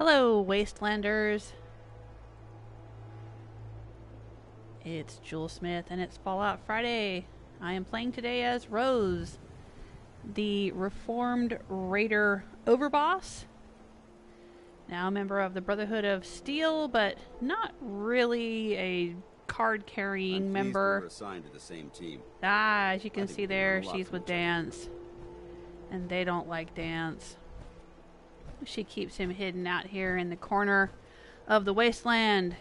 Hello, Wastelanders. It's Jewel Smith, and it's Fallout Friday. I am playing today as Rose, the reformed Raider overboss. Now a member of the Brotherhood of Steel, but not really a card-carrying member. We were assigned to the same team. As you can see there, she's with Danse, and they don't like Danse. She keeps him hidden out here in the corner of the wasteland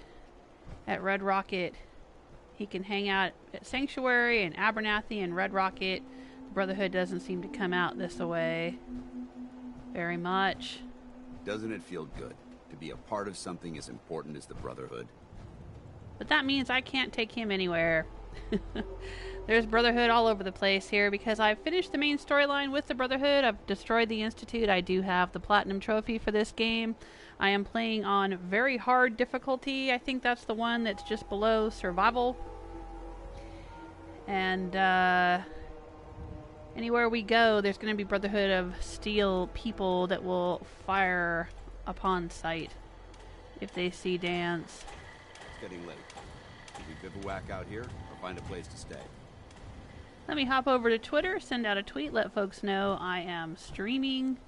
at Red Rocket. He can hang out at Sanctuary and Abernathy and Red Rocket. The Brotherhood doesn't seem to come out this way very much. Doesn't it feel good to be a part of something as important as the Brotherhood? But that means I can't take him anywhere. There's Brotherhood all over the place here because I've finished the main storyline with the Brotherhood. I've destroyed the Institute. I do have the Platinum Trophy for this game. I am playing on very hard difficulty. I think that's the one that's just below survival. And anywhere we go, there's going to be Brotherhood of Steel people that will fire upon sight if they see Danse. It's getting late. Should we bivouac out here or find a place to stay? Let me hop over to Twitter, send out a tweet, let folks know I am streaming.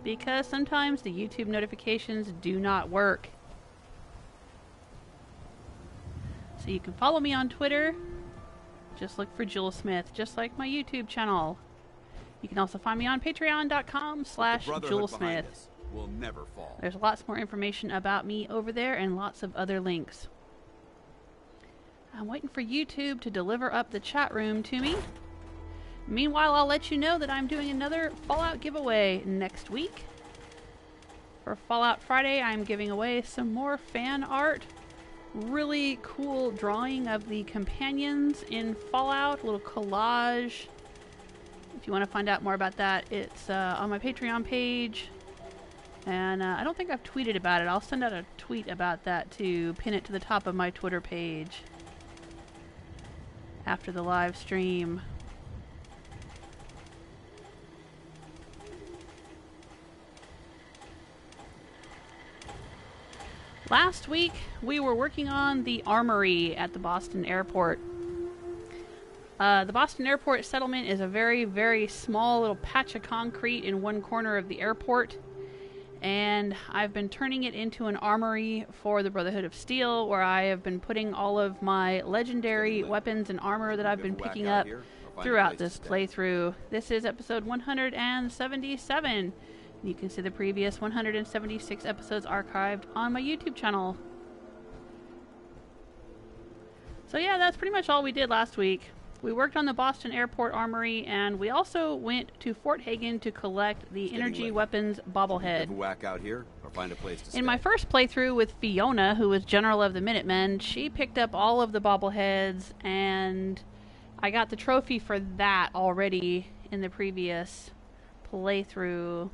Because sometimes the YouTube notifications do not work. So you can follow me on Twitter. Just look for Jewel Smith, just like my YouTube channel. You can also find me on patreon.com/JewelSmith. Will never fall. There's lots more information about me over there and lots of other links. I'm waiting for YouTube to deliver up the chat room to me. Meanwhile, I'll let you know that I'm doing another Fallout giveaway next week. For Fallout Friday, I'm giving away some more fan art. Really cool drawing of the companions in Fallout, a little collage. If you want to find out more about that, it's on my Patreon page. And I don't think I've tweeted about it. I'll send out a tweet about that to pin it to the top of my Twitter page after the live stream. Last week, we were working on the armory at the Boston airport. The Boston airport settlement is a very, very small little patch of concrete in one corner of the airport. And I've been turning it into an armory for the Brotherhood of Steel, where I have been putting all of my legendary weapons and armor that I've been picking up throughout this playthrough. This is episode 177. You can see the previous 176 episodes archived on my YouTube channel. So yeah, that's pretty much all we did last week. We worked on the Boston Airport Armory, and we also went to Fort Hagen to collect the energy weapons bobblehead. Bivouac out here or find a place to stay. In my first playthrough with Fiona, who was General of the Minutemen, she picked up all of the bobbleheads, and I got the trophy for that already in the previous playthrough.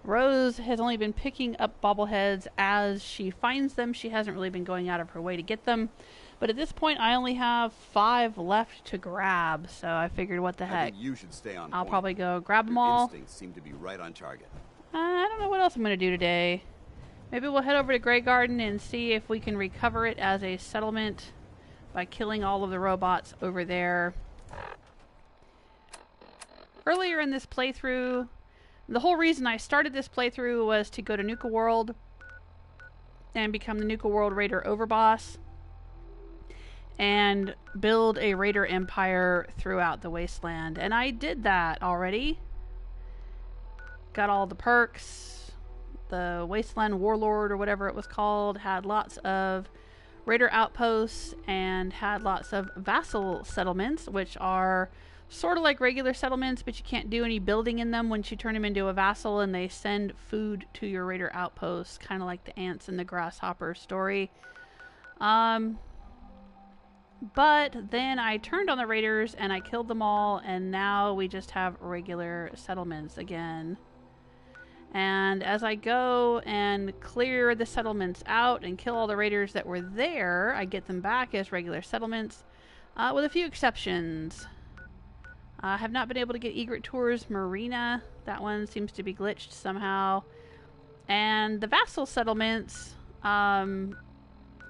Rose has only been picking up bobbleheads as she finds them. She hasn't really been going out of her way to get them. But at this point, I only have 5 left to grab, so I figured, what the heck? I think you should stay on I'll point. probably go grab them Your all. instincts seem to be right on target. I don't know what else I'm going to do today. Maybe we'll head over to Greygarden and see if we can recover it as a settlement by killing all of the robots over there. Earlier in this playthrough, the whole reason I started this playthrough was to go to Nuka World and become the Nuka World Raider overboss and build a Raider empire throughout the wasteland. And I did that already. Got all the perks. The Wasteland Warlord, or whatever it was called, had lots of Raider outposts and had lots of vassal settlements, which are sort of like regular settlements, but you can't do any building in them once you turn them into a vassal, and they send food to your Raider outposts, kind of like the ants and the grasshopper story. But then I turned on the Raiders and I killed them all, and now we just have regular settlements again. And as I go and clear the settlements out and kill all the Raiders that were there, I get them back as regular settlements, with a few exceptions. I have not been able to get Egret Tours Marina. That one seems to be glitched somehow. And the vassal settlements, I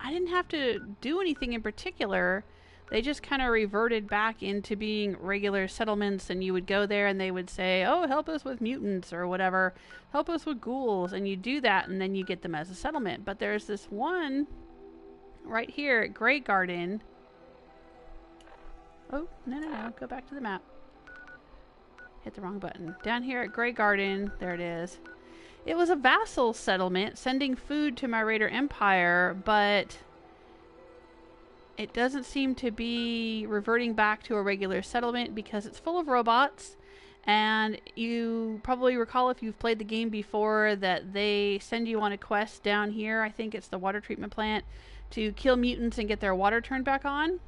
didn't have to do anything in particular. They just kind of reverted back into being regular settlements, and you would go there and they would say, oh, help us with mutants or whatever. Help us with ghouls. And you do that and then you get them as a settlement. But there's this one right here at Greygarden. Oh, no. Go back to the map. Hit the wrong button. Down here at Greygarden, there it is. It was a vassal settlement sending food to my Raider Empire, but it doesn't seem to be reverting back to a regular settlement because it's full of robots. And you probably recall, if you've played the game before, that they send you on a quest down here. I think it's the water treatment plant, to kill mutants and get their water turned back on.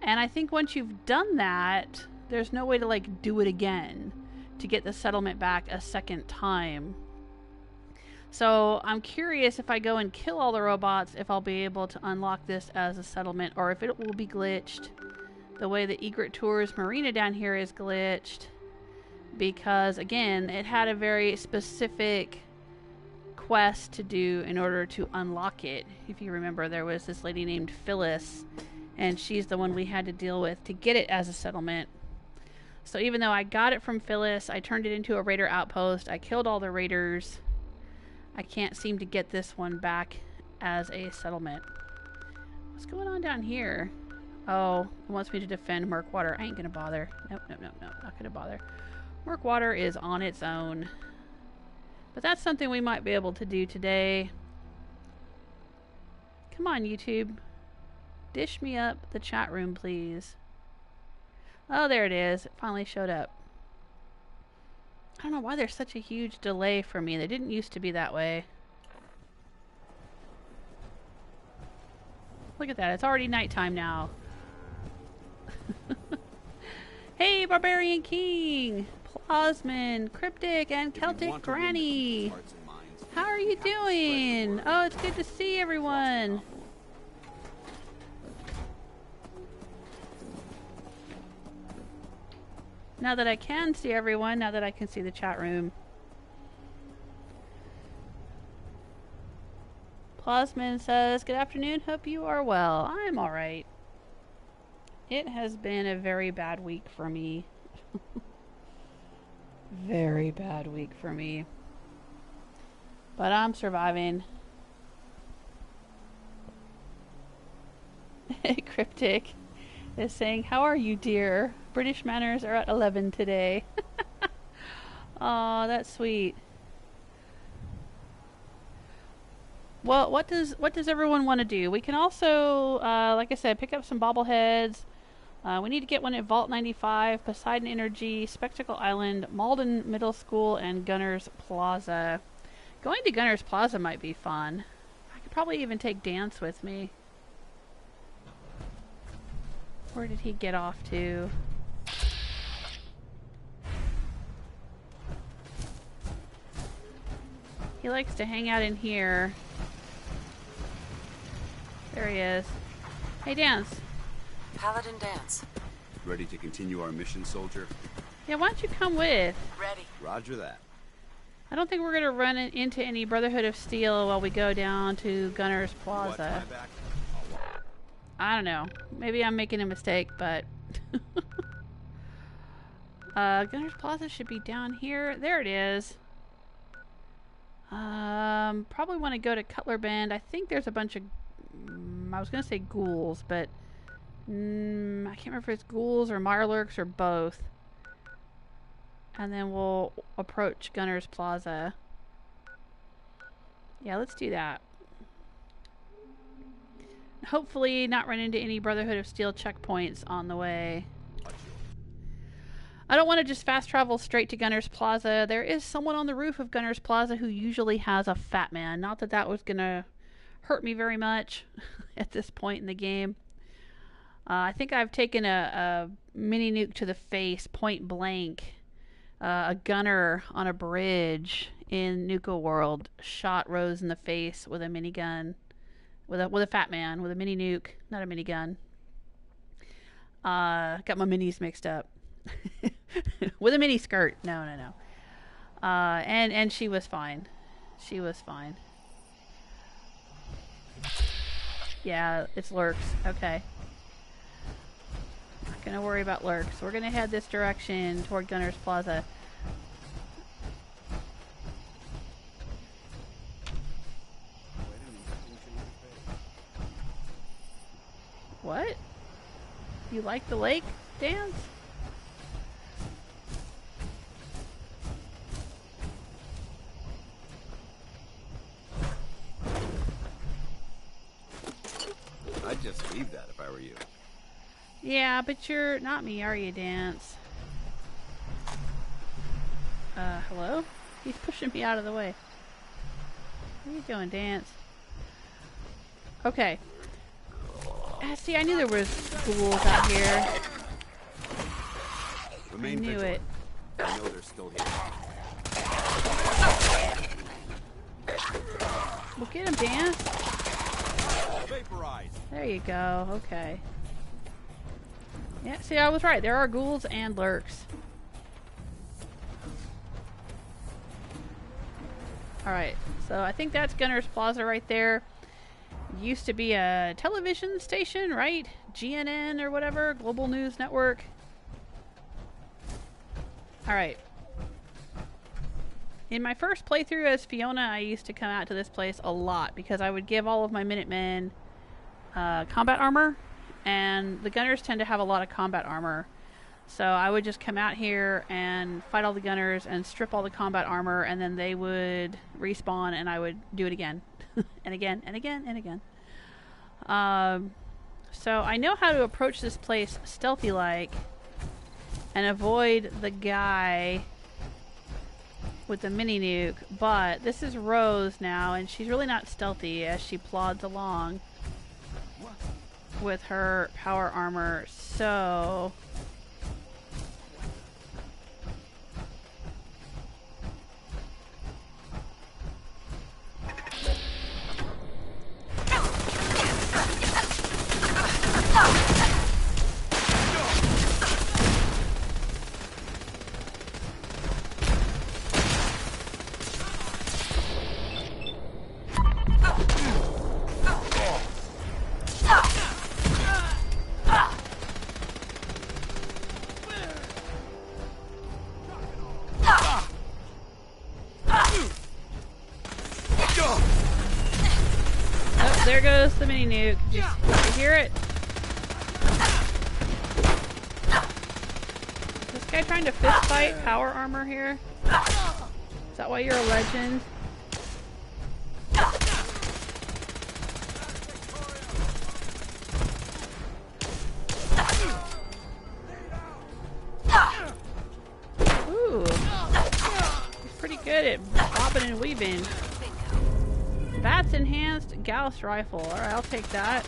And I think once you've done that, there's no way to like do it again to get the settlement back a second time. So I'm curious, if I go and kill all the robots, if I'll be able to unlock this as a settlement, or if it will be glitched the way the Egret Tours Marina down here is glitched. Because again, it had a very specific quest to do in order to unlock it. If you remember, there was this lady named Phyllis, and she's the one we had to deal with to get it as a settlement. So even though I got it from Phyllis, I turned it into a Raider outpost, I killed all the Raiders, I can't seem to get this one back as a settlement. What's going on down here? Oh, it wants me to defend Murkwater. I ain't gonna bother. Nope, not gonna bother. Murkwater is on its own. But that's something we might be able to do today. Come on, YouTube. Dish me up the chat room, please. Oh, there it is. It finally showed up. I don't know why there's such a huge delay for me. They didn't used to be that way. Look at that. It's already nighttime now. Hey, Barbarian King, Plasmin, Cryptic, and Celtic Granny. How are you doing? Oh, it's good to see everyone. Now that I can see everyone, now that I can see the chat room. Plasmin says, good afternoon, hope you are well. I'm alright. It has been a very bad week for me. Very bad week for me. But I'm surviving. Cryptic is saying, how are you, dear? British manners are at 11 today. Aw, that's sweet. Well, what does everyone want to do? We can also, like I said, pick up some bobbleheads. We need to get one at Vault 95, Poseidon Energy, Spectacle Island, Malden Middle School, and Gunners Plaza. Going to Gunners Plaza might be fun. I could probably even take Danse with me. Where did he get off to? He likes to hang out in here. There he is. Hey, Danse. Paladin Danse. Ready to continue our mission, soldier? Yeah, why don't you come with? Ready. Roger that. I don't think we're going to run into any Brotherhood of Steel while we go down to Gunners Plaza. I don't know. Maybe I'm making a mistake, but... Gunners Plaza should be down here. There it is. Probably want to go to Cutler Bend. I think there's a bunch of... I was going to say ghouls, but... I can't remember if it's ghouls or mirelurks or both. And then we'll approach Gunners Plaza. Yeah, let's do that. Hopefully not run into any Brotherhood of Steel checkpoints on the way. I don't want to just fast travel straight to Gunners Plaza. There is someone on the roof of Gunners Plaza who usually has a fat man. Not that that was going to hurt me very much at this point in the game. I think I've taken a mini nuke to the face, point blank. A gunner on a bridge in Nuka World shot Rose in the face with a minigun. With a fat man, with a mini nuke, not a minigun. Got my minis mixed up. With a mini skirt. No, no, no. And she was fine. She was fine. Yeah, it's lurks. Okay. Not gonna worry about lurks. We're gonna head this direction toward Gunners Plaza. What? You like the lake, Danse? I'd just leave that if I were you. Yeah, but you're not me, are you, Danse? Hello? He's pushing me out of the way. Where are you going, Danse? Okay. See, I knew there was ghouls out here. I knew it. I know they're still here. Well, get him, Danse. Vaporize. There you go. Okay. Yeah, see, I was right. There are ghouls and lurks. Alright, so I think that's Gunners Plaza right there. Used to be a television station, right? GNN or whatever, Global News Network. Alright. In my first playthrough as Fiona, I used to come out to this place a lot because I would give all of my Minutemen combat armor, and the Gunners tend to have a lot of combat armor. So I would just come out here and fight all the Gunners and strip all the combat armor, and then they would respawn and I would do it again. And again, and again, and again. So I know how to approach this place stealthy-like and avoid the guy with the mini nuke, but this is Rose now, and she's really not stealthy as she plods along with her power armor, so... There goes the mini nuke. Did you hear it? Is this guy trying to fist fight power armor here? Is that why you're a legend? Ooh. He's pretty good at bobbing and weaving. That's enhanced Gauss rifle. Alright, I'll take that.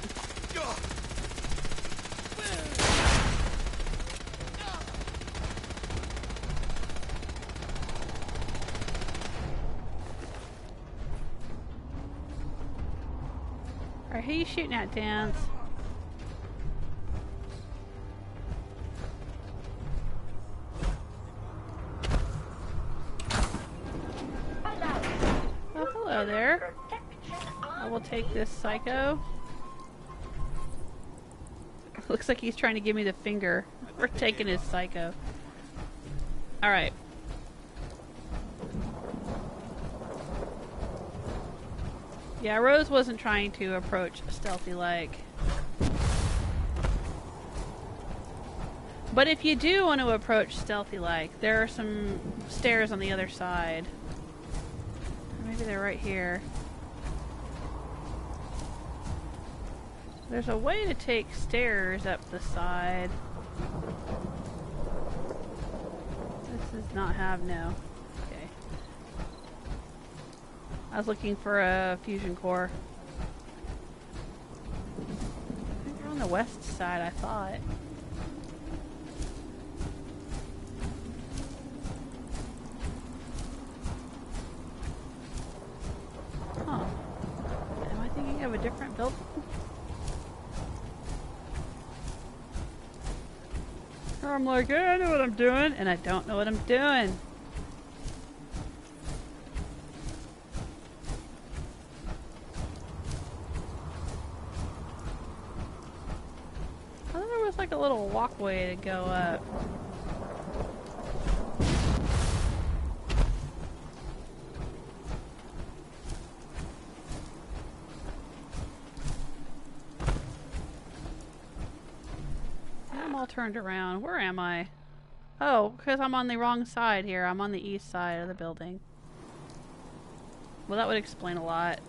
Alright, who are you shooting at, Danse? Oh, hello there. I will take this psycho. Looks like he's trying to give me the finger. We're taking his psycho. Alright. Yeah, Rose wasn't trying to approach stealthy-like. But if you do want to approach stealthy-like, there are some stairs on the other side. Maybe they're right here. There's a way to take stairs up the side. This does not have no. Okay. I was looking for a fusion core. I think they're on the west side, I thought. Huh. Am I thinking of a different building? I'm like, yeah, I know what I'm doing, and I don't know what I'm doing. I thought there was like a little walkway to go up. I'm all turned around. Where am I? Oh, because I'm on the wrong side here. I'm on the east side of the building. Well, that would explain a lot.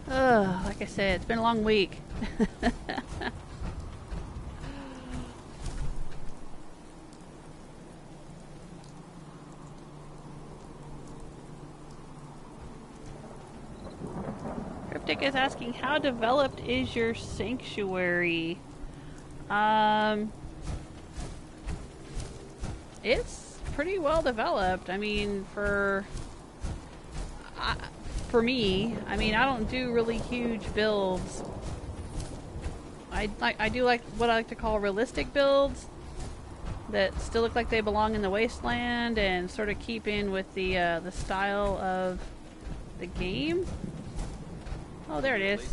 Ugh, like I said, it's been a long week. Cryptic is asking, how developed is your sanctuary? It's pretty well developed. I mean, for me, I mean, I don't do really huge builds. I do like what I like to call realistic builds that still look like they belong in the wasteland and sort of keep in with the style of the game. Oh, there it is.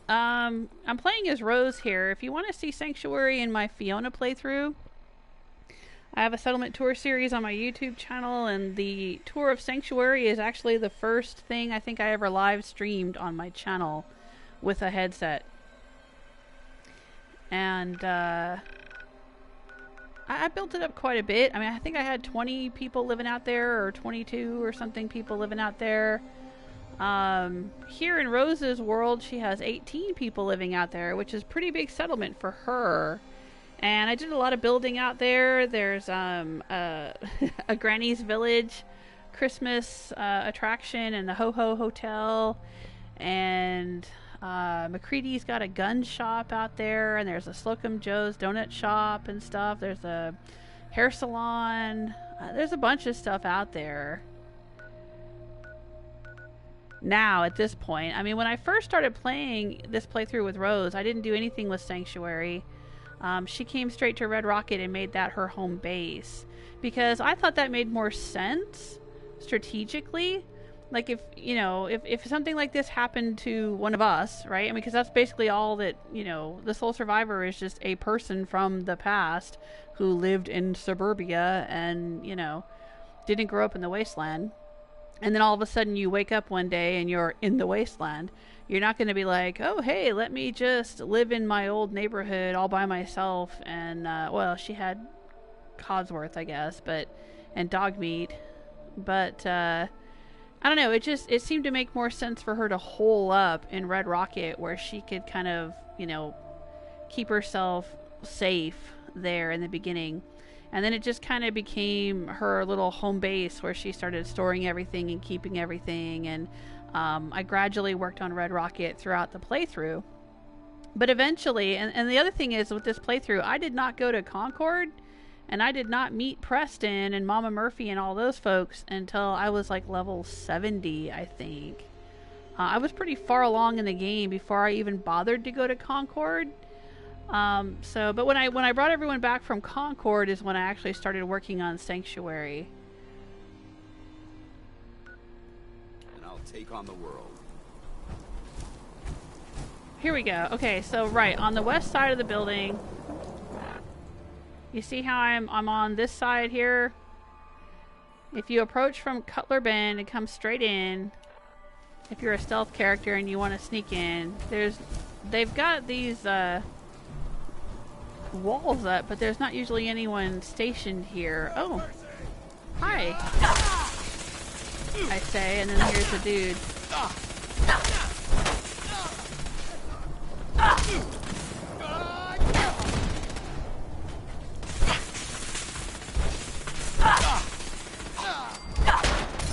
I'm playing as Rose here. If you want to see Sanctuary in my Fiona playthrough, I have a settlement tour series on my YouTube channel, and the tour of Sanctuary is actually the first thing I think I ever live streamed on my channel with a headset. And I built it up quite a bit. I mean, I think I had 20 people living out there, or 22 or something people living out there. Here in Rose's world, she has 18 people living out there, which is a pretty big settlement for her. And I did a lot of building out there. There's a Granny's Village Christmas attraction and the Ho Ho Hotel, and McCready's got a gun shop out there, and there's a Slocum Joe's donut shop and stuff. There's a hair salon. There's a bunch of stuff out there. Now, at this point, I mean, when I first started playing this playthrough with Rose, I didn't do anything with Sanctuary. She came straight to Red Rocket and made that her home base, because I thought that made more sense strategically. Like, if, you know, if something like this happened to one of us, right? I mean, because that's basically all that, you know, the sole survivor is just a person from the past who lived in suburbia and, you know, didn't grow up in the wasteland. And then all of a sudden you wake up one day and you're in the wasteland. You're not going to be like, oh, hey, let me just live in my old neighborhood all by myself. And, well, she had Codsworth, I guess, and dog meat. But, I don't know. It seemed to make more sense for her to hole up in Red Rocket, where she could kind of, you know, keep herself safe there in the beginning. And then it just kind of became her little home base where she started storing everything and keeping everything. And I gradually worked on Red Rocket throughout the playthrough. But eventually, and the other thing is with this playthrough, I did not go to Concord, and I did not meet Preston and Mama Murphy and all those folks until I was like level 70, I think. I was pretty far along in the game before I even bothered to go to Concord. But when I brought everyone back from Concord is when I actually started working on Sanctuary. And I'll take on the world. Here we go. Okay, so right on the west side of the building, you see how I'm on this side here? If you approach from Cutler Bend and come straight in, if you're a stealth character and you want to sneak in, they've got these walls up, but there's not usually anyone stationed here. Oh, hi, I say, and then here's the dude. Oh,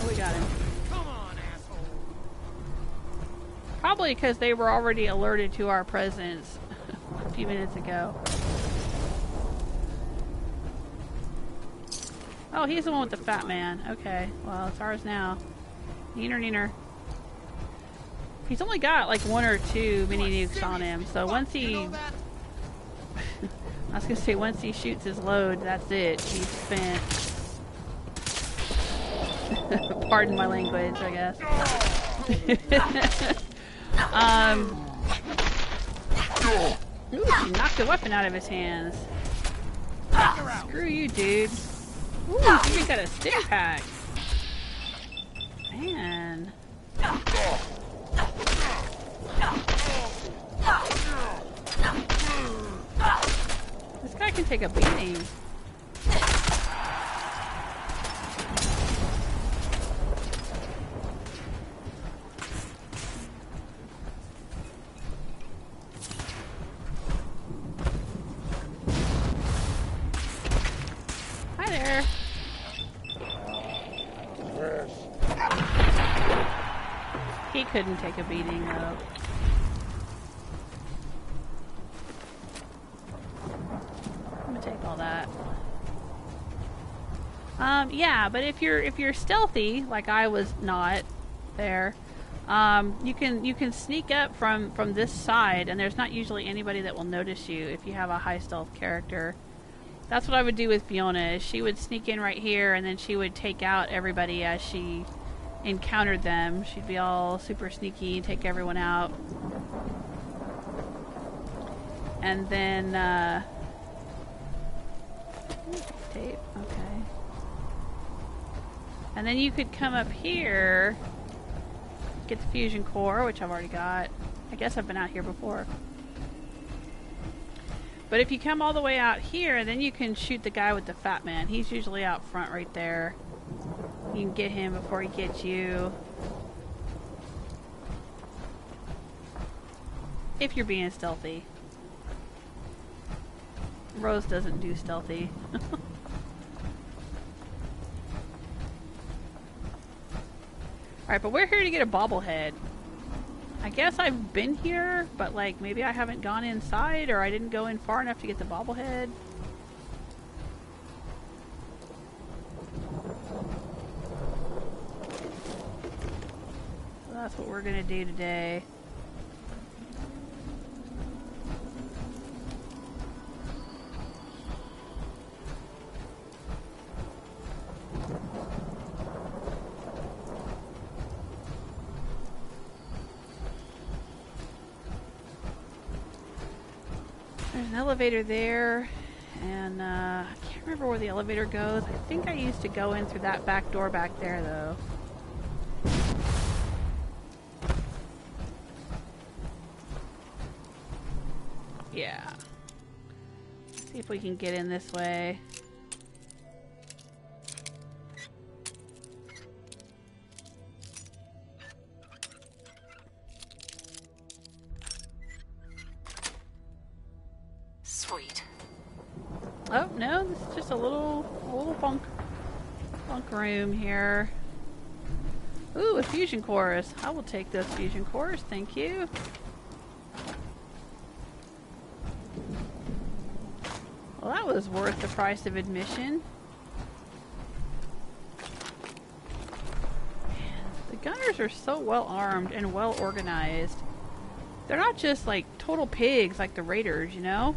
we got him. Come on, asshole. Probably because they were already alerted to our presence a few minutes ago. Oh, he's the one with the fat man. Okay, well, it's ours now. Neener, neener. He's only got like 1 or 2 mini nukes on him, so once he... I was gonna say, once he shoots his load, that's it. He's spent. Pardon my language, I guess. Ooh, she knocked the weapon out of his hands. Screw you, dude. Ooh, you even got a stick pack. Man. This guy can take a beating. Hi there. He couldn't take a beating though. Take all that. Yeah, but if you're stealthy, like I was not there, you can sneak up from this side, and there's not usually anybody that will notice you if you have a high stealth character. That's what I would do with Fiona. Is she would sneak in right here, and then she would take out everybody as she encountered them. She'd be all super sneaky and take everyone out, and then. Tape, okay. And then you could come up here, get the fusion core, which I've already got. I guess I've been out here before. But if you come all the way out here, then you can shoot the guy with the fat man. He's usually out front right there. You can get him before he gets you. If you're being stealthy. Rose doesn't do stealthy. Alright, but we're here to get a bobblehead. I guess I've been here, but like maybe I haven't gone inside, or I didn't go in far enough to get the bobblehead. So that's what we're gonna do today. There's an elevator there, and I can't remember where the elevator goes. I think I used to go in through that back door back there, though. Yeah. See if we can get in this way. Sweet. Oh, no, this is just a little bunk room here. Ooh, a fusion cores. I will take those fusion cores, thank you. Well, that was worth the price of admission. Man, the Gunners are so well armed and well organized. They're not just like total pigs like the Ryders, you know?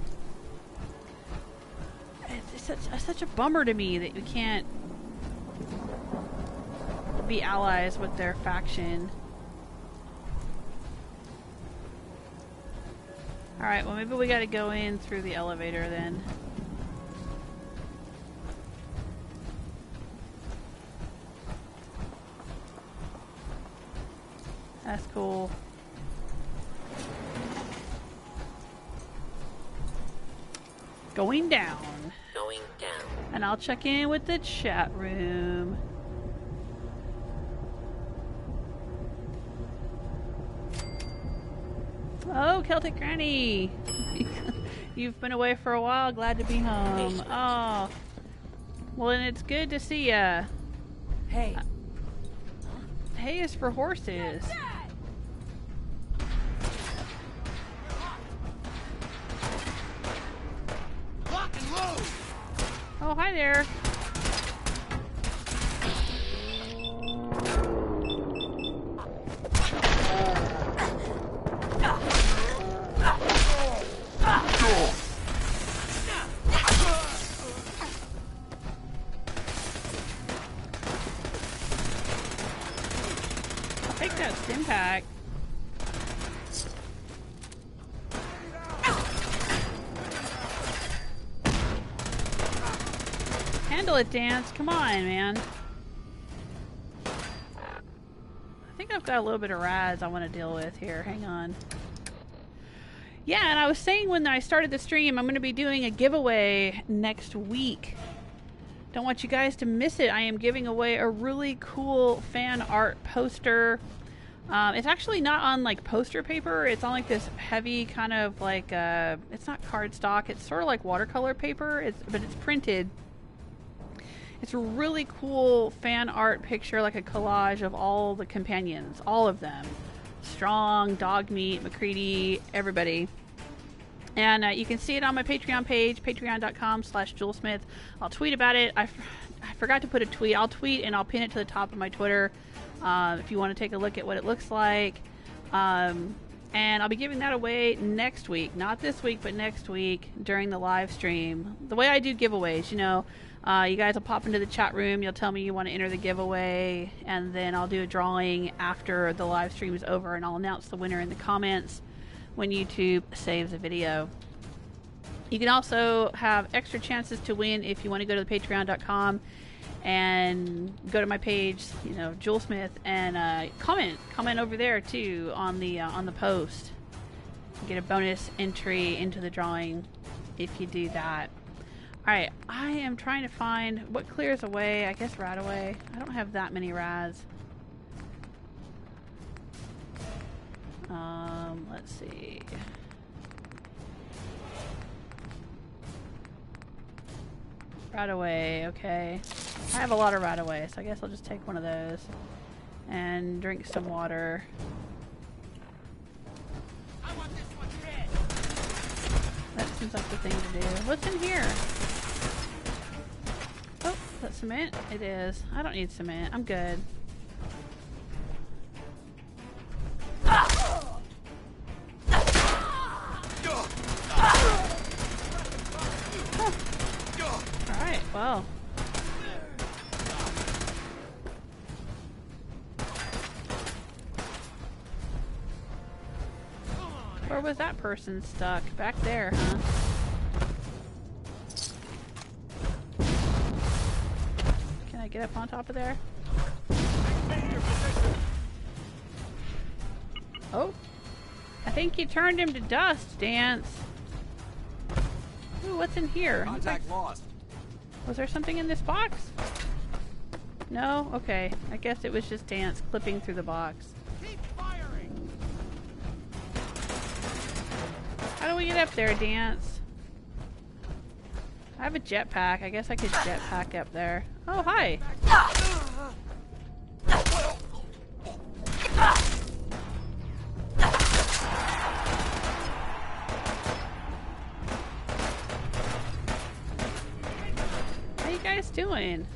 It's such a bummer to me that we can't be allies with their faction. Alright, well maybe we gotta go in through the elevator then. That's cool. Going down. Going down. And I'll check in with the chat room. Oh, Celtic Granny! You've been away for a while, glad to be home. Oh. Well, and it's good to see ya. Hey. Hay is for horses. Lock and load. Oh, hi there. that stim pack. Handle it, Danse. Come on, man. I think I've got a little bit of Raz I want to deal with here. Hang on. Yeah, and I was saying when I started the stream, I'm going to be doing a giveaway next week. Don't want you guys to miss it. I am giving away a really cool fan art poster. It's actually not on like poster paper. It's on like this heavy kind of like, it's not cardstock. It's sort of like watercolor paper, but it's printed. It's a really cool fan art picture, like a collage of all the companions, all of them. Strong, Dogmeat, McCready, everybody. And you can see it on my Patreon page, patreon.com/JewelSmith. I'll tweet about it. I forgot to put a tweet. I'll tweet and I'll pin it to the top of my Twitter if you want to take a look at what it looks like. And I'll be giving that away next week. Not this week, but next week during the live stream. The way I do giveaways, you know, you guys will pop into the chat room. You'll tell me you want to enter the giveaway. And then I'll do a drawing after the live stream is over. And I'll announce the winner in the comments when YouTube saves a video. You can also have extra chances to win if you want to go to the patreon.com and go to my page, you know, JewelSmith, and comment over there too on the post. You get a bonus entry into the drawing if you do that. Alright, I am trying to find what clears away. I guess Radaway. I don't have that many Raz. Let's see. Radaway, okay. I have a lot of Radaway, so I guess I'll just take one of those and drink some water. I want this one dead. That seems like the thing to do. What's in here? Oh, is that cement? It is. I don't need cement. I'm good. Alright, well. Where was that person stuck? Back there, huh? Can I get up on top of there? Oh. I think you turned him to dust, Danse. Ooh, what's in here? Contact lost. Was there something in this box? No? Okay. I guess it was just Danse clipping through the box. Keep firing. How do we get up there, Danse? I have a jetpack. I guess I could jetpack up there. Oh, hi. How you guys doing?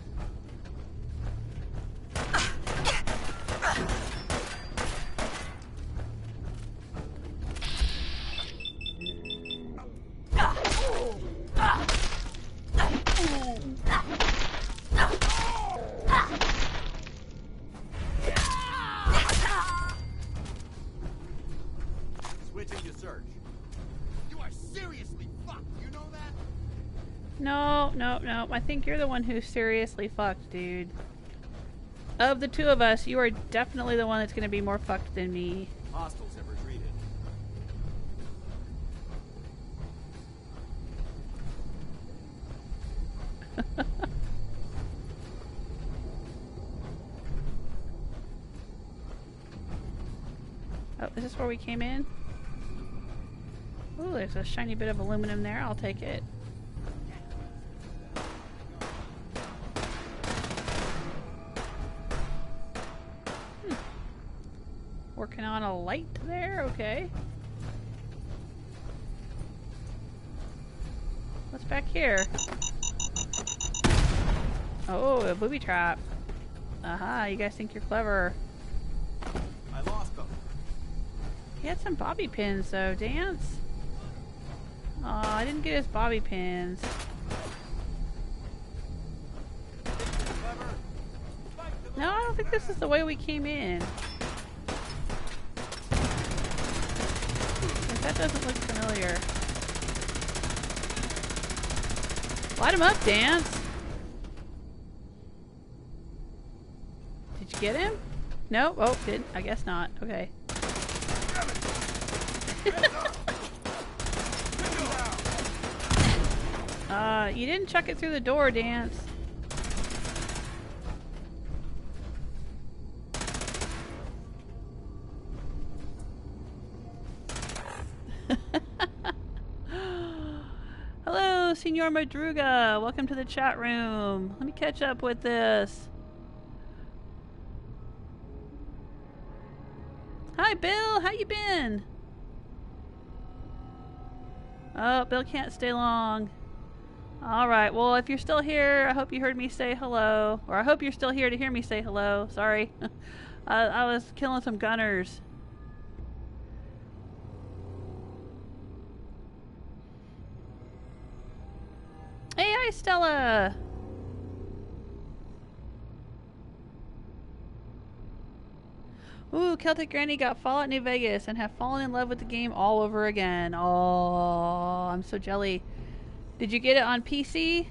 Switching to search. You are seriously fucked. You know that? No, no, no. I think you're the one who's seriously fucked, dude. Of the two of us, you are definitely the one that's going to be more fucked than me. Hostiles have retreated. Oh, is this where we came in? Ooh, there's a shiny bit of aluminum there. I'll take it. Working on a light there, okay. What's back here? Oh, a booby trap. Aha, you guys think you're clever. I lost them. He had some bobby pins though, Danse. Aw, I didn't get his bobby pins. No, I don't think this is the way we came in. That doesn't look familiar. Light him up, Danse. Did you get him? No? Oh, did I guess not. Okay. You didn't chuck it through the door, Danse. Hello, Senor Madruga. Welcome to the chat room. Let me catch up with this. Hi, Bill. How you been? Oh, Bill can't stay long. Alright, well, if you're still here, I hope you heard me say hello. Or I hope you're still here to hear me say hello. Sorry. I was killing some gunners. Hey, hi, Stella! Ooh, Celtic Granny got Fallout New Vegas and have fallen in love with the game all over again. Oh, I'm so jelly. Did you get it on PC?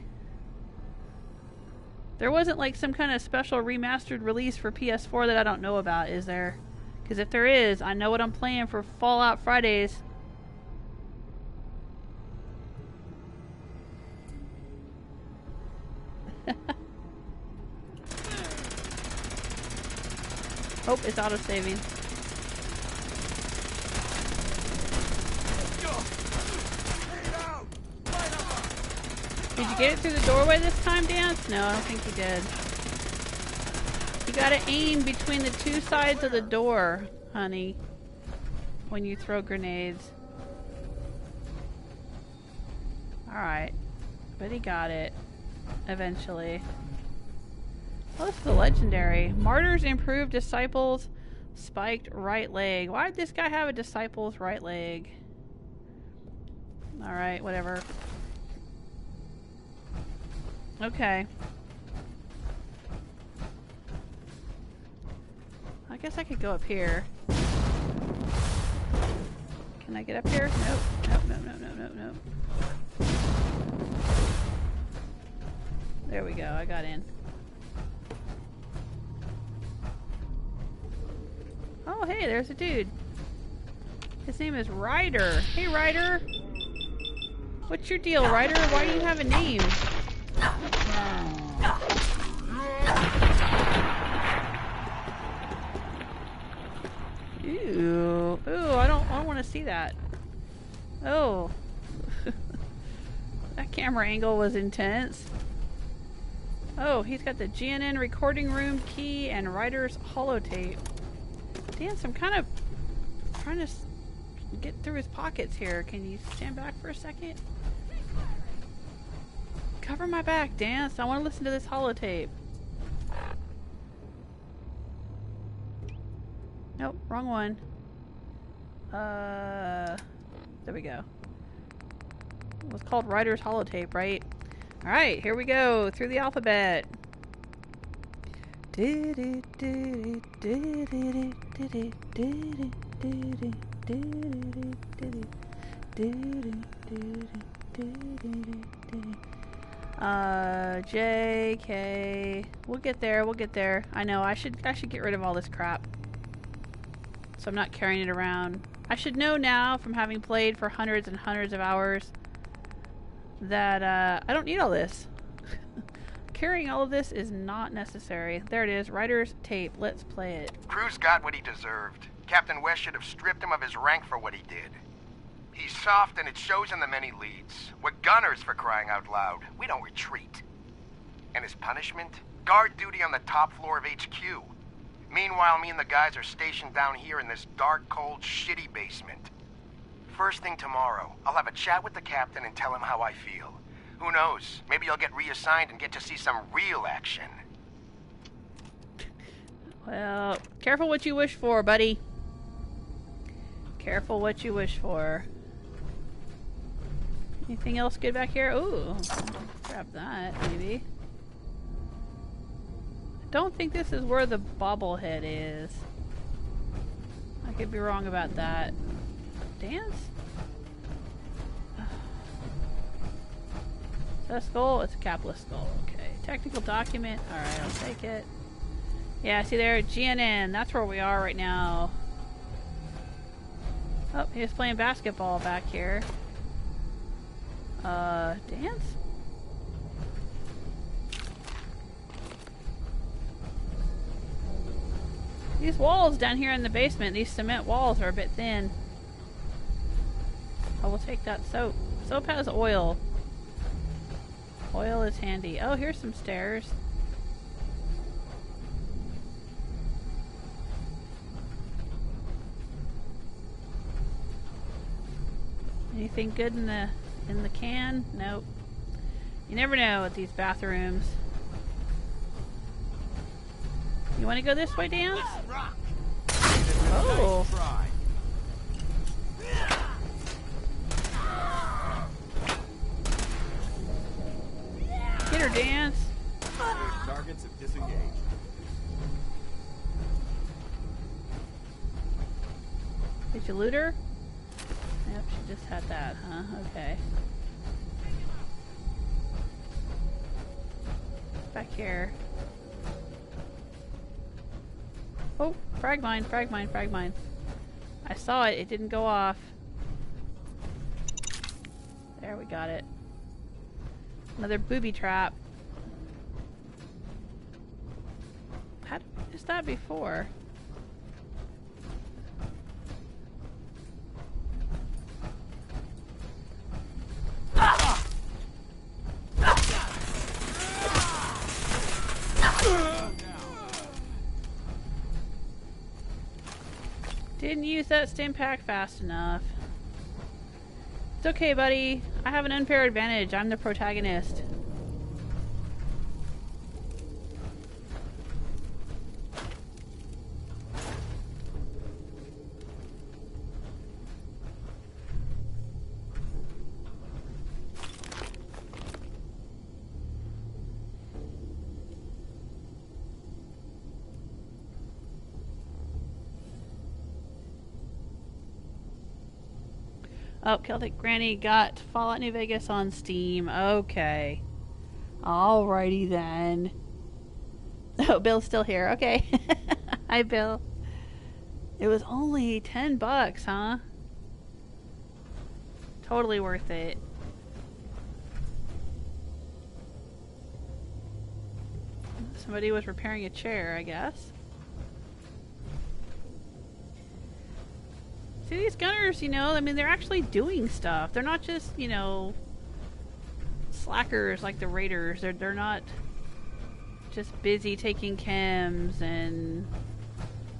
There wasn't like some kind of special remastered release for PS4 that I don't know about, is there? Because if there is, I know what I'm playing for Fallout Fridays. Oh, it's auto-saving. Did you get it through the doorway this time, Danse? No, I don't think you did. You gotta aim between the two sides of the door, honey, when you throw grenades. Alright. But he got it. Eventually. Oh, this is a legendary. Martyrs improved Disciples spiked right leg. Why did this guy have a Disciples right leg? Alright, whatever. Okay. I guess I could go up here. Can I get up here? Nope. Nope, no, no, no, no, no. There we go, I got in. Oh, hey, there's a dude. His name is Ryder. Hey, Ryder. What's your deal, Ryder? Why do you have a name? Ooh. Ooh, I don't want to see that. Oh. That camera angle was intense. Oh, he's got the GNN recording room key and Ryders holotape. Danse, I'm kind of trying to get through his pockets here. Can you stand back for a second? Cover my back, Danse. I want to listen to this holotape. Nope, wrong one. There we go. It was called Ryders holotape, right? Alright, here we go. Through the alphabet. J, K. We'll get there, we'll get there. I know, I should get rid of all this crap. So I'm not carrying it around. I should know now, from having played for hundreds and hundreds of hours, that I don't need all this. Carrying all of this is not necessary. There it is, Ryders tape. Let's play it. Cruz got what he deserved. Captain West should have stripped him of his rank for what he did. He's soft and it shows in the men he leads. We're gunners, for crying out loud. We don't retreat. And his punishment? Guard duty on the top floor of HQ. Meanwhile, me and the guys are stationed down here in this dark, cold, shitty basement. First thing tomorrow, I'll have a chat with the captain and tell him how I feel. Who knows? Maybe I'll get reassigned and get to see some real action. Well, careful what you wish for, buddy. Careful what you wish for. Anything else good back here? Ooh, grab that, maybe. I don't think this is where the bobblehead is. I could be wrong about that. Dance? Is that a skull? It's a capitalist skull. Okay. Technical document. Alright, I'll take it. Yeah, see there? GNN. That's where we are right now. Oh, he was playing basketball back here. Dance? These walls down here in the basement, these cement walls are a bit thin. I will take that soap. Soap has oil. Oil is handy. Oh, here's some stairs. Anything good in the can? Nope. You never know with these bathrooms. You want to go this way, Danse? Oh. Get her, Danse. Targets have disengaged. Did you loot her? Yep, she just had that, huh? Okay. Back here. Oh, frag mine, frag mine, frag mine. I saw it, it didn't go off. There, we got it. Another booby trap. How did we miss that before? Didn't use that stim pack fast enough. It's okay, buddy. I have an unfair advantage. I'm the protagonist. Oh, Celtic Granny got Fallout New Vegas on Steam. Okay. Alrighty then. Oh, Bill's still here. Okay. Hi, Bill. It was only $10, huh? Totally worth it. Somebody was repairing a chair, I guess. See, these gunners, you know, I mean, they're actually doing stuff. They're not just, you know, slackers like the Ryders. They're not just busy taking chems and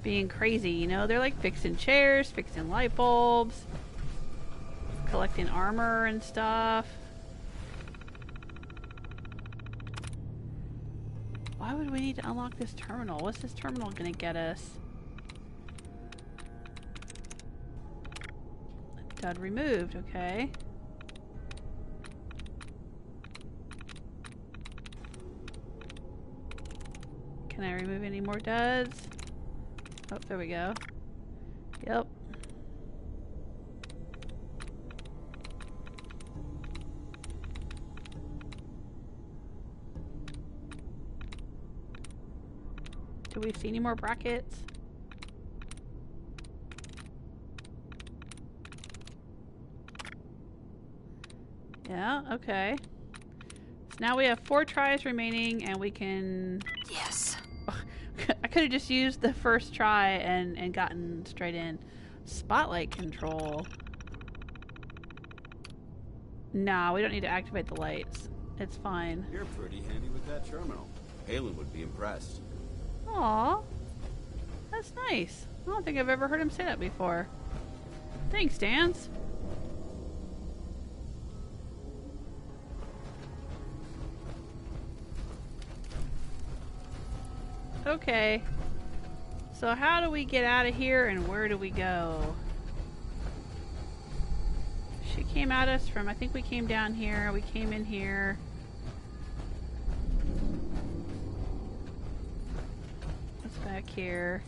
being crazy, you know. They're like fixing chairs, fixing light bulbs, collecting armor and stuff. Why would we need to unlock this terminal? What's this terminal gonna get us? Dud removed, okay. Can I remove any more duds? Oh, there we go. Yep. Do we see any more brackets? Yeah, okay. So now we have 4 tries remaining and we can... Yes. I could have just used the first try and gotten straight in. Spotlight control. Nah, we don't need to activate the lights. It's fine. You're pretty handy with that terminal. Halen would be impressed. Aw. That's nice. I don't think I've ever heard him say that before. Thanks, Danse. Okay. So how do we get out of here and where do we go? She came at us from, I think we came down here, we came in here. What's back here?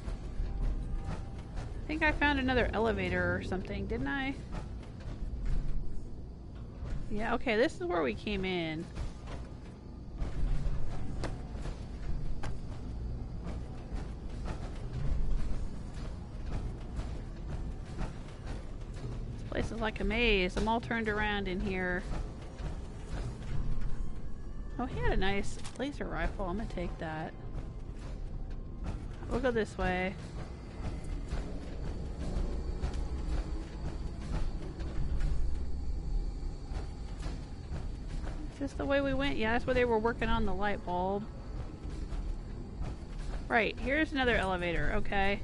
think I found another elevator or something, didn't I? Yeah, okay, this is where we came in. This place is like a maze. I'm all turned around in here. Oh, he had a nice laser rifle. I'm gonna take that. We'll go this way. Is this the way we went? Yeah, that's where they were working on the light bulb. Right, here's another elevator. Okay.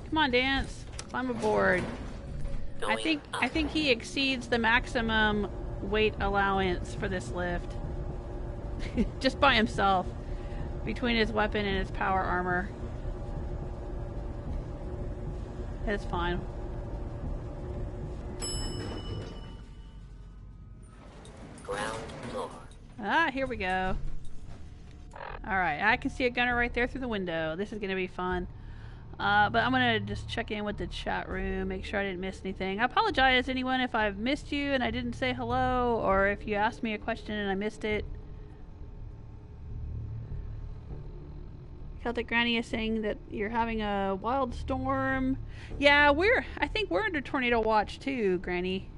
Come on, Danse. Climb aboard. I think he exceeds the maximum weight allowance for this lift. Just by himself. Between his weapon and his power armor. It's fine. Ground floor. Ah, here we go. Alright, I can see a gunner right there through the window. This is going to be fun. But I'm going to just check in with the chat room, make sure I didn't miss anything. I apologize, anyone, if I've missed you and I didn't say hello, or if you asked me a question and I missed it. Celtic Granny is saying that you're having a wild storm. Yeah, I think we're under tornado watch too, Granny.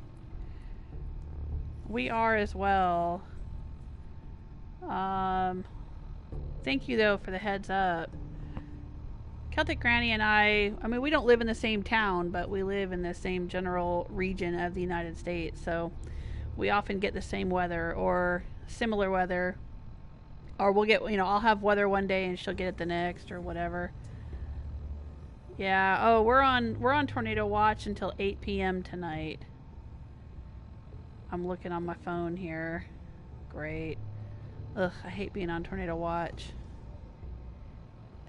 We are as well. Thank you though for the heads up. Celtic Granny and I mean, we don't live in the same town, but we live in the same general region of the United States, so we often get the same weather or similar weather. Or we'll get, I'll have weather one day and she'll get it the next or whatever. Yeah, oh, we're on tornado watch until 8 p.m. tonight. I'm looking on my phone here. Great. Ugh, I hate being on tornado watch.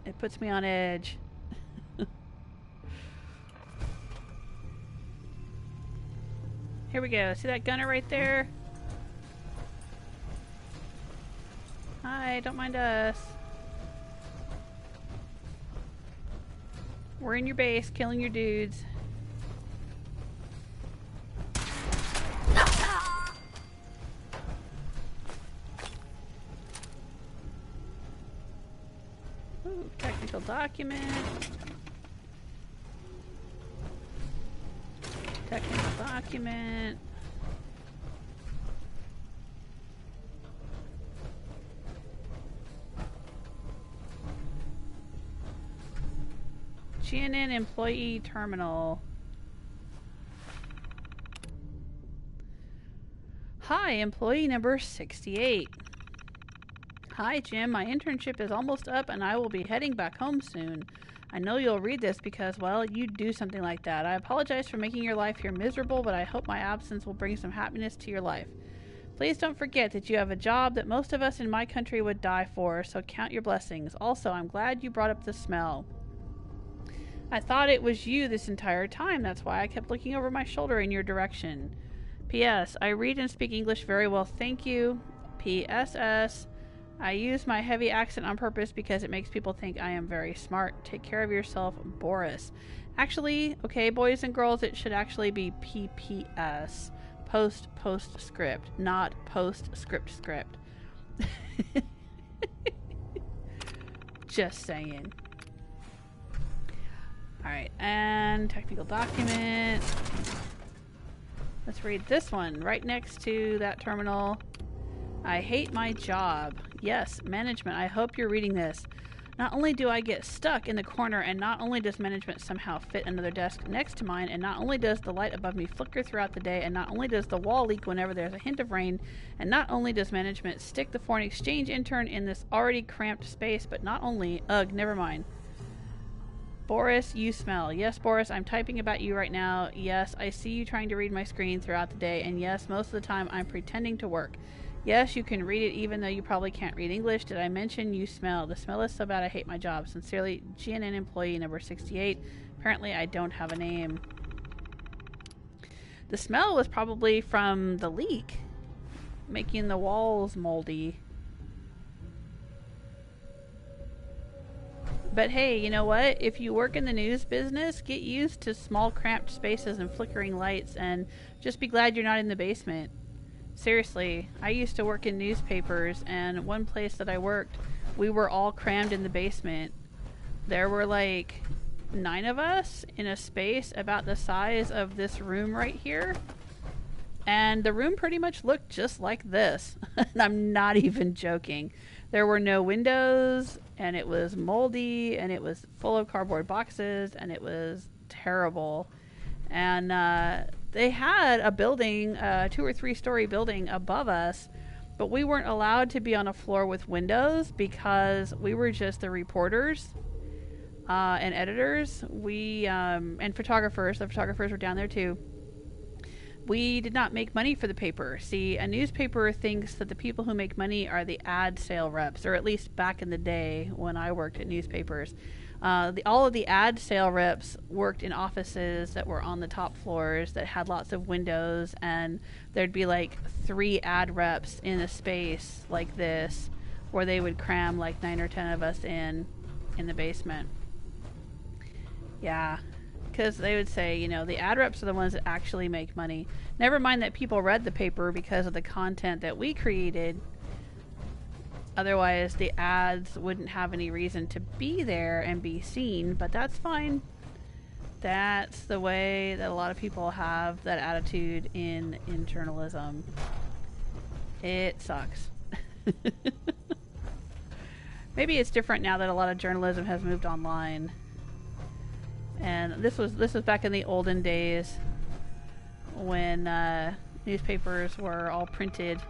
It puts me on edge. Here we go. See that gunner right there? Hi, don't mind us. We're in your base, killing your dudes. Ooh, technical document. Technical document. GNN employee terminal. Hi, employee number 68. Hi, Jim. My internship is almost up and I will be heading back home soon. I know you'll read this because, well, you do something like that. I apologize for making your life here miserable, but I hope my absence will bring some happiness to your life. Please don't forget that you have a job that most of us in my country would die for, so count your blessings. Also, I'm glad you brought up the smell. I thought it was you this entire time. That's why I kept looking over my shoulder in your direction. P.S. I read and speak English very well, thank you. P.S.S. I use my heavy accent on purpose because it makes people think I am very smart. Take care of yourself, Boris. Actually, okay, boys and girls, it should actually be P.P.S. Postscript, not postscript. Just saying. Alright, and technical document. Let's read this one right next to that terminal. I hate my job. Yes, management, I hope you're reading this. Not only do I get stuck in the corner, and not only does management somehow fit another desk next to mine, and not only does the light above me flicker throughout the day, and not only does the wall leak whenever there's a hint of rain, and not only does management stick the foreign exchange intern in this already cramped space, but not only... Ugh, never mind. Boris, you smell. Yes, Boris, I'm typing about you right now. Yes, I see you trying to read my screen throughout the day, and yes, most of the time I'm pretending to work. Yes, you can read it even though you probably can't read English. Did I mention you smell? The smell is so bad I hate my job. Sincerely, GNN employee number 68. Apparently I don't have a name. The smell was probably from the leak, making the walls moldy. But hey, you know what? If you work in the news business, get used to small cramped spaces and flickering lights, and just be glad you're not in the basement. Seriously, I used to work in newspapers, and one place that I worked, we were all crammed in the basement. There were like 9 of us in a space about the size of this room right here. And the room pretty much looked just like this. And I'm not even joking. There were no windows, and it was moldy, and it was full of cardboard boxes, and it was terrible. And they had a building, 2 or 3 story building above us, but we weren't allowed to be on a floor with windows because we were just the reporters and editors. And photographers. The photographers were down there too. We did not make money for the paper. See, a newspaper thinks that the people who make money are the ad sale reps, or at least back in the day when I worked at newspapers. All of the ad sale reps worked in offices that were on the top floors that had lots of windows, and there'd be like 3 ad reps in a space like this where they would cram like 9 or 10 of us in the basement. Yeah. Because they would say, you know, the ad reps are the ones that actually make money. Never mind that people read the paper because of the content that we created. Otherwise, the ads wouldn't have any reason to be there and be seen. But that's fine. That's the way that a lot of people have that attitude in journalism. It sucks. Maybe it's different now that a lot of journalism has moved online. And this was back in the olden days when newspapers were all printed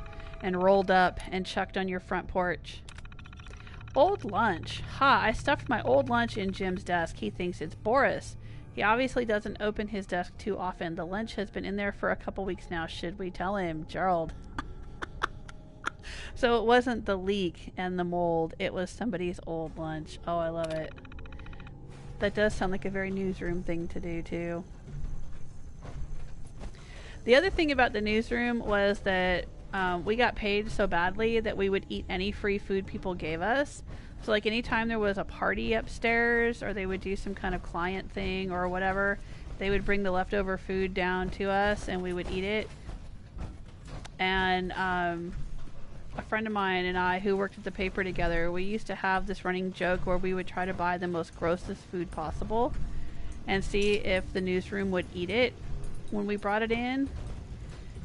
and rolled up and chucked on your front porch. Old lunch. Ha, I stuffed my old lunch in Jim's desk. He thinks it's Boris. He obviously doesn't open his desk too often. The lunch has been in there for a couple weeks now. Should we tell him? Gerald. So it wasn't the leak and the mold. It was somebody's old lunch. Oh, I love it. That does sound like a very newsroom thing to do, too. The other thing about the newsroom was that we got paid so badly that we would eat any free food people gave us. So, like, anytime there was a party upstairs or they would do some kind of client thing or whatever, they would bring the leftover food down to us and we would eat it. And a friend of mine and I, who worked at the paper together, we used to have this running joke where we would try to buy the most grossest food possible and see if the newsroom would eat it when we brought it in.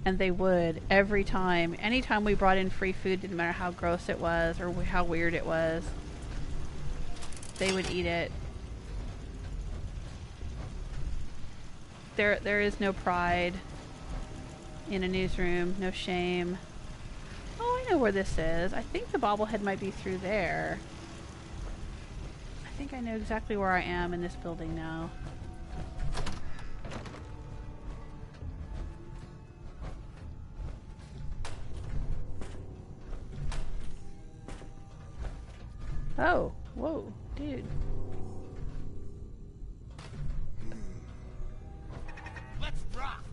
And they would, every time. Anytime we brought in free food, didn't matter how gross it was or how weird it was, they would eat it. There is no pride in a newsroom, no shame. Oh, I know where this is. I think the bobblehead might be through there. I think I know exactly where I am in this building now. Oh, whoa, dude. Let's rock.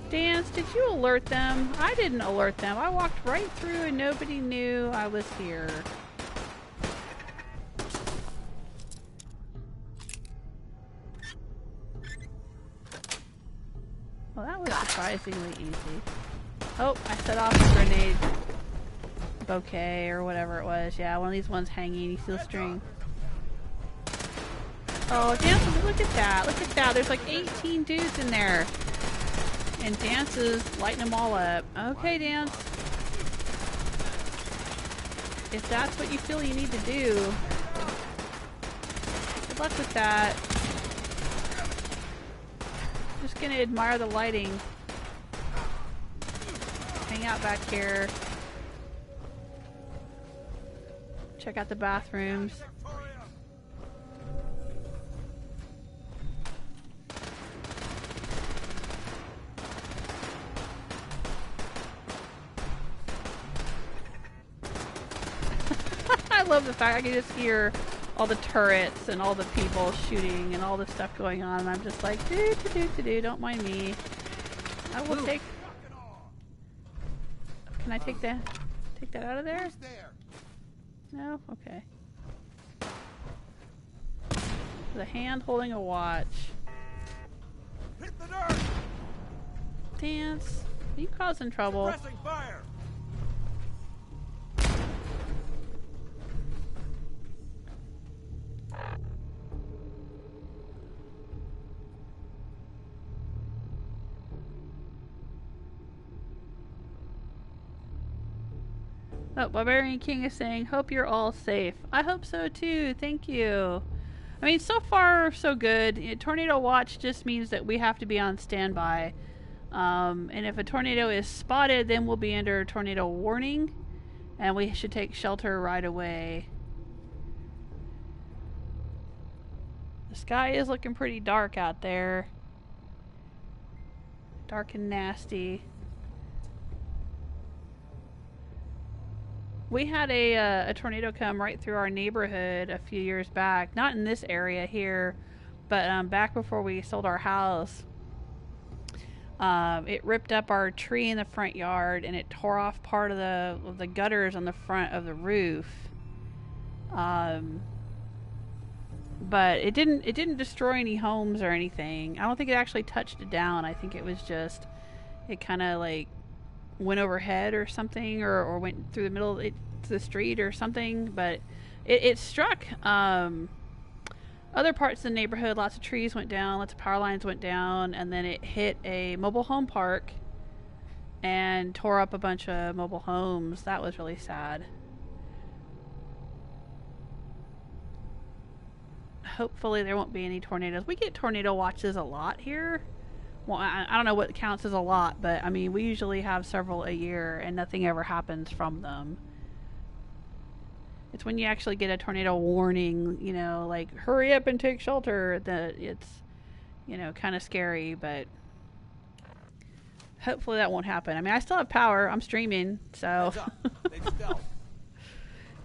Danse, did you alert them? I didn't alert them. I walked right through and nobody knew I was here. Well, that was surprisingly easy. Oh, I set off a grenade bouquet or whatever it was. Yeah, one of these ones hanging. You see the string. Oh, Danse, look at that. Look at that. There's like 18 dudes in there. And Danse is lighting them all up. Okay, Danse. If that's what you feel you need to do, good luck with that. Just gonna admire the lighting. Hang out back here. Check out the bathrooms. I love the fact I can just hear all the turrets and all the people shooting and all the stuff going on, and I'm just like, don't mind me. I will take. Can I take that out of there? No? Okay. The hand holding a watch. Hit the dirt! Danse, are you causing trouble? Pressing fire! Oh, Barbarian King is saying, hope you're all safe. I hope so too, thank you. I mean, so far, so good. Tornado watch just means that we have to be on standby. And if a tornado is spotted, then we'll be under tornado warning. And we should take shelter right away. The sky is looking pretty dark out there. Dark and nasty. We had a tornado come right through our neighborhood a few years back. Not in this area here, but back before we sold our house. It ripped up our tree in the front yard, and it tore off part of the gutters on the front of the roof. But it didn't destroy any homes or anything. I don't think it actually touched it down. I think it was just, it kind of like went overhead or something, or went through the middle of the street or something. But it struck other parts of the neighborhood. Lots of trees went down, lots of power lines went down, and then it hit a mobile home park and tore up a bunch of mobile homes. That was really sad. Hopefully there won't be any tornadoes. We get tornado watches a lot here. Well, I don't know what counts as a lot, but I mean, we usually have several a year and nothing ever happens from them. It's when you actually get a tornado warning, you know, like hurry up and take shelter, that it's, you know, kind of scary, but hopefully that won't happen. I mean, I still have power. I'm streaming, so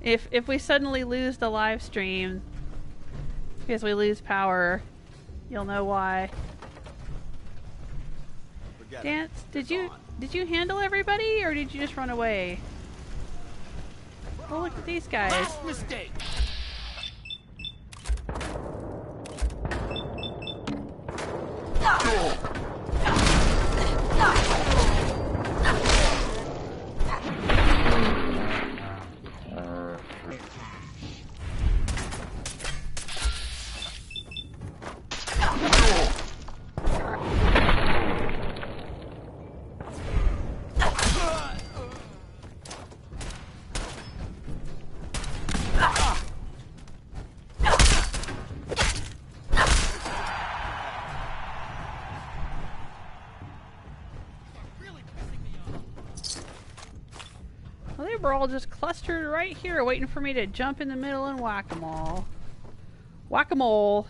if we suddenly lose the live stream because we lose power, you'll know why. Danse, did you handle everybody, or did you just run away? Oh, look at these guys. Last mistake. We're all just clustered right here waiting for me to jump in the middle and whack them all. Whack-a-mole.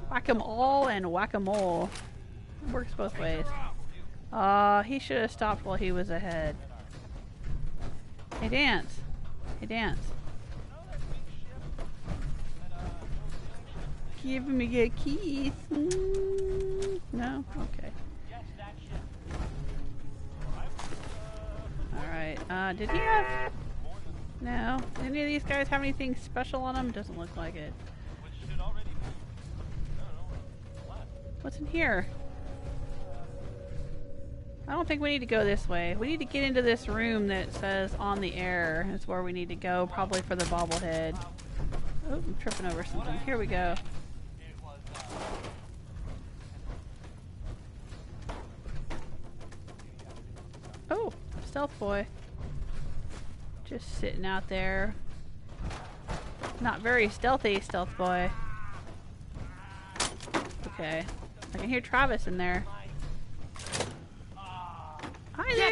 Whack 'em all and whack-a-mole. It works both ways. He should have stopped while he was ahead. Hey, Danse. Hey, Danse. Give me a key. No? Okay. Alright, did he have... No. Did any of these guys have anything special on them? Doesn't look like it. What's in here? I don't think we need to go this way. We need to get into this room that says on the air. That's where we need to go, probably for the bobblehead. Oh, I'm tripping over something. Here we go. Oh, stealth boy. Just sitting out there. Not very stealthy, stealth boy. Okay. I can hear Travis in there. Hi there!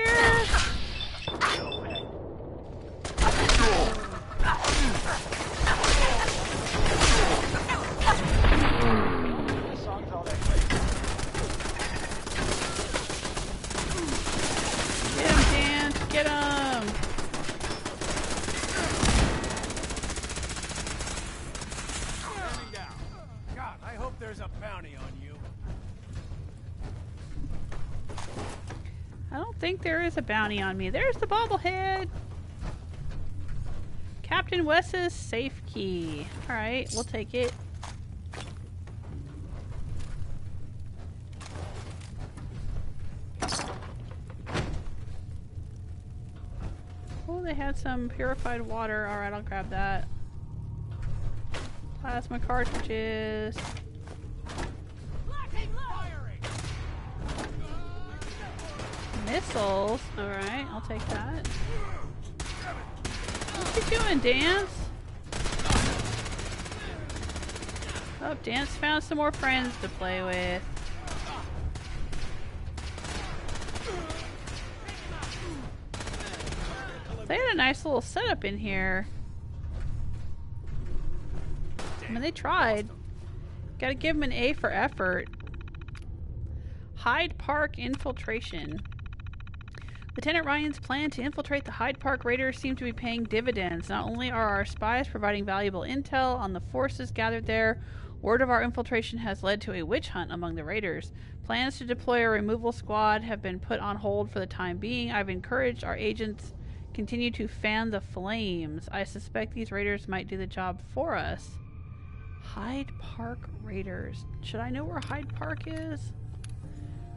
Get him, Danse! Get him! God, I hope there's a bounty on you. I don't think there is a bounty on me. There's the bobblehead! Captain Wes's safe key. Alright, we'll take it. Oh, they had some purified water. Alright, I'll grab that. Plasma cartridges. Missiles. Alright, I'll take that. What you doing, Danse? Oh, Danse found some more friends to play with. They had a nice little setup in here. I mean, they tried. Gotta give them an A for effort. Hyde Park infiltration. Lieutenant Ryan's plan to infiltrate the Hyde Park Raiders seem to be paying dividends. Not only are our spies providing valuable intel on the forces gathered there, word of our infiltration has led to a witch hunt among the Raiders. Plans to deploy a removal squad have been put on hold for the time being. I've encouraged our agents continue to fan the flames. I suspect these Raiders might do the job for us. Hyde Park Raiders. Should I know where Hyde Park is?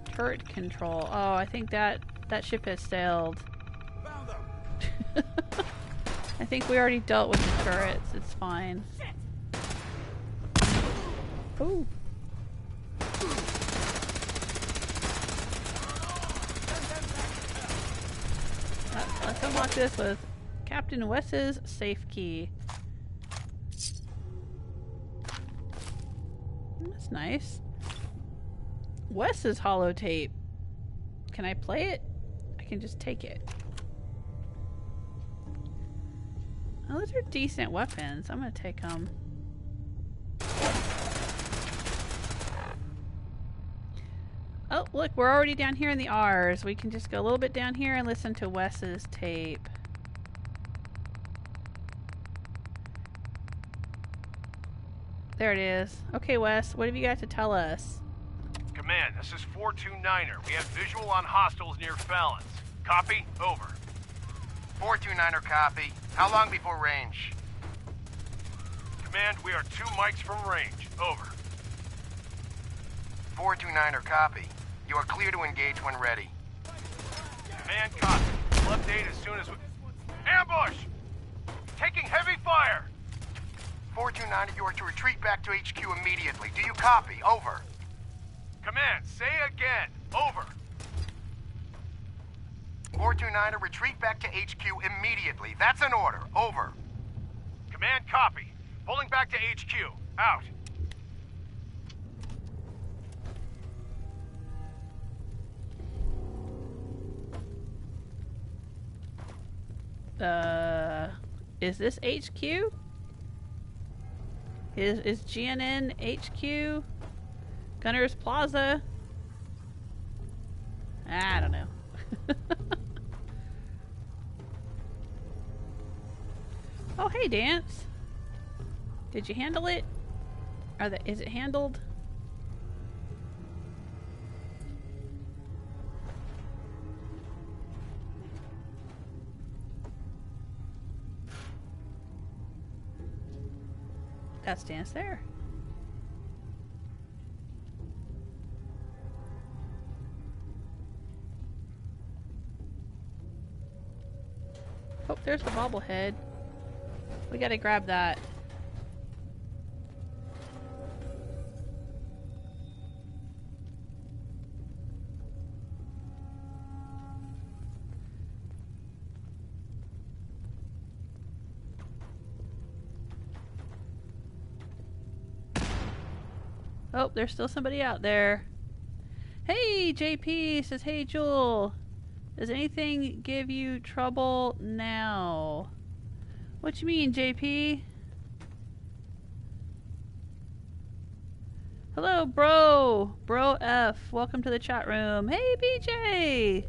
Turret control. Oh, I think that ship has sailed. Found them. I think we already dealt with the turrets. It's fine. Ooh. Let's unlock this with Captain Wes's safe key. That's nice. Wes's holotape. Can I play it? I can just take it. Oh, those are decent weapons. I'm gonna take them. Oh, look, we're already down here in the R's. We can just go a little bit down here and listen to Wes's tape. There it is. Okay, Wes, what have you got to tell us? Command, this is 429er. We have visual on hostiles near Fallon's. Copy? Over. 429er, copy. How long before range? Command, we are 2 mics from range. Over. 429er, copy. You are clear to engage when ready. Command, copy. We'll update as soon as we... Ambush! Taking heavy fire! 429er, you are to retreat back to HQ immediately. Do you copy? Over. Command, say again. Over. 429er, retreat back to HQ immediately. That's an order. Over. Command, copy. Pulling back to HQ. Out. Is this HQ? Is GNN HQ? Gunners Plaza? I don't know. Oh, hey, Danse. Did you handle it? Is it handled? That's Danse there. Oh, there's the bobblehead. We gotta grab that. Oh, there's still somebody out there. Hey, JP says, hey, Jewel. Does anything give you trouble now? What you mean, JP? Hello, bro. Bro F. Welcome to the chat room. Hey, BJ.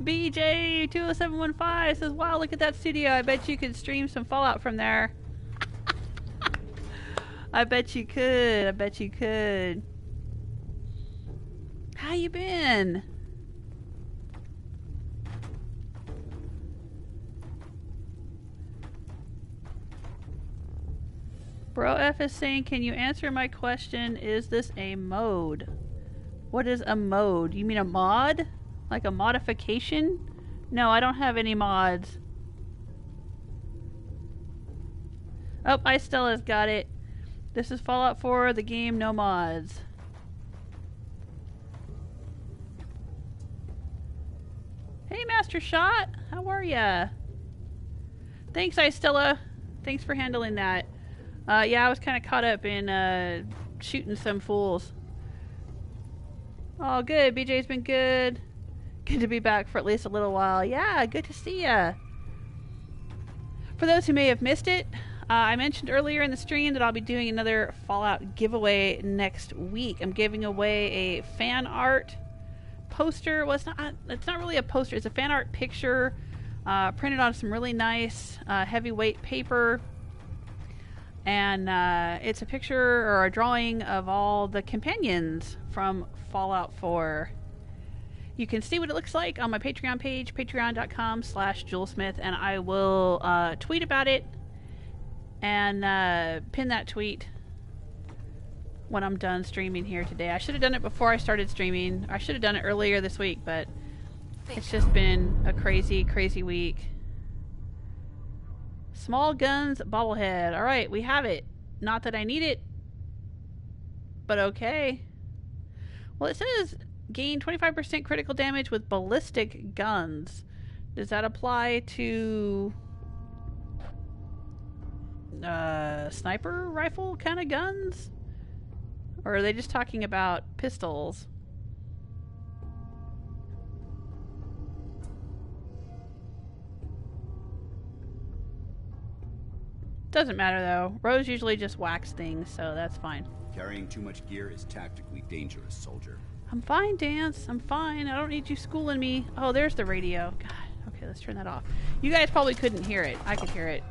BJ20715 says, wow, look at that studio. I bet you could stream some Fallout from there. I bet you could. I bet you could. How you been? Bro F is saying, can you answer my question? Is this a mode? What is a mode? You mean a mod? Like a modification? No, I don't have any mods. Oh, Istella's got it. This is Fallout 4, the game, no mods. Hey, Master Shot. How are ya? Thanks, Istella. Thanks for handling that. Yeah, I was kind of caught up in shooting some fools. Oh, good. BJ's been good. Good to be back for at least a little while. Yeah, good to see ya. For those who may have missed it, I mentioned earlier in the stream that I'll be doing another Fallout giveaway next week. I'm giving away a fan art poster. Well, it's not really a poster. It's a fan art picture printed on some really nice heavyweight paper. And it's a picture or a drawing of all the companions from Fallout 4. You can see what it looks like on my Patreon page, patreon.com/JewelSmith, and I will tweet about it and pin that tweet when I'm done streaming here today. I should have done it before I started streaming. I should have done it earlier this week, but it's just been a crazy, crazy week. Small guns, bobblehead. Alright, we have it. Not that I need it, but okay. Well, it says gain 25% critical damage with ballistic guns. Does that apply to sniper rifle kind of guns? Or are they just talking about pistols? Doesn't matter though. Rose usually just whacks things, so that's fine. Carrying too much gear is tactically dangerous, soldier. I'm fine, Danse. I'm fine. I don't need you schooling me. Oh, there's the radio. God. Okay, let's turn that off. You guys probably couldn't hear it. I could hear it.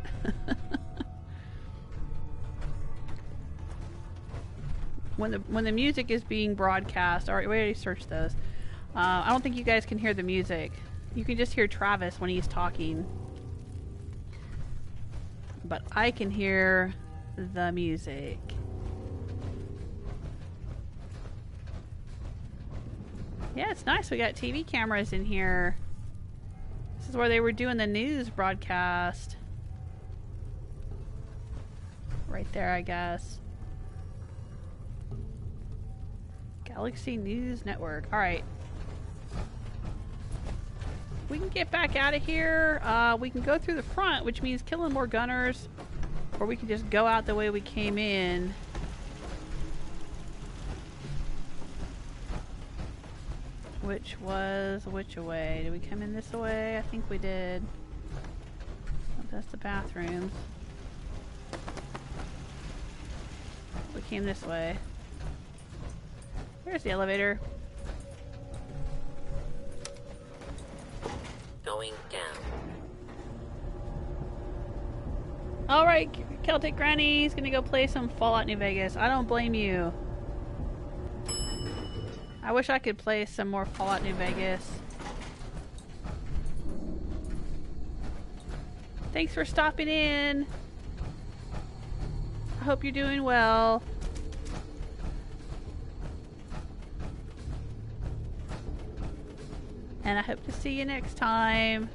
When the music is being broadcast, alright, we already searched those. I don't think you guys can hear the music. You can just hear Travis when he's talking. But I can hear the music. Yeah, it's nice. We got TV cameras in here. This is where they were doing the news broadcast. Right there, I guess. Galaxy News Network. Alright. We can get back out of here. We can go through the front, which means killing more gunners. Or we can just go out the way we came in. Which was which way? Did we come in this way? I think we did. Oh, that's the bathrooms. We came this way. Where's the elevator? Going down. Alright, Celtic Granny's gonna go play some Fallout New Vegas. I don't blame you. I wish I could play some more Fallout New Vegas. Thanks for stopping in. I hope you're doing well. And I hope to see you next time.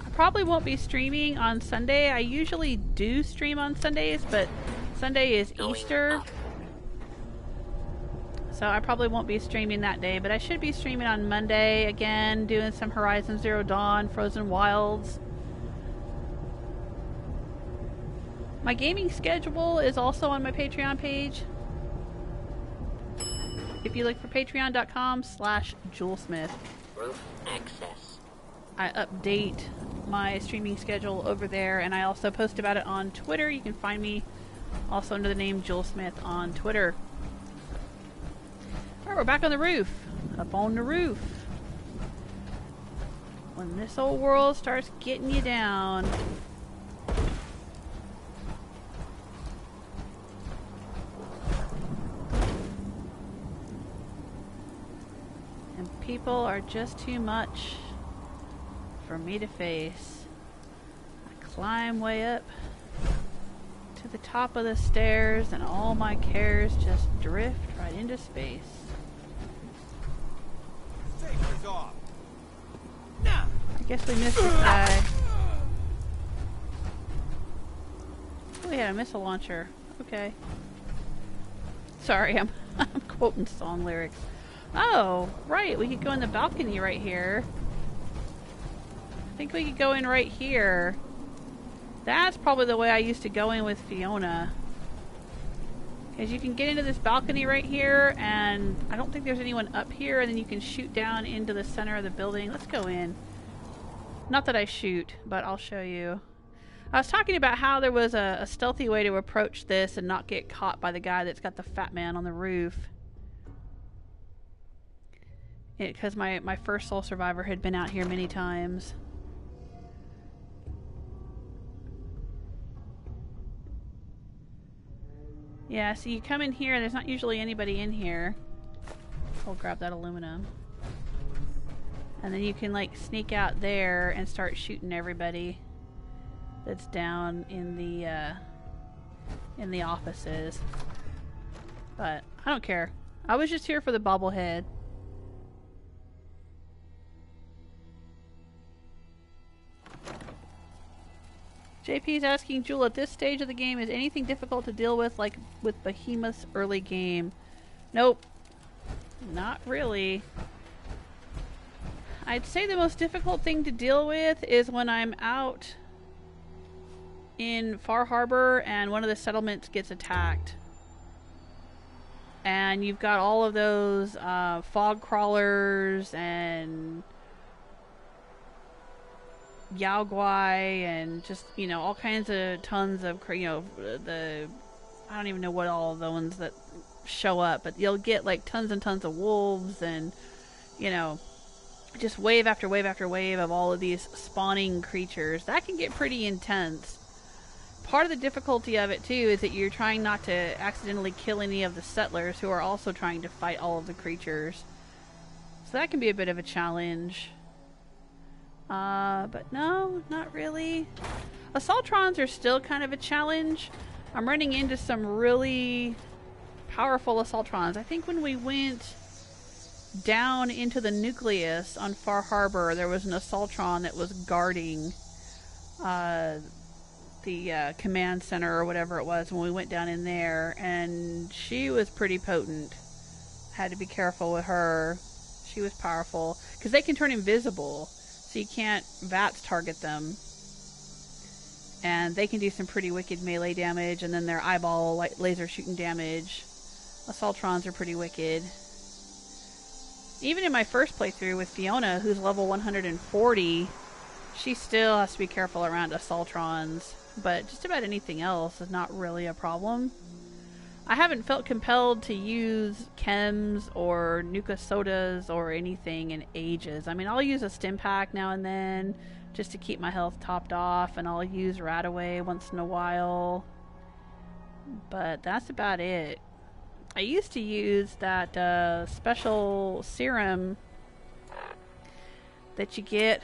I probably won't be streaming on Sunday. I usually do stream on Sundays, but Sunday is Easter. So I probably won't be streaming that day, but I should be streaming on Monday again, doing some Horizon Zero Dawn, Frozen Wilds. My gaming schedule is also on my Patreon page. If you look for patreon.com/JewelSmith. Roof access. I update my streaming schedule over there, and I also post about it on Twitter. You can find me also under the name JewelSmith on Twitter. Alright, we're back on the roof. Up on the roof. When this old world starts getting you down. And people are just too much for me to face. climb way up to the top of the stairs, and all my cares just drift right into space. Safety's off. I guess we missed this guy. Oh yeah, a missile launcher. Okay. Sorry, I'm quoting song lyrics. Oh, right, we could go in the balcony right here. I think we could go in right here. That's probably the way I used to go in with Fiona. Because you can get into this balcony right here, and I don't think there's anyone up here, and then you can shoot down into the center of the building. Let's go in. Not that I shoot, but I'll show you. I was talking about how there was a stealthy way to approach this and not get caught by the guy that's got the fat man on the roof. Because my first Soul Survivor had been out here many times. Yeah, so you come in here, and there's not usually anybody in here. I'll grab that aluminum. And then you can like sneak out there and start shooting everybody that's down in the offices. But I don't care. I was just here for the bobblehead. JP's asking, Jewel, at this stage of the game, is anything difficult to deal with, like with Behemoth's early game? Nope. Not really. I'd say the most difficult thing to deal with is when I'm out in Far Harbor and one of the settlements gets attacked. And you've got all of those fog crawlers and Yao Guai and just, you know, all kinds of tons of, you know, I don't even know what all the ones that show up, but you'll get like tons and tons of wolves and, you know, just wave after wave after wave of all of these spawning creatures. That can get pretty intense. Part of the difficulty of it too is that you're trying not to accidentally kill any of the settlers who are also trying to fight all of the creatures. So that can be a bit of a challenge. But no, not really. Assaultrons are still kind of a challenge. I'm running into some really powerful Assaultrons. I think when we went down into the nucleus on Far Harbor, there was an Assaultron that was guarding the command center or whatever it was when we went down in there, and she was pretty potent. Had to be careful with her. She was powerful because they can turn invisible, so you can't VATS target them, and they can do some pretty wicked melee damage, and then their eyeball laser shooting damage. Assaultrons are pretty wicked. Even in my first playthrough with Fiona, who's level 140, she still has to be careful around Assaultrons, but just about anything else is not really a problem. I haven't felt compelled to use chems or Nuka sodas or anything in ages. I mean, I'll use a stim pack now and then just to keep my health topped off, and I'll use Radaway once in a while, but that's about it. I used to use that special serum that you get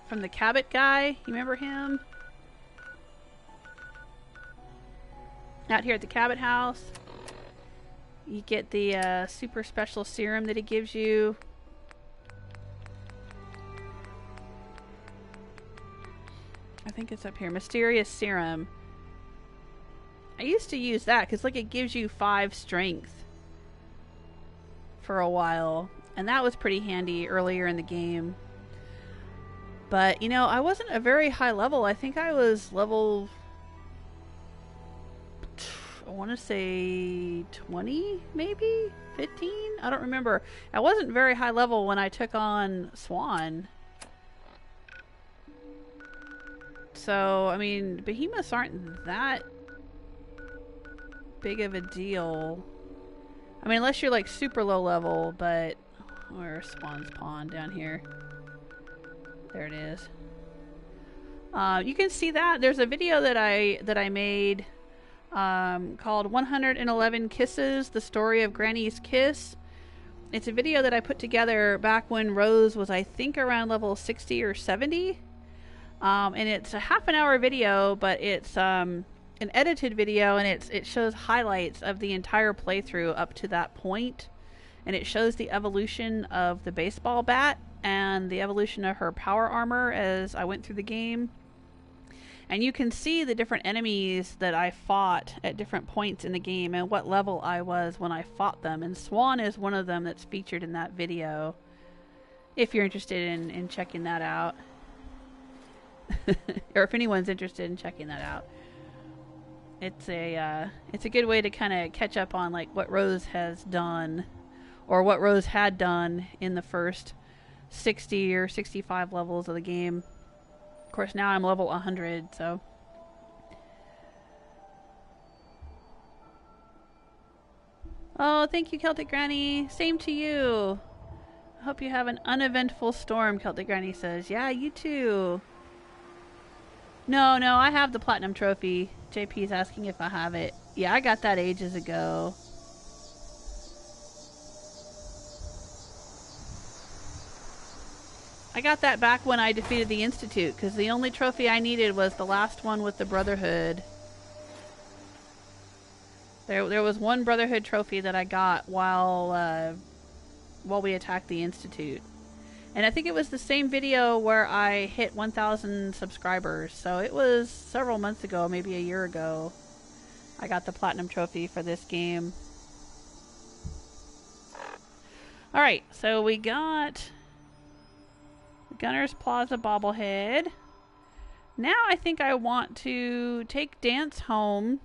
from the Cabot guy. You remember him? Out here at the Cabot house. You get the super special serum that it gives you. I think it's up here. Mysterious serum. I used to use that because, like, it gives you 5 strength for a while, and that was pretty handy earlier in the game. But, you know, I wasn't a very high level. I think I was level, I want to say 20, maybe 15. I don't remember. I wasn't very high level when I took on Swan. So, I mean, behemoths aren't that big of a deal. I mean, unless you're like super low level, but where's Swan's Pond? Down here. There it is. You can see that there's a video that I made called 111 Kisses: The Story of Granny's Kiss. It's a video that I put together back when Rose was, I think, around level 60 or 70. And it's a half-an-hour video, but it's an edited video, and it shows highlights of the entire playthrough up to that point, and it shows the evolution of the baseball bat and the evolution of her power armor as I went through the game. And you can see the different enemies that I fought at different points in the game and what level I was when I fought them. And Swan is one of them that's featured in that video, if you're interested in checking that out. Or if anyone's interested in checking that out. It's a good way to kind of catch up on like what Rose has done, or what Rose had done in the first 60 or 65 levels of the game. Of course, now I'm level 100, so. Oh, thank you, Celtic Granny. Same to you. I hope you have an uneventful storm, Celtic Granny says. Yeah, you too. No, I have the Platinum Trophy. JP's asking if I have it. Yeah, I got that ages ago. I got that back when I defeated the Institute, because the only trophy I needed was the last one with the Brotherhood. There was one Brotherhood trophy that I got while we attacked the Institute. And I think it was the same video where I hit 1,000 subscribers. So it was several months ago, maybe a year ago. I got the Platinum Trophy for this game. Alright, so we got Gunners Plaza bobblehead. Now I think I want to take Danse home,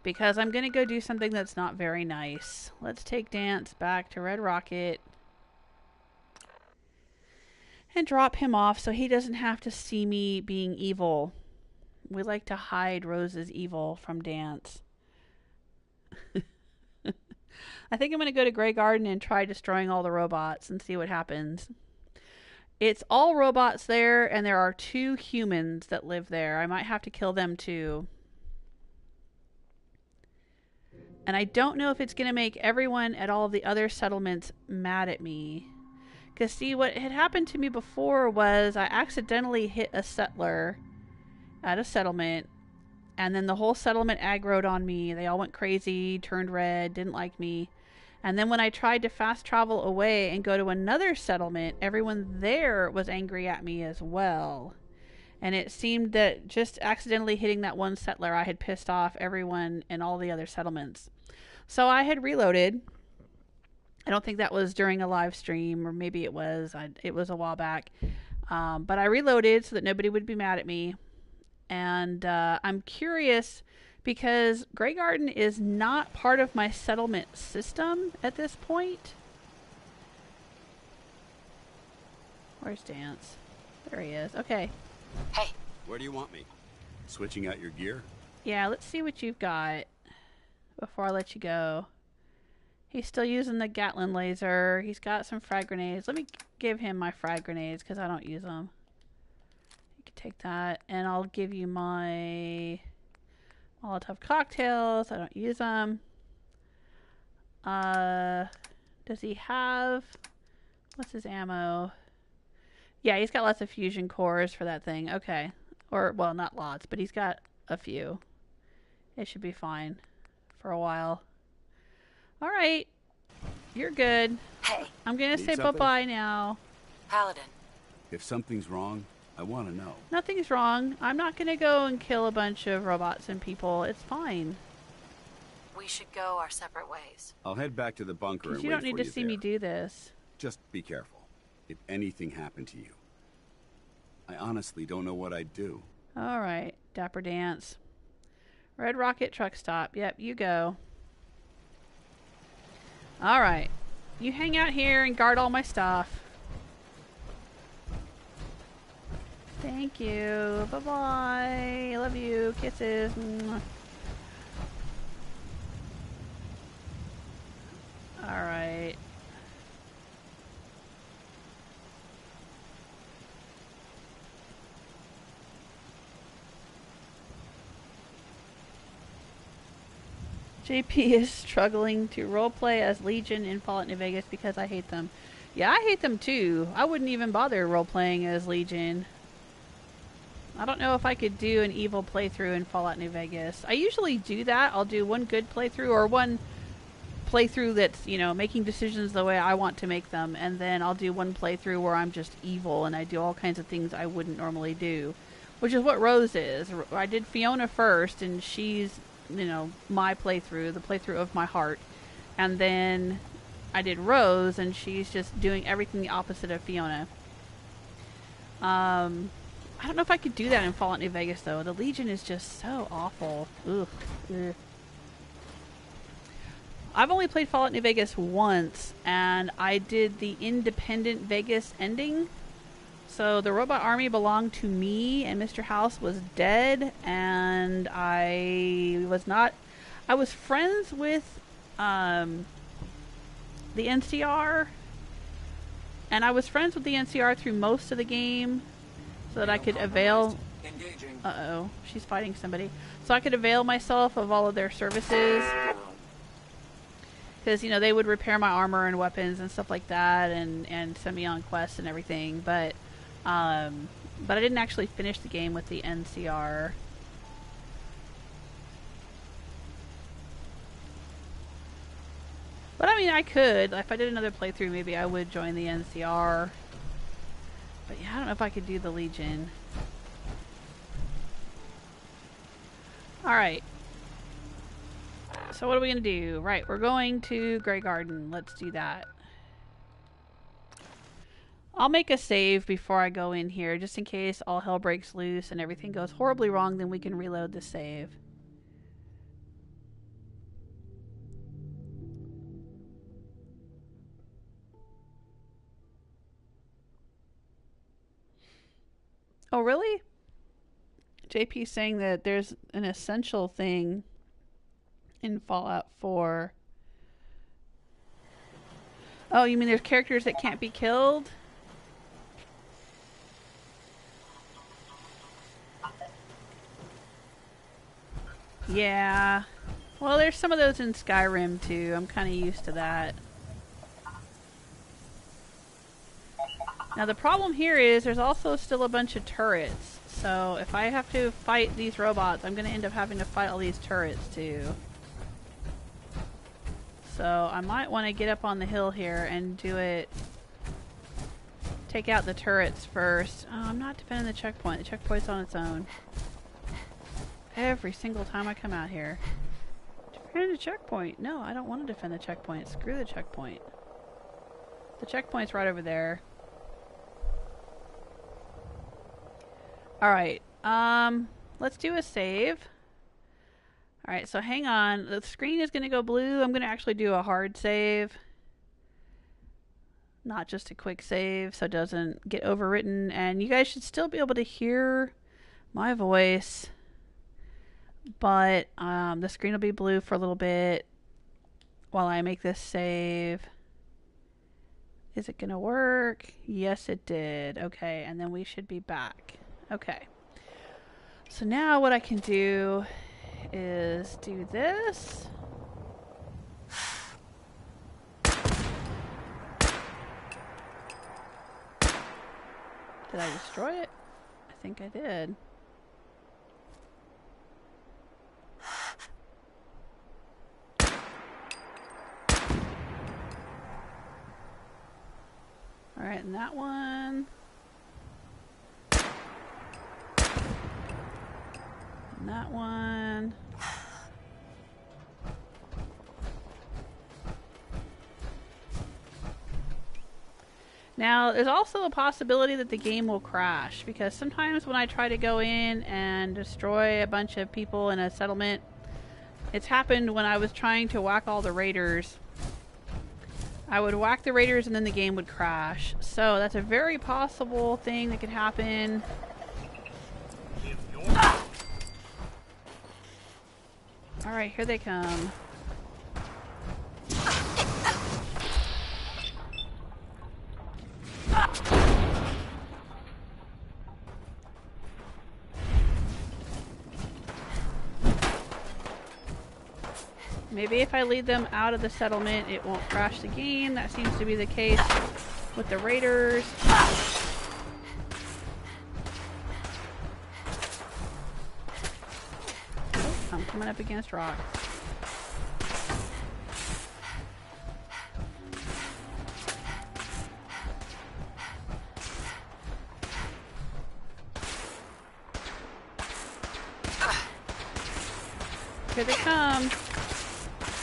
because I'm going to go do something that's not very nice. Let's take Danse back to Red Rocket and drop him off so he doesn't have to see me being evil. We like to hide Rose's evil from Danse. I think I'm going to go to Greygarden and try destroying all the robots and see what happens. It's all robots there, and there are 2 humans that live there. I might have to kill them too. And I don't know if it's going to make everyone at all of the other settlements mad at me. Because see, what had happened to me before was I accidentally hit a settler at a settlement, and then the whole settlement aggroed on me. They all went crazy, turned red, didn't like me. And then when I tried to fast travel away and go to another settlement, everyone there was angry at me as well. And it seemed that just accidentally hitting that one settler, I had pissed off everyone in all the other settlements. So I had reloaded. I don't think that was during a live stream, or maybe it was. It was a while back. But I reloaded so that nobody would be mad at me. And I'm curious, because Greygarden is not part of my settlement system at this point. Where's Danse? There he is. Okay. Hey. Where do you want me? Switching out your gear? Yeah, let's see what you've got before I let you go. He's still using the Gatling laser. He's got some frag grenades. Let me give him my frag grenades, because I don't use them. You can take that, and I'll give you my Molotov cocktails. I don't use them. Does he have... What's his ammo? Yeah, he's got lots of fusion cores for that thing. Okay. Or, well, not lots, but he's got a few. It should be fine for a while. Alright. You're good. Hey. I'm gonna say bye-bye now. Paladin. If something's wrong, I want to know. Nothing's wrong. I'm not gonna go and kill a bunch of robots and people. It's fine. We should go our separate ways. I'll head back to the bunker and wait for you you don't need to see me do this. Just be careful. If anything happened to you, I honestly don't know what I'd do. Alright, Dapper Danse. Red Rocket truck stop. Yep, you go. Alright. You hang out here and guard all my stuff. Thank you. Bye-bye. I love you. Kisses. Mwah. Alright. JP is struggling to roleplay as Legion in Fallout New Vegas because I hate them. Yeah, I hate them too. I wouldn't even bother roleplaying as Legion. I don't know if I could do an evil playthrough in Fallout New Vegas. I usually do that. I'll do one good playthrough or one playthrough that's, you know, making decisions the way I want to make them, and then I'll do one playthrough where I'm just evil and I do all kinds of things I wouldn't normally do, which is what Rose is. I did Fiona first, and she's, you know, my playthrough, the playthrough of my heart, and then I did Rose, and she's just doing everything the opposite of Fiona. I don't know if I could do that in Fallout New Vegas, though. The Legion is just so awful. Ugh. Ugh. I've only played Fallout New Vegas once, and I did the Independent Vegas ending. So the robot army belonged to me, and Mr. House was dead, and I was friends with the NCR, and I was friends with the NCR through most of the game, so that I could avail... Uh-oh, she's fighting somebody. So I could avail myself of all of their services. Because, you know, they would repair my armor and weapons and stuff like that, and send me on quests and everything. But I didn't actually finish the game with the NCR. But I mean, I could. If I did another playthrough, maybe I would join the NCR. But yeah, I don't know if I could do the Legion. Alright. So what are we going to do? Right, we're going to Greygarden. Let's do that. I'll make a save before I go in here, just in case all hell breaks loose and everything goes horribly wrong, then we can reload the save. Oh, really? JP's saying that there's an essential thing in Fallout 4. Oh, you mean there's characters that can't be killed? Yeah. Well, there's some of those in Skyrim too. I'm kind of used to that. Now the problem here is there's also still a bunch of turrets. So if I have to fight these robots, I'm going to end up having to fight all these turrets too. So I might want to get up on the hill here and do it. Take out the turrets first. Oh, I'm not defending the checkpoint. The checkpoint's on its own. Every single time I come out here. Defend the checkpoint. No, I don't want to defend the checkpoint. Screw the checkpoint. The checkpoint's right over there. Alright, let's do a save. Alright, so hang on. The screen is going to go blue. I'm going to actually do a hard save. Not just a quick save, so it doesn't get overwritten. And you guys should still be able to hear my voice. But the screen will be blue for a little bit while I make this save. Is it going to work? Yes, it did. Okay, and then we should be back. Okay, so now what I can do is do this. Did I destroy it? I think I did. Alright, and that one. And that one. Now, there's also a possibility that the game will crash, because sometimes when I try to go in and destroy a bunch of people in a settlement, it's happened when I was trying to whack all the raiders. I would whack the raiders and then the game would crash. So that's a very possible thing that could happen. Alright, here they come. Maybe if I lead them out of the settlement, it won't crash the game. That seems to be the case with the raiders. coming up against rocks. Here they come.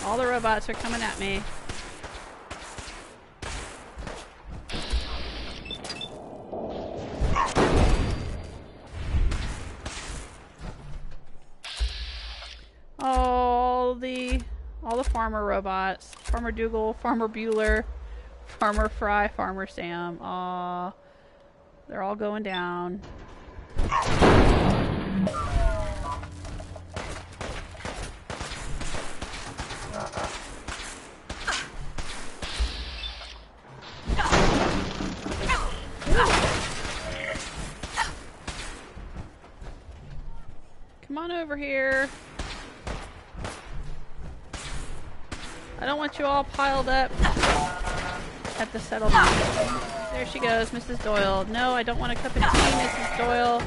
All the robots are coming at me. All the farmer robots. Farmer Dougal, Farmer Bueller, Farmer Fry, Farmer Sam. Aw. They're all going down. Come on over here. I don't want you all piled up at the settlement. There she goes, Mrs. Doyle. No, I don't want a cup of tea, Mrs. Doyle.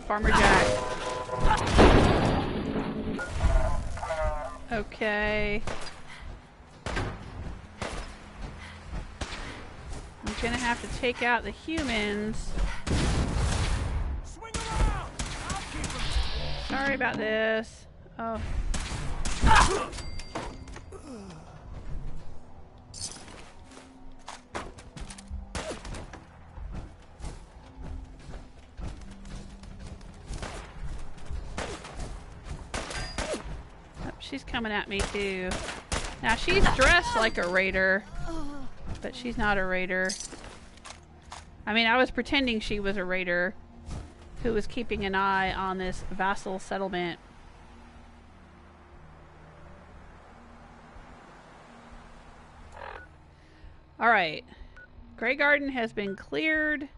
Farmer Jack. Okay. I'm gonna have to take out the humans. Swing around. I'll keep him. Sorry about this. Oh. She's coming at me too. Now she's dressed like a raider, but she's not a raider. I mean, I was pretending she was a raider who was keeping an eye on this vassal settlement. Alright. Greygarden has been cleared.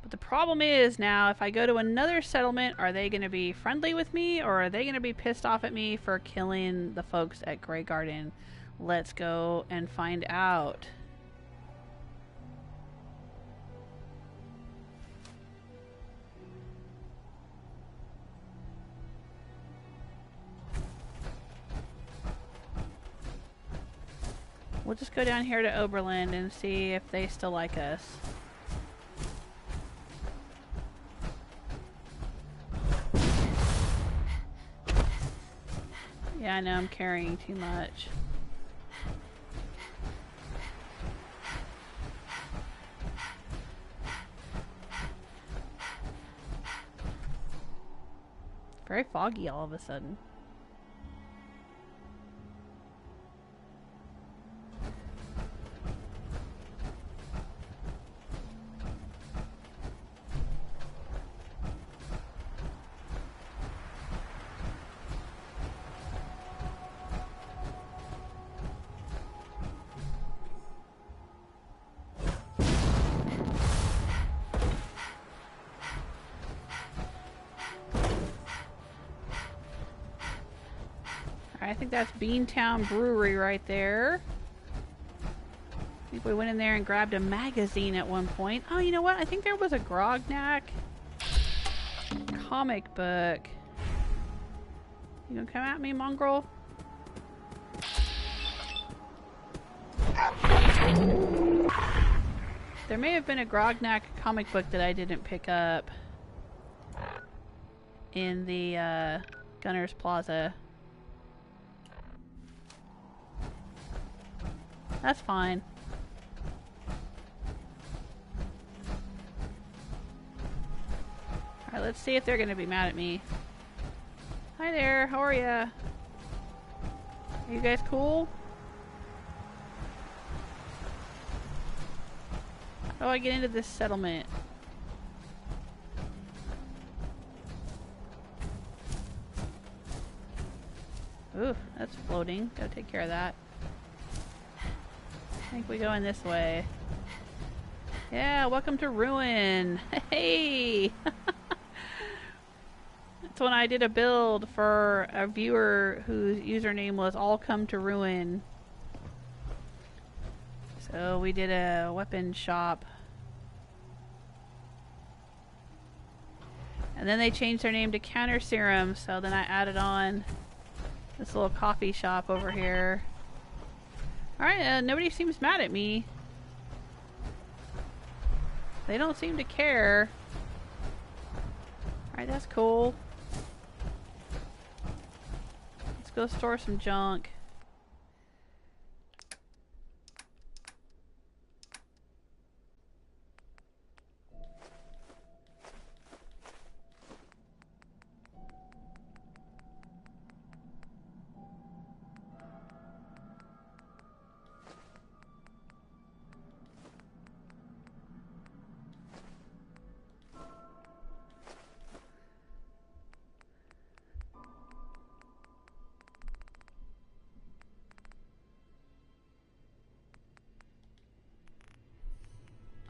But the problem is now, if I go to another settlement, are they going to be friendly with me, or are they going to be pissed off at me for killing the folks at Greygarden? Let's go and find out. We'll just go down here to Oberlin and see if they still like us. Yeah, I know I'm carrying too much. Very foggy all of a sudden. I think that's Beantown Brewery right there. I think we went in there and grabbed a magazine at one point. Oh, you know what? I think there was a Grognak comic book. You gonna come at me, mongrel? There may have been a Grognak comic book that I didn't pick up in the Gunners Plaza. That's fine. Alright, let's see if they're gonna be mad at me. Hi there, how are ya? Are you guys cool? How do I get into this settlement? Ooh, That's floating. Gotta take care of that. I think we go in this way. Yeah, welcome to Ruin. Hey! That's when I did a build for a viewer whose username was All Come to Ruin. So we did a weapon shop. And then they changed their name to Counter Serum, so then I added on this little coffee shop over here. Alright, nobody seems mad at me. They don't seem to care. Alright, that's cool. Let's go store some junk.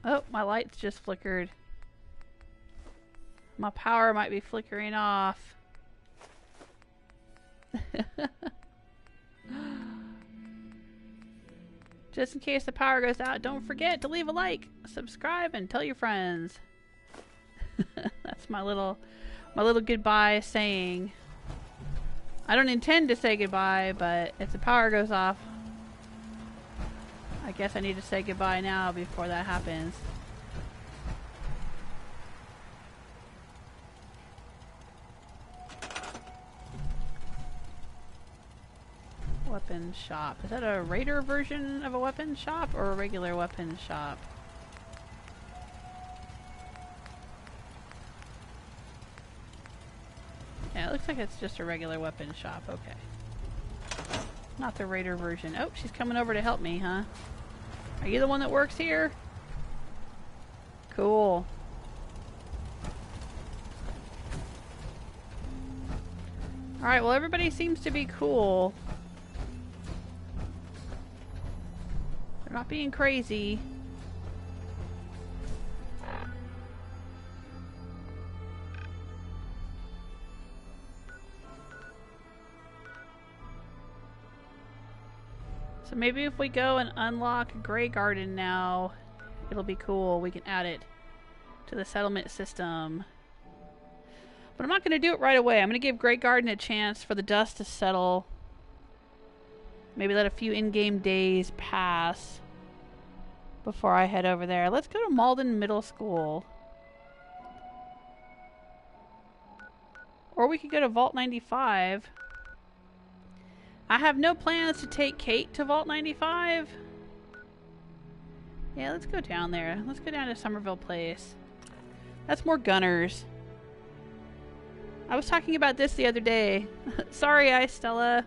Oh, my lights just flickered. My power might be flickering off. Just in case the power goes out, don't forget to leave a like, subscribe, and tell your friends. That's my little goodbye saying. I don't intend to say goodbye, but if the power goes off, I guess I need to say goodbye now before that happens. Weapon shop. Is that a Raider version of a weapon shop or a regular weapon shop? Yeah, it looks like it's just a regular weapon shop. Okay. Not the Raider version. Oh, she's coming over to help me, huh? Are you the one that works here? Cool. Alright, well everybody seems to be cool. They're not being crazy. So maybe if we go and unlock Greygarden now, it'll be cool. We can add it to the settlement system. But I'm not going to do it right away. I'm going to give Greygarden a chance for the dust to settle. Maybe let a few in-game days pass before I head over there. Let's go to Malden Middle School. Or we could go to Vault 95. I have no plans to take Kate to Vault 95. Yeah, let's go down there. Let's go down to Somerville Place. That's more Gunners. I was talking about this the other day. Sorry, Stella.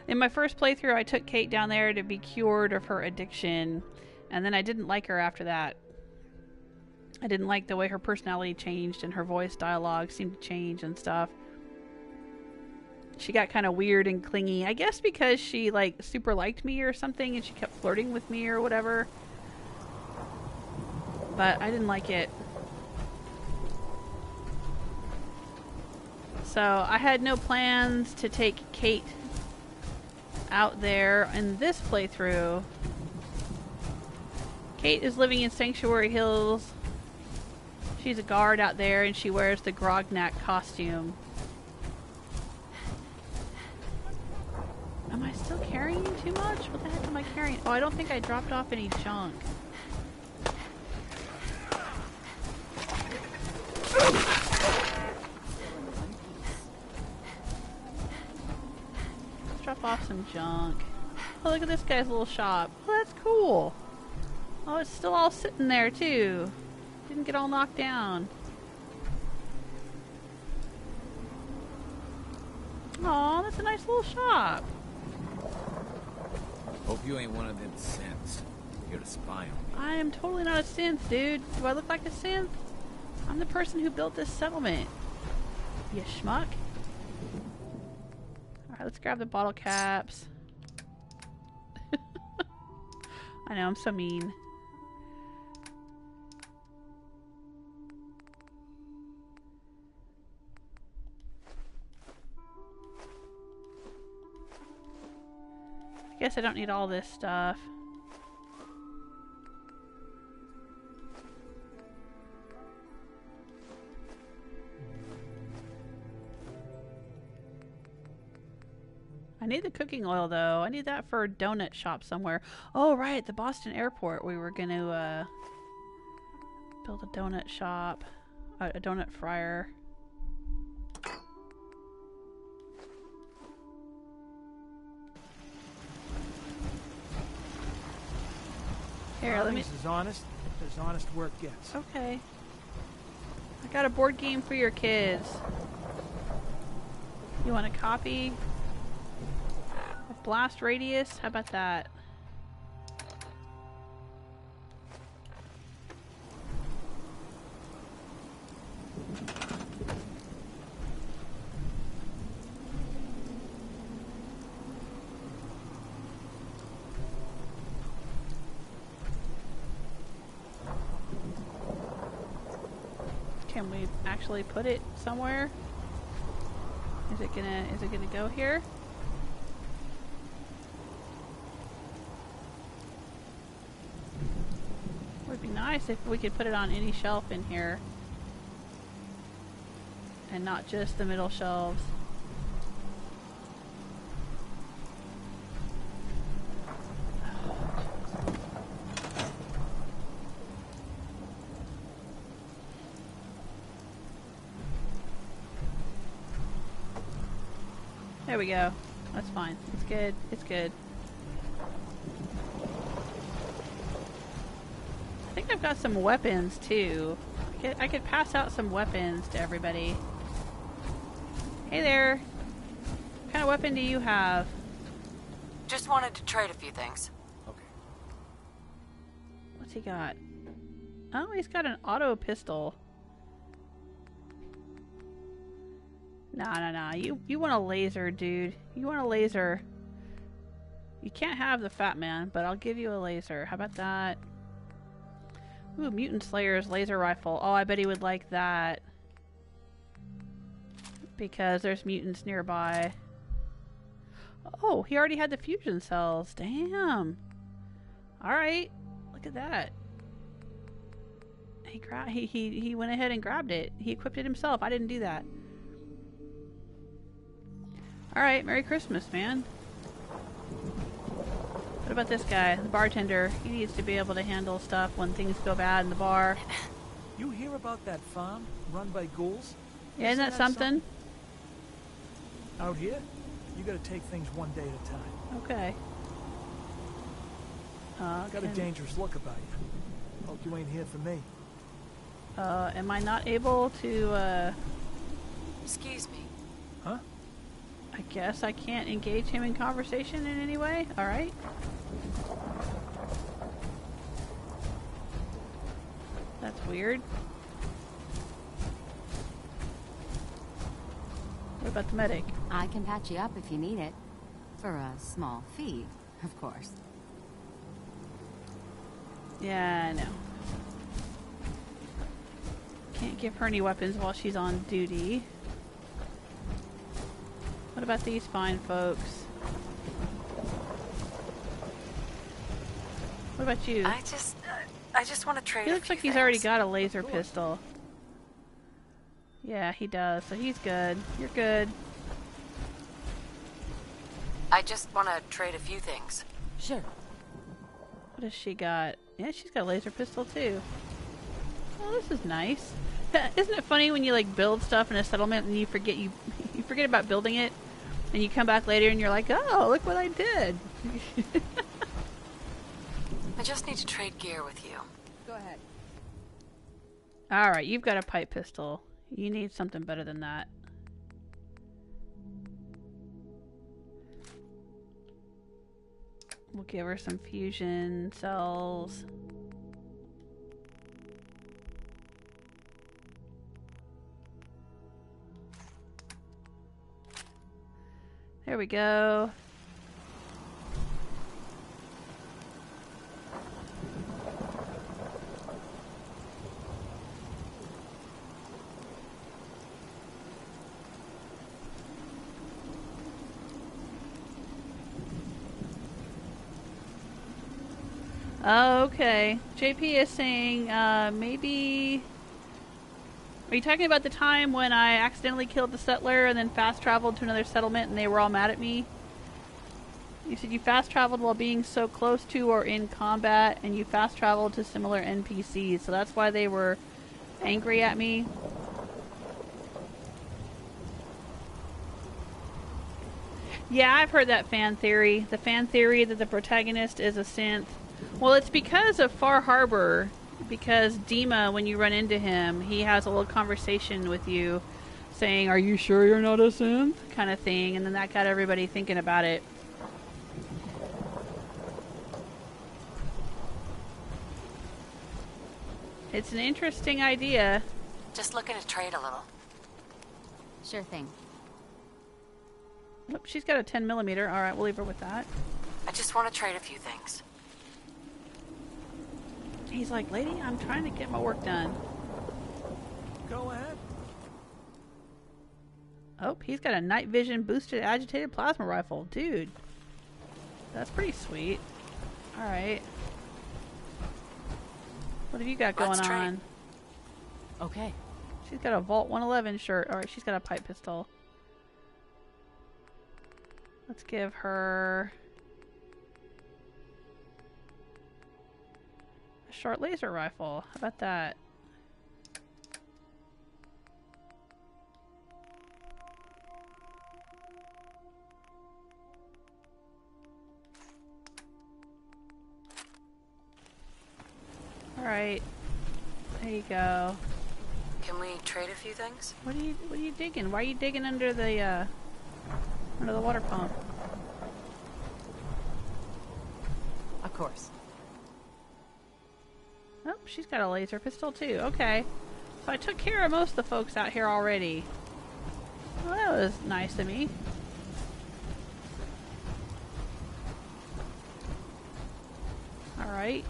In my first playthrough, I took Kate down there to be cured of her addiction. And then I didn't like her after that. I didn't like the way her personality changed and her voice dialogue seemed to change and stuff. She got kind of weird and clingy. I guess because she, like, super liked me or something and she kept flirting with me or whatever. But I didn't like it. So I had no plans to take Kate out there in this playthrough. Kate is living in Sanctuary Hills. She's a guard out there and she wears the Grognak costume. Am I still carrying too much? What the heck am I carrying? Oh, I don't think I dropped off any junk. Let's drop off some junk. Oh, look at this guy's little shop. Oh, that's cool. Oh, it's still all sitting there, too. Didn't get all knocked down. Aw, that's a nice little shop. Hope you ain't one of them synths. You're to spy on me. I am totally not a synth, dude. Do I look like a synth? I'm the person who built this settlement. You schmuck. Alright, let's grab the bottle caps. I know, I'm so mean. I guess I don't need all this stuff. I need the cooking oil though. I need that for a donut shop somewhere. Oh right, at the Boston airport we were gonna build a donut shop. A donut fryer. Here, let me... As honest as honest work gets. Okay. I got a board game for your kids. You want a copy? A blast radius? How about that? Can we actually put it somewhere? Is it gonna go here? Would be nice if we could put it on any shelf in here. And not just the middle shelves. There we go. That's fine. It's good. It's good. I think I've got some weapons too. I could pass out some weapons to everybody. Hey there. What kind of weapon do you have? Just wanted to trade a few things. Okay. What's he got? Oh, he's got an auto pistol. Nah. You want a laser, dude. You want a laser. You can't have the fat man, but I'll give you a laser. How about that? Ooh, Mutant Slayer's laser rifle. Oh, I bet he would like that. Because there's mutants nearby. Oh, he already had the fusion cells. Damn. Alright. Look at that. He went ahead and grabbed it. He equipped it himself. I didn't do that. Alright, Merry Christmas, man. What about this guy, the bartender? He needs to be able to handle stuff when things go bad in the bar. You hear about that farm run by ghouls? Yeah, isn't that something? Out here, you gotta take things one day at a time. Okay. Got a dangerous look about you. Hope you ain't here for me. Am I not able to, Excuse me. Huh? I guess I can't engage him in conversation in any way? Alright. That's weird. What about the medic? I can patch you up if you need it. For a small fee, of course. Yeah, I know. Can't give her any weapons while she's on duty. What about these fine folks? What about you? I just want to trade. He looks like he's already got a laser pistol. Yeah, he does. So he's good. You're good. I just want to trade a few things. Sure. What has she got? Yeah, she's got a laser pistol too. Oh, this is nice. Isn't it funny when you like build stuff in a settlement and you forget about building it, and you come back later and you're like, oh, look what I did. I just need to trade gear with you. Go ahead. All right, you've got a pipe pistol. You need something better than that. We'll give her some fusion cells. There we go. Okay. JP is saying, maybe... Are you talking about the time when I accidentally killed the settler and then fast traveled to another settlement and they were all mad at me? You said you fast traveled while being so close to or in combat, and you fast traveled to similar NPCs, so that's why they were angry at me? Yeah, I've heard that fan theory. The fan theory that the protagonist is a synth. Well, it's because of Far Harbor, because Dima, when you run into him, he has a little conversation with you saying, "Are you sure you're not a synth?" kind of thing, and then that got everybody thinking about it. It's an interesting idea. Just looking to trade a little. Sure thing. Oop, she's got a 10mm. Alright, we'll leave her with that. I just want to trade a few things. He's like, "Lady, I'm trying to get my work done." Go ahead. Oh, he's got a night vision boosted agitated plasma rifle. Dude. That's pretty sweet. Alright. What have you got going Let's trade. on? Okay. She's got a Vault 111 shirt. Alright, she's got a pipe pistol. Let's give her a short laser rifle. How about that? Alright. There you go. Can we trade a few things? What are you digging? Why are you digging under the water pump? Of course. Oh, she's got a laser pistol too. Okay. So I took care of most of the folks out here already. Well, that was nice of me. Alright.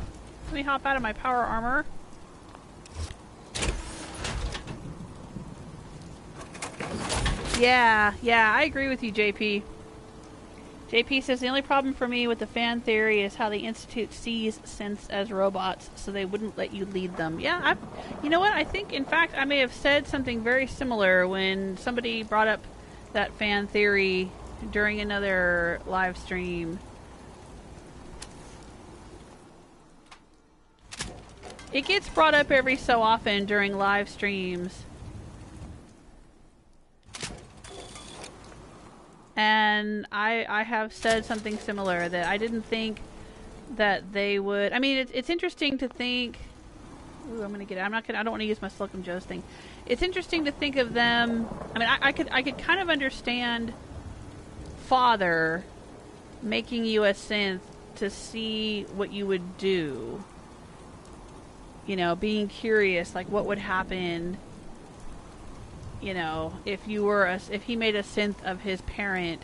Let me hop out of my power armor. Yeah, I agree with you, JP. JP says the only problem for me with the fan theory is how the Institute sees synths as robots, so they wouldn't let you lead them. Yeah, you know what? I think, in fact, I may have said something very similar when somebody brought up that fan theory during another live stream. It gets brought up every so often during live streams. And I have said something similar, that I didn't think that they would. I mean, it's interesting to think. Ooh, I'm gonna get. I don't want to use my Slocum Joe's thing. It's interesting to think of them. I mean, I could kind of understand Father making you a synth to see what you would do. You know, being curious, like what would happen. You know, if he made a synth of his parent,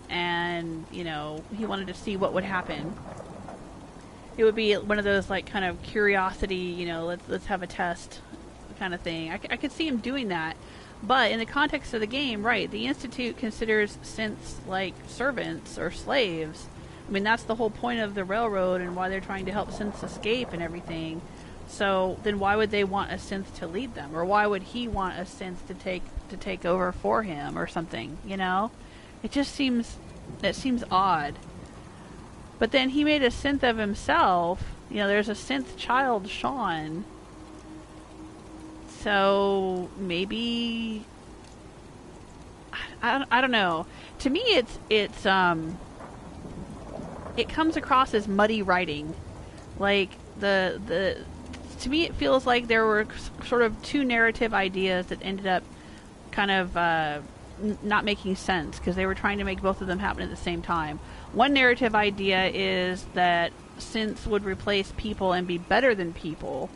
and you know he wanted to see what would happen, it would be one of those like kind of curiosity. You know, let's have a test kind of thing. I could see him doing that, but in the context of the game, right? The Institute considers synths like servants or slaves. I mean, that's the whole point of the railroad and why they're trying to help synths escape and everything. So then why would they want a synth to lead them? Or why would he want a synth to take over for him or something, you know? It seems odd. But then he made a synth of himself. You know, there's a synth child, Sean. So maybe I don't know. To me it comes across as muddy writing. Like to me, it feels like there were sort of two narrative ideas that ended up kind of not making sense because they were trying to make both of them happen at the same time. One narrative idea is that synths would replace people and be better than people,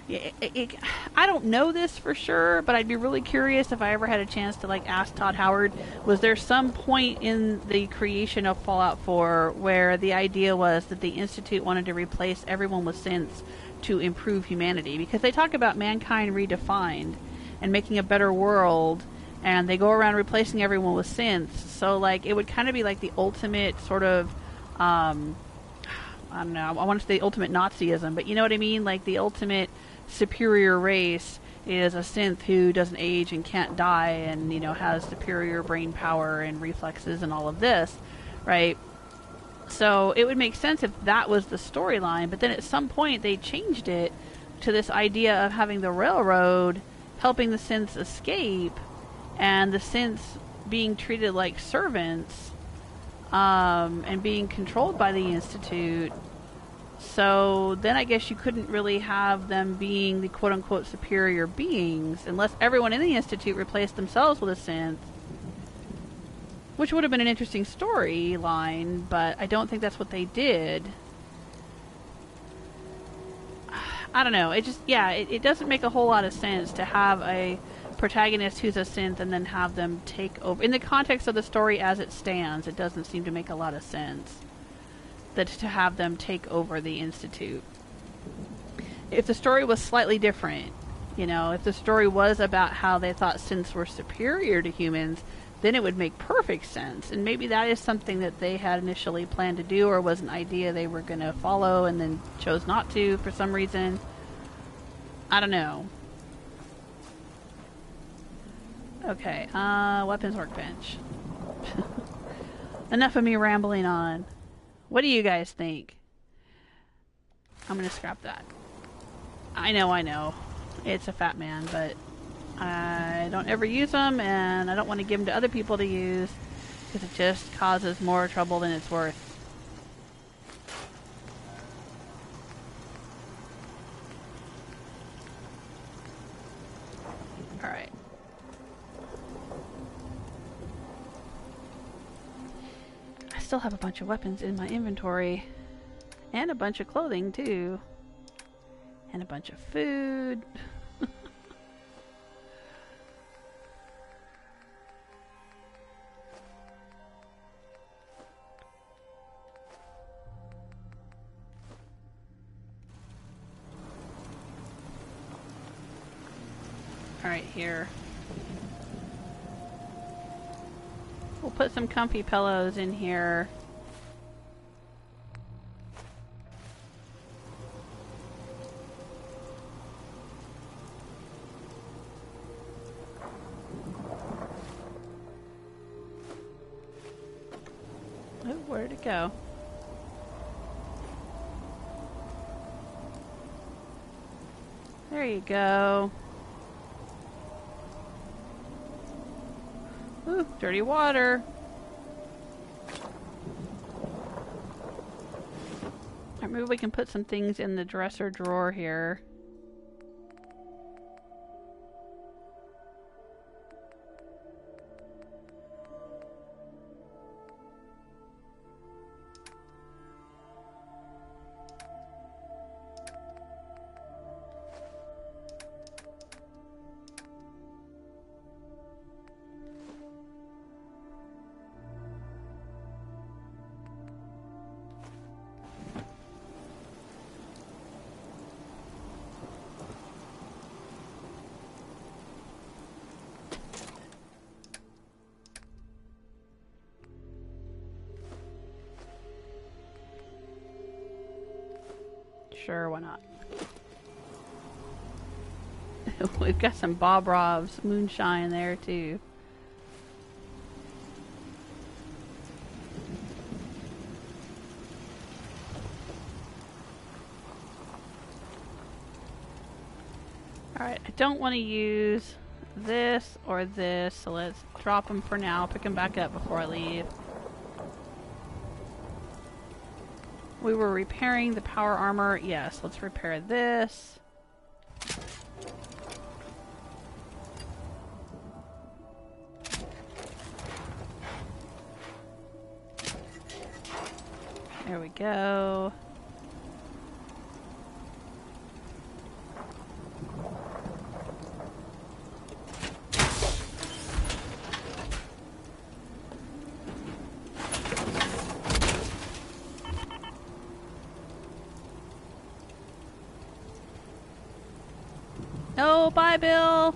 I don't know this for sure, but I'd be really curious if I ever had a chance to like ask Todd Howard, was there some point in the creation of Fallout 4 where the idea was that the Institute wanted to replace everyone with synths to improve humanity? Because they talk about mankind redefined and making a better world, and they go around replacing everyone with synths. So like it would kind of be like the ultimate sort of I don't know, I want to say ultimate Nazism, but you know what I mean? Like the ultimate superior race is a synth who doesn't age and can't die and, you know, has superior brain power and reflexes and all of this, right? So it would make sense if that was the storyline, but then at some point they changed it to this idea of having the railroad helping the synths escape and the synths being treated like servants and being controlled by the Institute. So then I guess you couldn't really have them being the quote-unquote superior beings unless everyone in the Institute replaced themselves with a synth, which would have been an interesting storyline, but I don't think that's what they did. I don't know. It just, yeah, it doesn't make a whole lot of sense to have a protagonist who's a synth and then have them take over. In the context of the story as it stands, it doesn't seem to make a lot of sense that to have them take over the Institute. If the story was slightly different, you know, if the story was about how they thought synths were superior to humans, then it would make perfect sense. And maybe that is something that they had initially planned to do, or was an idea they were going to follow and then chose not to for some reason. I don't know. Okay, weapons workbench. Enough of me rambling on. What do you guys think? I'm gonna scrap that. I know. It's a fat man, but I don't ever use them, and I don't want to give them to other people to use, because it just causes more trouble than it's worth. Alright. I still have a bunch of weapons in my inventory. And a bunch of clothing, too. And a bunch of food. Alright, here. We'll put some comfy pillows in here. Oh, where'd it go? There you go. Ooh, dirty water. Alright, maybe we can put some things in the dresser drawer here. Sure, why not? We've got some Bob Rob's moonshine there too. Alright, I don't want to use this or this, so let's drop them for now, pick them back up before I leave. We were repairing the power armor. Yes, let's repair this. There we go. Oh, bye, Bill.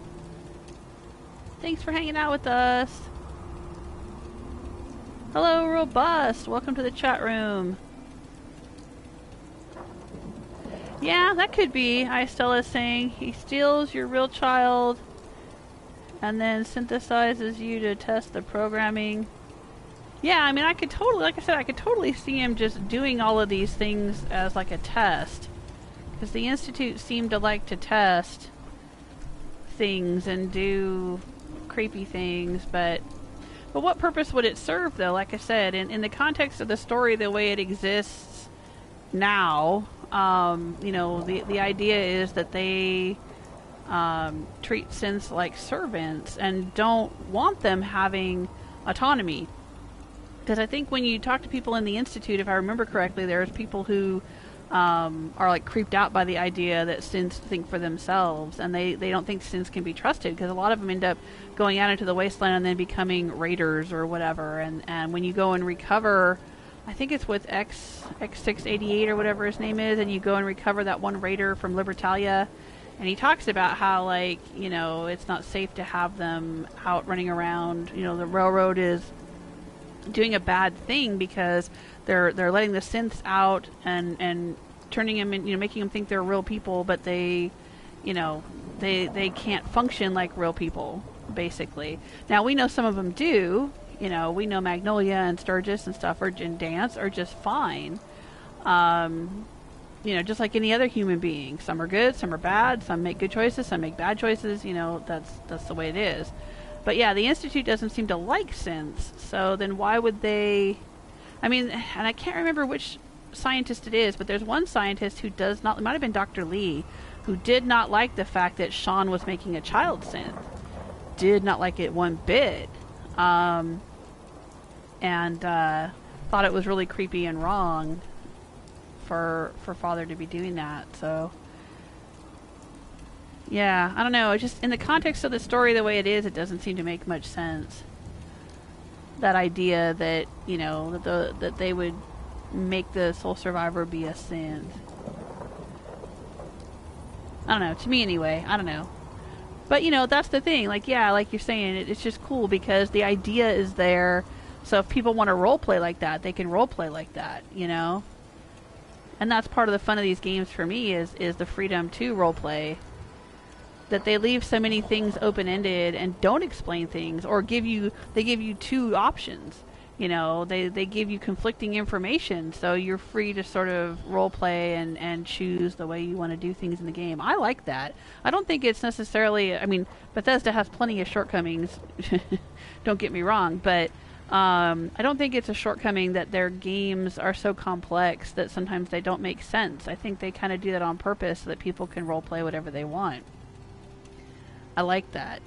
Thanks for hanging out with us. Hello, Robust. Welcome to the chat room. Yeah, that could be. Istella's saying he steals your real child and then synthesizes you to test the programming. Yeah, I mean, I could totally, like I said, I could totally see him just doing all of these things as like a test. Because the Institute seemed to like to test things and do creepy things, but what purpose would it serve, though? Like I said, in the context of the story, the way it exists now, you know, the idea is that they treat synths like servants and don't want them having autonomy. Because I think when you talk to people in the Institute, if I remember correctly, there's people who are like creeped out by the idea that synths think for themselves, and they don't think synths can be trusted, because a lot of them end up going out into the wasteland and then becoming Ryders or whatever. And when you go and recover, I think it's with X688 or whatever his name is, and you go and recover that one Raider from Libertalia, and he talks about how, like, you know, it's not safe to have them out running around. You know, the railroad is doing a bad thing because they're letting the synths out and turning them in, you know, making them think they're real people, but they, you know, they can't function like real people, basically. Now, we know some of them do. You know, we know Magnolia and Sturgis and stuff, and Danse are just fine. You know, just like any other human being. Some are good, some are bad, some make good choices, some make bad choices. You know, that's the way it is. But yeah, the Institute doesn't seem to like synths, so then why would they... I mean, and I can't remember which scientist it is, but there's one scientist who does not... It might have been Dr. Lee, who did not like the fact that Sean was making a child synth. Did not like it one bit. And thought it was really creepy and wrong for Father to be doing that, so... Yeah, I don't know. It's just in the context of the story the way it is, it doesn't seem to make much sense. That idea that, you know, that they would make the sole survivor be a synth. I don't know. To me, anyway. I don't know. But, you know, that's the thing. Like, yeah, like you're saying, it's just cool because the idea is there. So if people want to roleplay like that, they can roleplay like that, you know? And that's part of the fun of these games for me is the freedom to roleplay. That they leave so many things open-ended and don't explain things, or they give you two options. You know, they give you conflicting information, so you're free to sort of roleplay and choose the way you want to do things in the game. I like that. I don't think it's necessarily... I mean, Bethesda has plenty of shortcomings, don't get me wrong, but I don't think it's a shortcoming that their games are so complex that sometimes they don't make sense. I think they kind of do that on purpose so that people can roleplay whatever they want. I like that.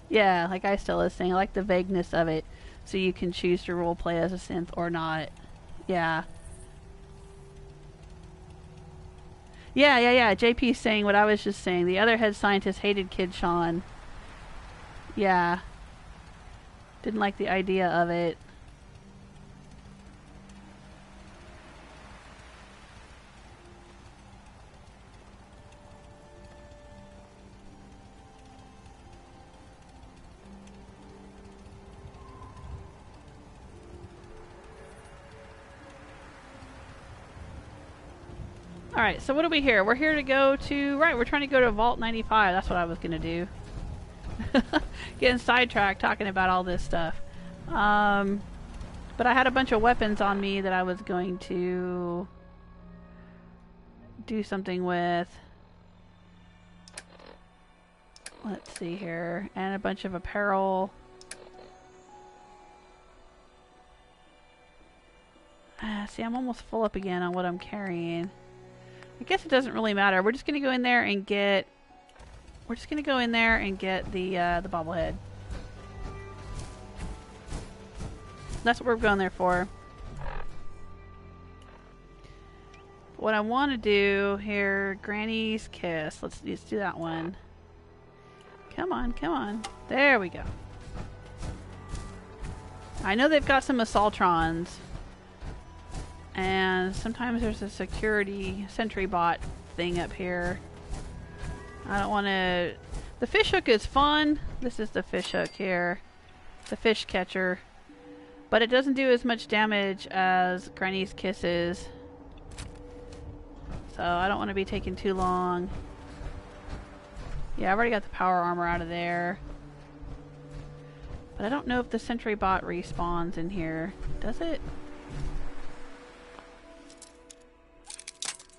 Yeah, like I still was saying, I like the vagueness of it, so you can choose to roleplay as a synth or not. Yeah. Yeah. JP's saying what I was just saying. The other head scientist hated Kid Sean. Yeah. Didn't like the idea of it. Alright, so what are we here? We're here to go to... Right, we're trying to go to Vault 95. That's what I was going to do. Getting sidetracked talking about all this stuff. But I had a bunch of weapons on me that I was going to do something with. Let's see here. And a bunch of apparel. See, I'm almost full up again on what I'm carrying. I guess it doesn't really matter. We're just going to go in there and get... We're just going to go in there and get the bobblehead. That's what we're going there for. What I want to do here... Granny's Kiss. Let's do that one. Come on, come on. There we go. I know they've got some assaultrons. And sometimes there's a security sentry bot thing up here. I don't want to... The fish hook is fun. This is the fish hook here. The fish catcher. But it doesn't do as much damage as Granny's Kisses. So I don't want to be taking too long. Yeah, I've already got the power armor out of there. But I don't know if the sentry bot respawns in here. Does it?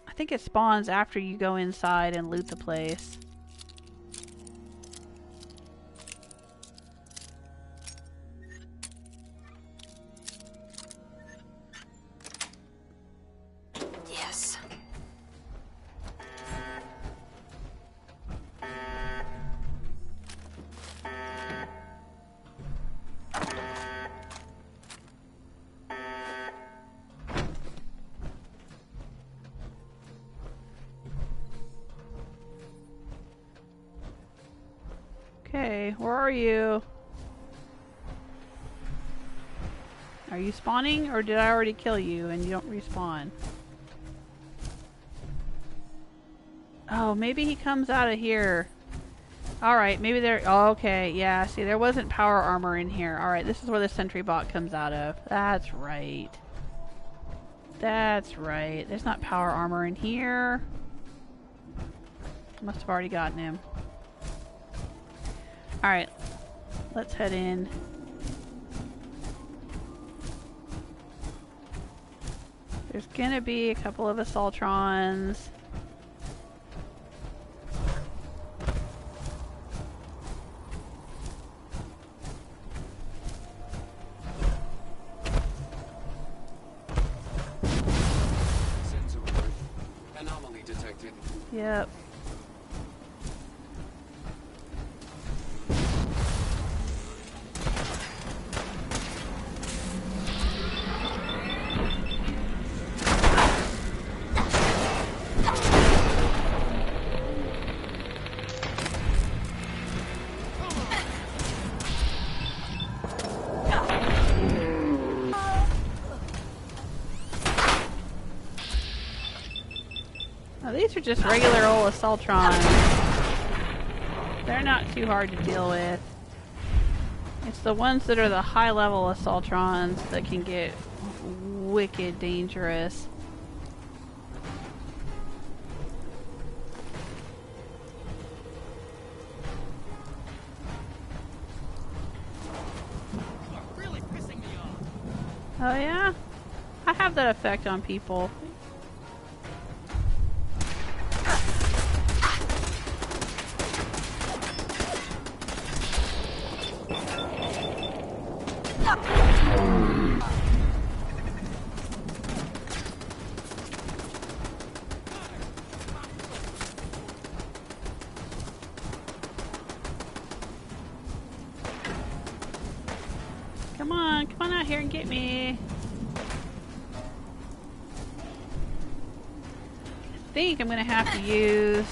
I think it spawns after you go inside and loot the place. Yes. Okay, where are you? Are you spawning, or did I already kill you and you don't respawn? Oh, maybe he comes out of here. Alright, maybe there... Oh, okay, yeah, see, there wasn't power armor in here. Alright, this is where the sentry bot comes out of. That's right. That's right. There's not power armor in here. Must have already gotten him. Alright, let's head in. There's gonna be a couple of assaultrons. Sensor alert. Anomaly detected. Yep. These are just regular old assaultrons. They're not too hard to deal with. It's the ones that are the high level assaultrons that can get wicked dangerous. You are really pissing me off. Oh yeah? I have that effect on people. Come on out here and get me. I think I'm gonna have to use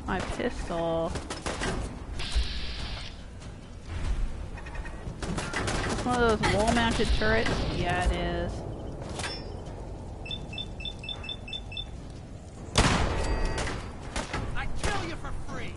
my pistol. It's one of those wall-mounted turrets. Yeah, it is. I'd kill you for free.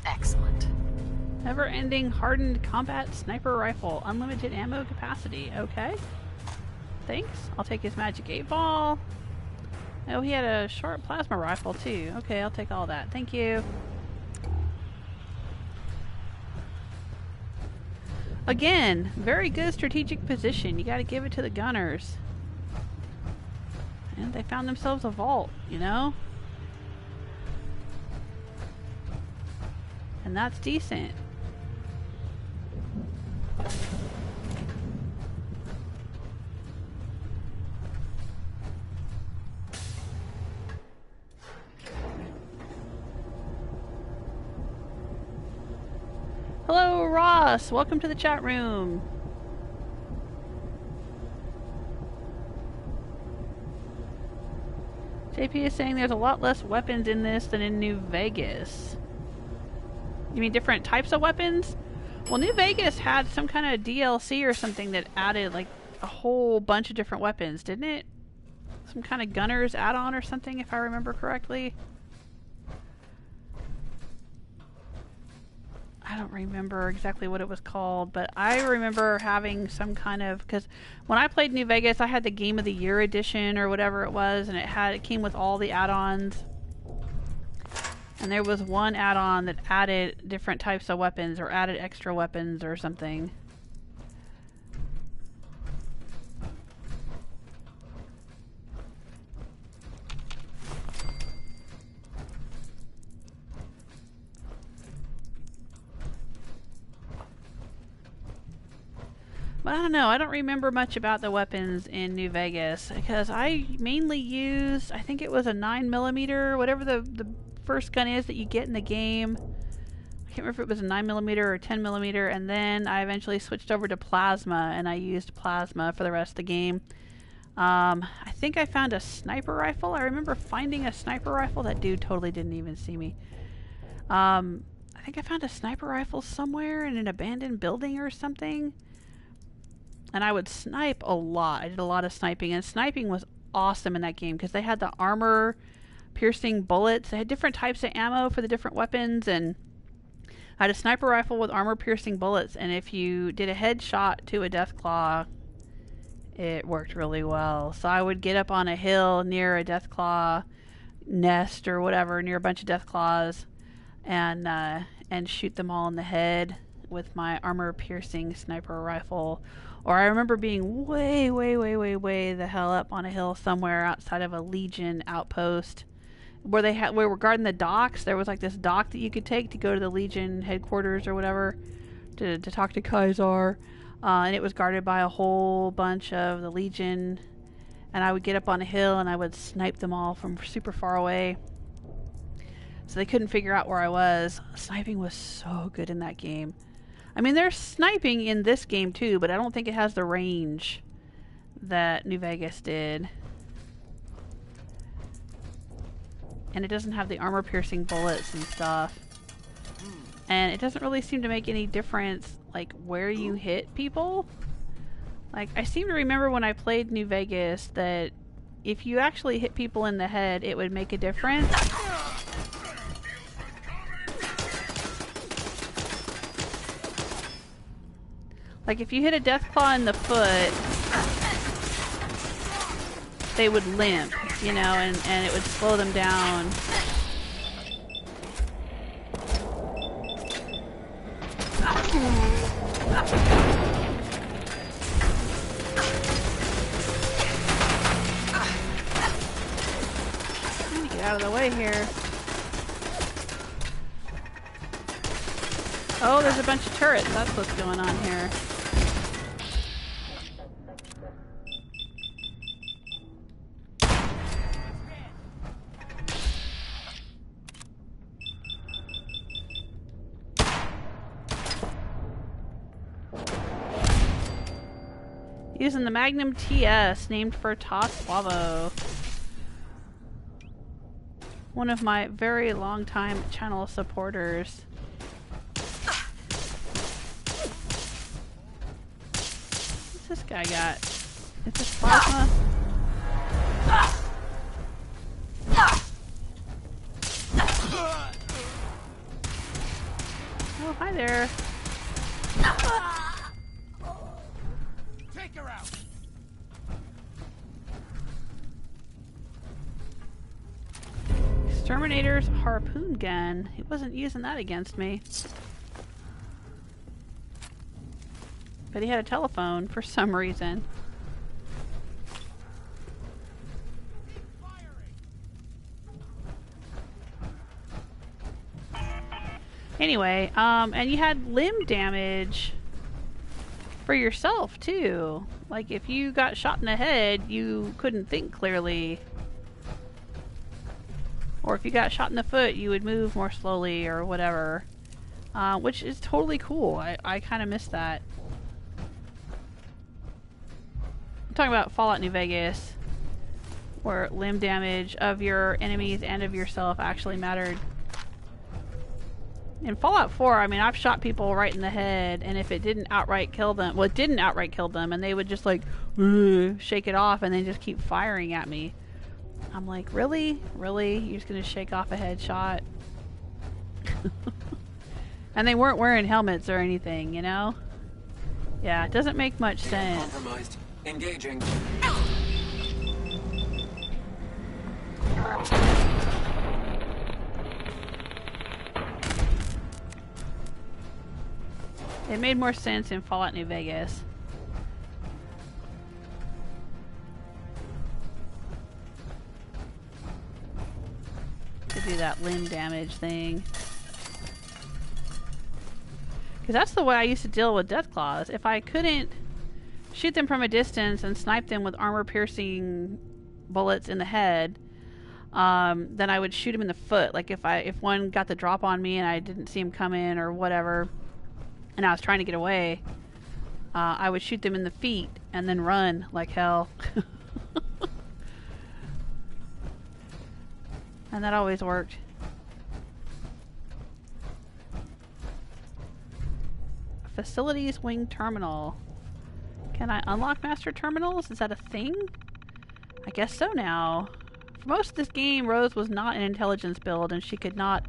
Excellent. Never-ending hardened combat sniper rifle. Unlimited ammo capacity. Okay. Thanks. I'll take his magic 8-ball. Oh, he had a short plasma rifle too. Okay, I'll take all that. Thank you. Again, very good strategic position. You gotta give it to the Gunners. And they found themselves a vault, you know? And that's decent. Ross, welcome to the chat room. JP is saying there's a lot less weapons in this than in New Vegas. You mean different types of weapons? Well, New Vegas had some kind of DLC or something that added like a whole bunch of different weapons, didn't it? Some kind of Gunners add-on or something, if I remember correctly. I don't remember exactly what it was called, but I remember having some kind of, because when I played New Vegas, I had the Game of the Year edition or whatever it was, and it came with all the add-ons. And there was one add-on that added different types of weapons or added extra weapons or something. But I don't know, I don't remember much about the weapons in New Vegas because I mainly used, I think it was a 9mm, whatever the first gun is that you get in the game. I can't remember if it was a 9mm or 10mm, and then I eventually switched over to plasma, and I used plasma for the rest of the game. I think I found a sniper rifle. I remember finding a sniper rifle. That dude totally didn't even see me. I think I found a sniper rifle somewhere in an abandoned building or something. And I would snipe a lot. I did a lot of sniping, and sniping was awesome in that game because they had the armor piercing bullets. They had different types of ammo for the different weapons, and I had a sniper rifle with armor piercing bullets, and if you did a headshot to a deathclaw, it worked really well. So I would get up on a hill near a deathclaw nest or whatever, near a bunch of deathclaws, and shoot them all in the head with my armor piercing sniper rifle. Or I remember being way the hell up on a hill somewhere outside of a Legion outpost where we were guarding the docks. There was like this dock that you could take to go to the Legion headquarters or whatever to talk to Kaiser. And it was guarded by a whole bunch of the Legion. And I would get up on a hill and I would snipe them all from super far away. So they couldn't figure out where I was. Sniping was so good in that game. I mean, there's sniping in this game too, but I don't think it has the range that New Vegas did. And it doesn't have the armor-piercing bullets and stuff. And it doesn't really seem to make any difference, like, where you hit people. Like, I seem to remember when I played New Vegas that if you actually hit people in the head, it would make a difference. Like, if you hit a deathclaw in the foot, they would limp, you know, and it would slow them down. Trying to get out of the way here. Oh, there's a bunch of turrets. That's what's going on here. Using the Magnum TS, named for Taswavo. One of my very long time channel supporters. What's this guy got? Is this plasma? Oh, hi there. Take her out. Exterminator's harpoon gun. He wasn't using that against me. But he had a telephone for some reason. Anyway, and you had limb damage for yourself too. Like if you got shot in the head, you couldn't think clearly. Or if you got shot in the foot, you would move more slowly or whatever. which is totally cool. I kind of miss that. I'm talking about Fallout New Vegas, where limb damage of your enemies and of yourself actually mattered. In Fallout 4, I mean, I've shot people right in the head, and if it didn't outright kill them, well, it didn't outright kill them, and they would just like shake it off and then just keep firing at me. I'm like, really? Really? You're just gonna shake off a headshot? And they weren't wearing helmets or anything, you know? Yeah, it doesn't make much sense. Compromised. Engaging. It made more sense in Fallout New Vegas. To do that limb damage thing. Because that's the way I used to deal with Deathclaws. If I couldn't shoot them from a distance and snipe them with armor-piercing bullets in the head, then I would shoot him in the foot. Like if one got the drop on me and I didn't see him come in or whatever, and I was trying to get away, I would shoot them in the feet and then run like hell. And that always worked. Facilities wing terminal. Can I unlock master terminals? Is that a thing? I guess so now. For most of this game, Rose was not an intelligence build and she could not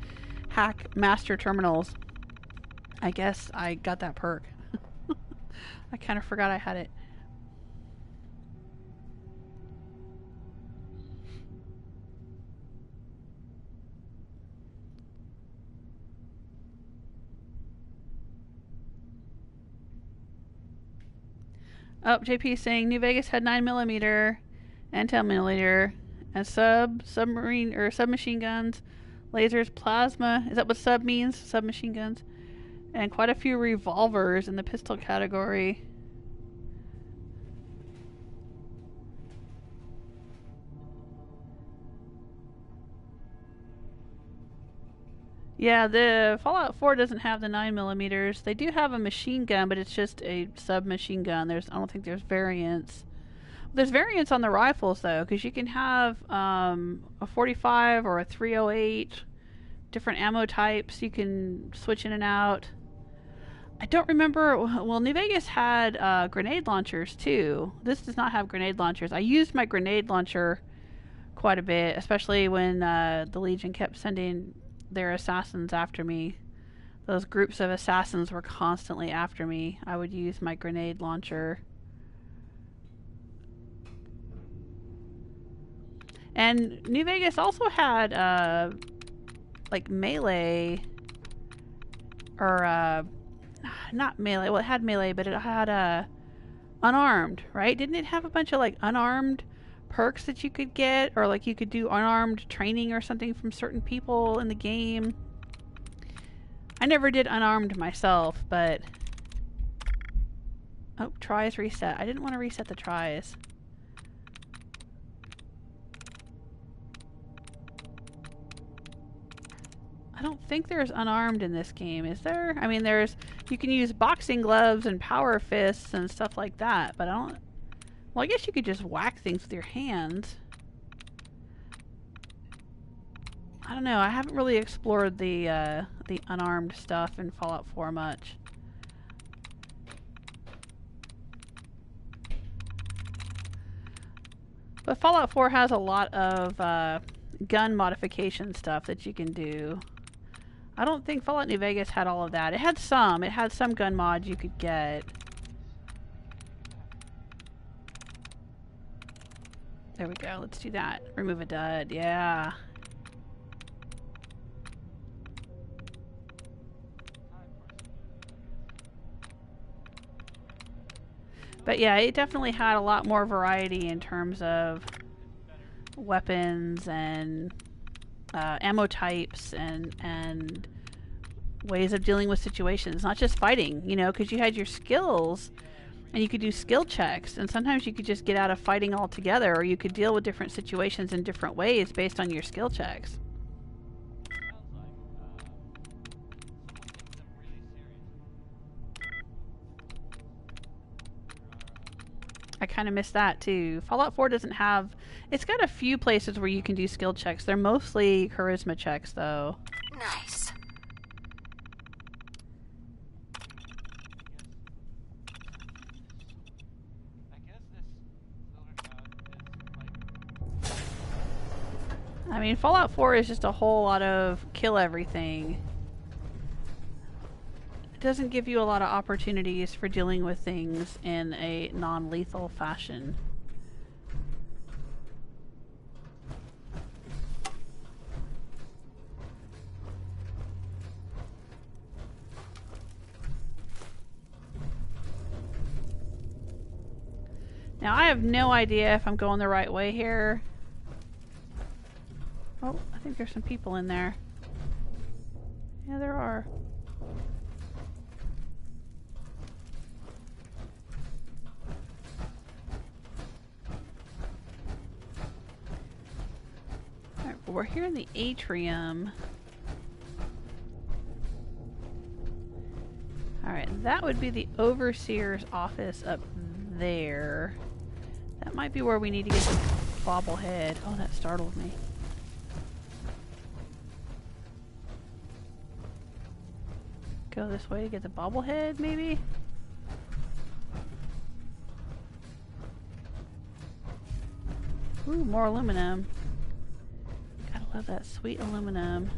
hack master terminals. I guess I got that perk. I kind of forgot I had it. Oh, JP is saying New Vegas had 9mm and 10mm and submarine or submachine guns, lasers, plasma. Is that what sub means? Submachine guns. And quite a few revolvers in the pistol category. Yeah, the Fallout 4 doesn't have the 9mm. They do have a machine gun, but it's just a submachine gun. I don't think there's variants. There's variants on the rifles though, because you can have a 45 or a 308, different ammo types. You can switch in and out. I don't remember. Well, New Vegas had grenade launchers too. This does not have grenade launchers. I used my grenade launcher quite a bit, especially when the Legion kept sending their assassins after me. Those groups of assassins were constantly after me. I would use my grenade launcher. And New Vegas also had like melee, or not melee, well it had melee, but it had unarmed, right? Didn't it have a bunch of like unarmed perks that you could get, or like you could do unarmed training or something from certain people in the game? I never did unarmed myself, but oh, tries reset. I didn't want to reset the tries. I don't think there's unarmed in this game, is there? I mean, you can use boxing gloves and power fists and stuff like that, but I don't. Well, I guess you could just whack things with your hands. I don't know. I haven't really explored the unarmed stuff in Fallout 4 much. But Fallout 4 has a lot of gun modification stuff that you can do. I don't think Fallout New Vegas had all of that. It had some. It had some gun mods you could get. There we go. Let's do that. Remove a dud. Yeah. But yeah, it definitely had a lot more variety in terms of weapons and ammo types and ways of dealing with situations. Not just fighting, you know, because you had your skills and you could do skill checks, and sometimes you could just get out of fighting altogether, or you could deal with different situations in different ways based on your skill checks. I kind of miss that too. Fallout 4 doesn't have... It's got a few places where you can do skill checks. They're mostly charisma checks, though. Nice. I mean, Fallout 4 is just a whole lot of kill everything. It doesn't give you a lot of opportunities for dealing with things in a non-lethal fashion. Now, I have no idea if I'm going the right way here. Oh, I think there's some people in there. Yeah, there are. Alright, well, we're here in the atrium. Alright, that would be the overseer's office up there. That might be where we need to get the bobblehead. Oh, that startled me. Go this way to get the bobblehead, maybe? Ooh, more aluminum. Gotta love that sweet aluminum.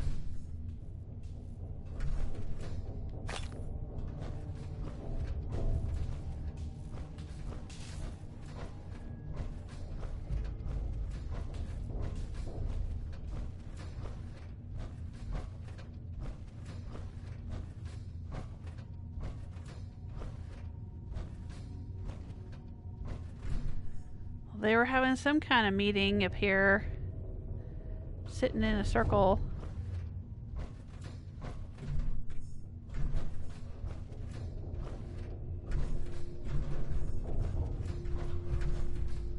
They were having some kind of meeting up here, sitting in a circle.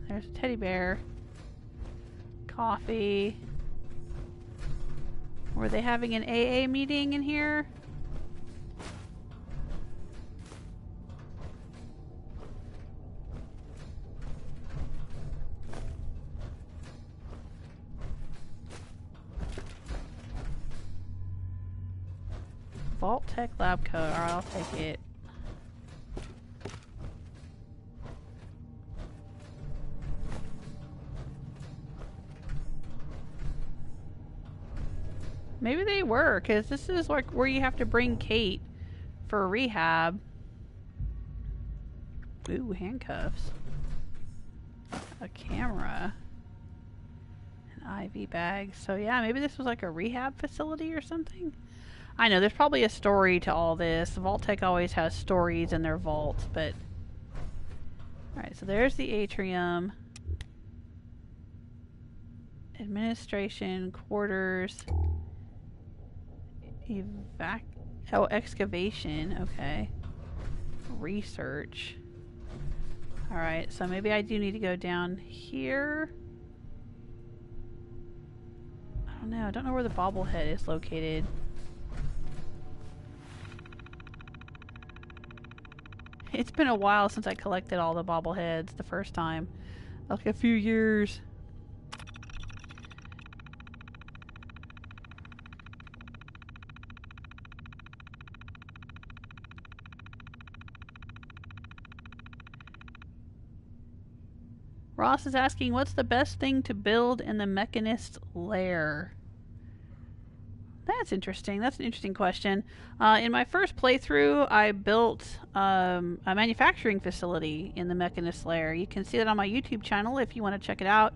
There's a teddy bear. Coffee. Were they having an AA meeting in here? Vault Tech Lab Coat. Alright, I'll take it. Maybe they were, because this is like where you have to bring Kate for rehab. Ooh, handcuffs. A camera. An IV bag. So yeah, maybe this was like a rehab facility or something. I know, there's probably a story to all this. Vault Tech always has stories in their vaults, but... Alright, so there's the atrium. Administration, quarters... Oh, excavation, okay. Research. Alright, so maybe I do need to go down here. I don't know. I don't know where the bobblehead is located. It's been a while since I collected all the bobbleheads the first time. Like a few years. Ross is asking, what's the best thing to build in the Mechanist's lair? That's interesting. That's an interesting question. In my first playthrough, I built a manufacturing facility in the Mechanist's lair. You can see that on my YouTube channel if you want to check it out.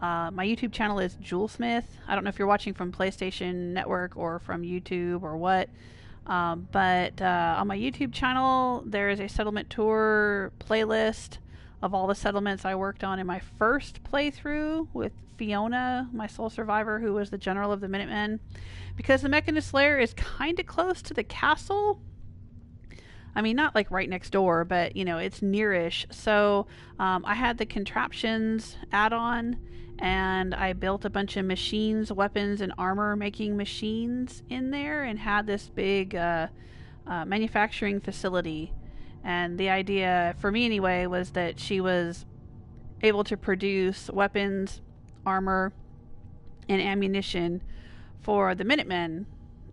My YouTube channel is Jewelsmith. I don't know if you're watching from PlayStation Network or from YouTube or what. But on my YouTube channel, there is a settlement tour playlist of all the settlements I worked on in my first playthrough with Fiona, my sole survivor, who was the general of the Minutemen. Because the Mechanist's lair is kind of close to the castle. I mean, not like right next door, but, you know, it's nearish. So I had the contraptions add-on, and I built a bunch of machines, weapons, and armor-making machines in there, and had this big manufacturing facility. And the idea, for me anyway, was that she was able to produce weapons, armor, and ammunition for the Minutemen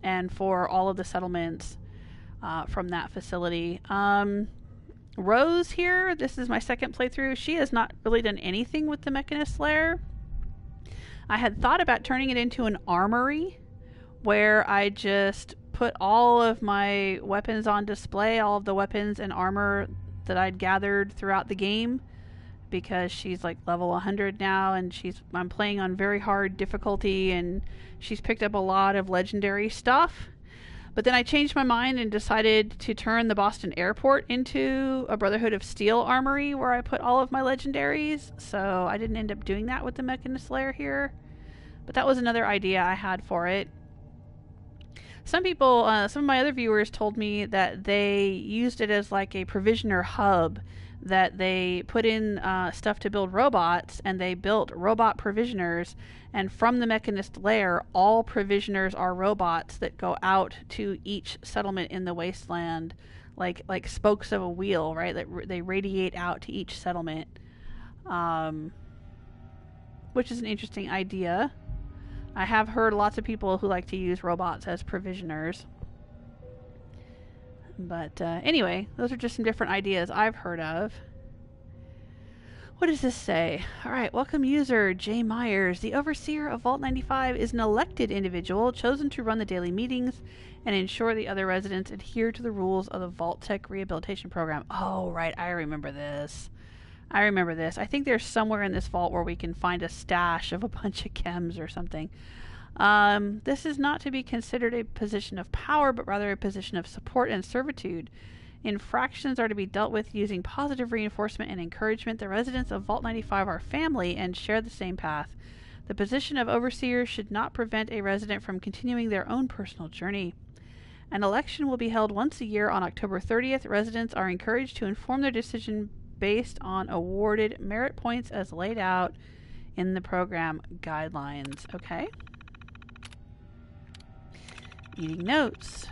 and for all of the settlements from that facility. Rose here, this is my second playthrough. She has not really done anything with the Mechanist Lair. I had thought about turning it into an armory where I just put all of my weapons on display, all of the weapons and armor that I'd gathered throughout the game, because she's like level 100 now, and I'm playing on very hard difficulty, and she's picked up a lot of legendary stuff. But then I changed my mind and decided to turn the Boston Airport into a Brotherhood of Steel armory where I put all of my legendaries. So I didn't end up doing that with the Mechanist Lair here. But that was another idea I had for it. Some people, some of my other viewers told me that they used it as like a provisioner hub, that they put in stuff to build robots, and they built robot provisioners, and from the Mechanist Lair, all provisioners are robots that go out to each settlement in the wasteland, like spokes of a wheel, right? That they radiate out to each settlement, which is an interesting idea. I have heard lots of people who like to use robots as provisioners. But anyway, those are just some different ideas I've heard of. What does this say? Alright, welcome user J. Myers. The overseer of Vault 95 is an elected individual chosen to run the daily meetings and ensure the other residents adhere to the rules of the Vault Tech Rehabilitation Program. Oh, right, I remember this. I think there's somewhere in this vault where we can find a stash of a bunch of chems or something. This is not to be considered a position of power, but rather a position of support and servitude. Infractions are to be dealt with using positive reinforcement and encouragement. The residents of Vault 95 are family and share the same path. The position of overseer should not prevent a resident from continuing their own personal journey. An election will be held once a year on October 30th. Residents are encouraged to inform their decision based on awarded merit points as laid out in the program guidelines. Okay. Meeting notes.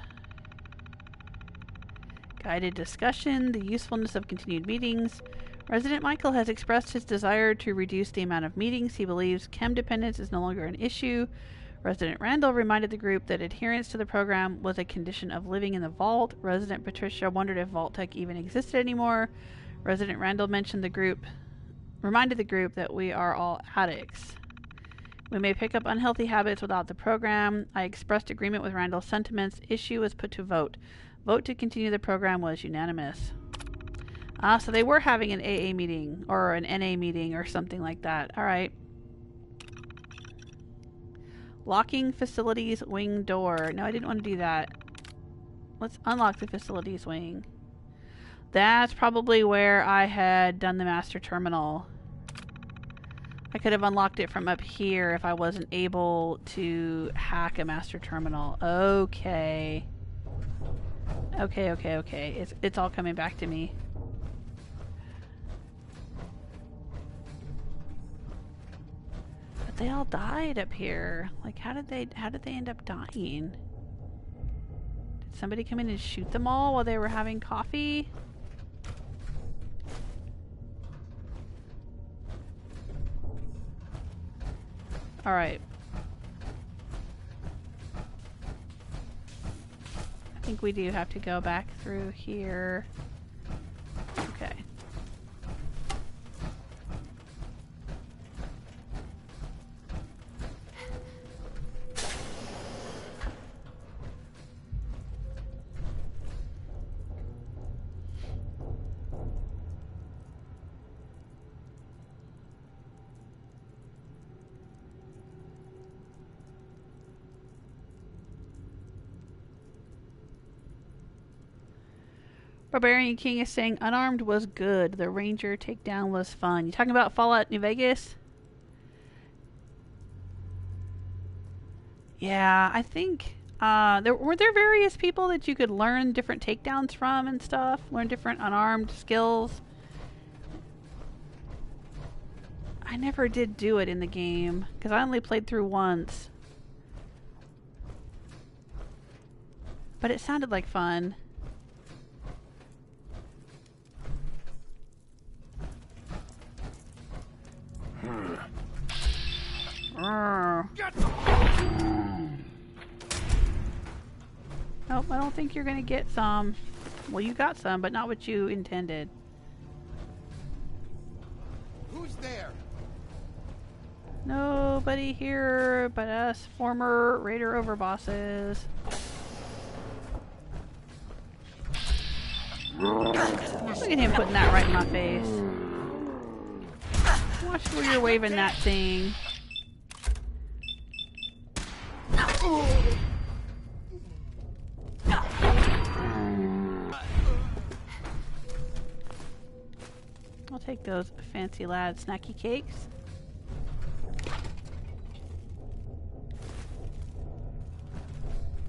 Guided discussion, the usefulness of continued meetings. Resident Michael has expressed his desire to reduce the amount of meetings. He believes chem dependence is no longer an issue. Resident Randall reminded the group that adherence to the program was a condition of living in the vault. Resident Patricia wondered if Vault Tech even existed anymore. Resident Randall reminded the group that we are all addicts. We may pick up unhealthy habits without the program. I expressed agreement with Randall's sentiments. Issue was put to vote. Vote to continue the program was unanimous. So they were having an AA meeting, or an NA meeting, or something like that. Alright. Locking facilities wing door. No, I didn't want to do that. Let's unlock the facilities wing. That's probably where I had done the master terminal. I could have unlocked it from up here if I wasn't able to hack a master terminal. Okay. Okay. It's all coming back to me. But they all died up here. Like, how did they end up dying? Did somebody come in and shoot them all while they were having coffee? Alright. I think we do have to go back through here. Okay. Barbarian King is saying unarmed was good. The Ranger takedown was fun. You talking about Fallout New Vegas? Yeah, I think were there various people that you could learn different takedowns from and stuff? Learn different unarmed skills? I never did do it in the game because I only played through once. But it sounded like fun. Nope, I don't think you're gonna get some. Well, you got some, but not what you intended. Who's there? Nobody here but us former Raider overbosses. Look at him putting that right in my face. Watch where you're waving that thing. I'll take those fancy lad snacky cakes.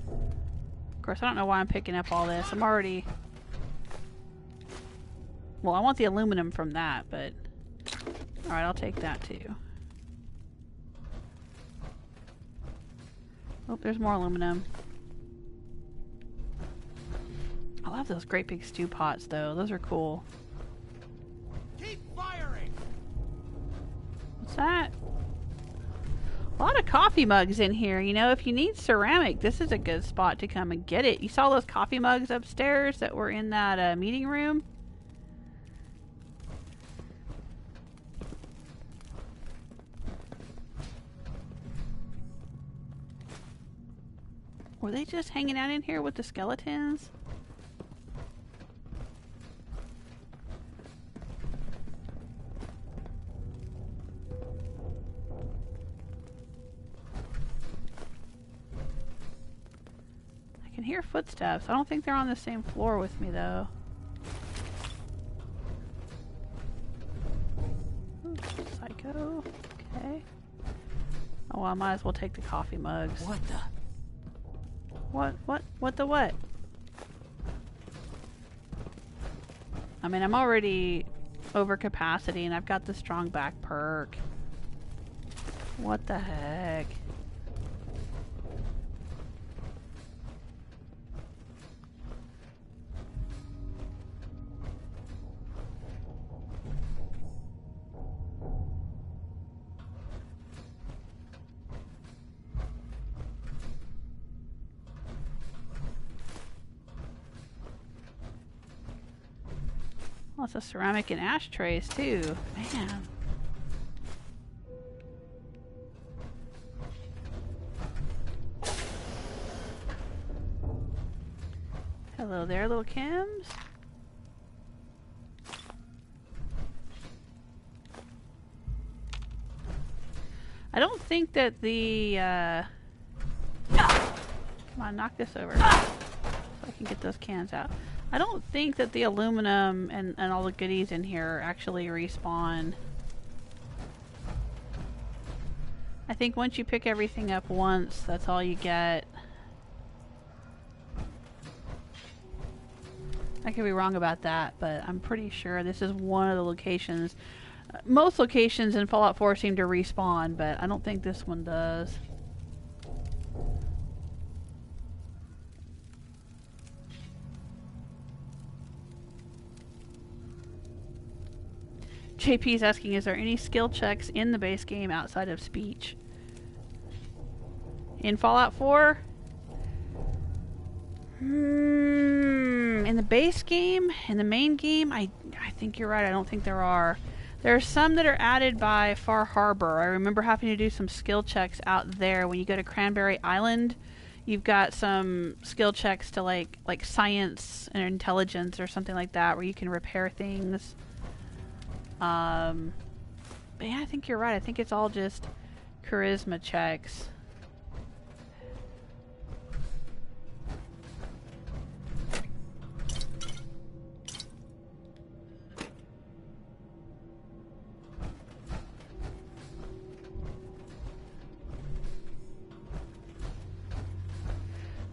Of course, I don't know why I'm picking up all this. I'm already... Well, I want the aluminum from that, but... Alright, I'll take that too. Oh, there's more aluminum. I love those great big stew pots, though. Those are cool. Keep firing! What's that? A lot of coffee mugs in here. You know, if you need ceramic, this is a good spot to come and get it. You saw those coffee mugs upstairs that were in that meeting room? Were they just hanging out in here with the skeletons? I can hear footsteps. I don't think they're on the same floor with me, though. Ooh, psycho. Okay. Oh, well, I might as well take the coffee mugs. What the? What the what? I mean, I'm already over capacity and I've got the strong back perk. What the heck? Lots of ceramic and ashtrays too. Man. Hello there, little Kims. I don't think that the come on, knock this over so I can get those cans out. I don't think that the aluminum and all the goodies in here actually respawn. I think once you pick everything up once, that's all you get. I could be wrong about that, but I'm pretty sure this is one of the locations. Most locations in Fallout 4 seem to respawn, but I don't think this one does. JP's asking, is there any skill checks in the base game outside of speech? In Fallout 4? In the base game? In the main game? I think you're right. I don't think there are. There are some that are added by Far Harbor. I remember having to do some skill checks out there. When you go to Cranberry Island, you've got some skill checks to like science and intelligence or something like that, where you can repair things. But yeah, I think you're right. I think it's all just charisma checks.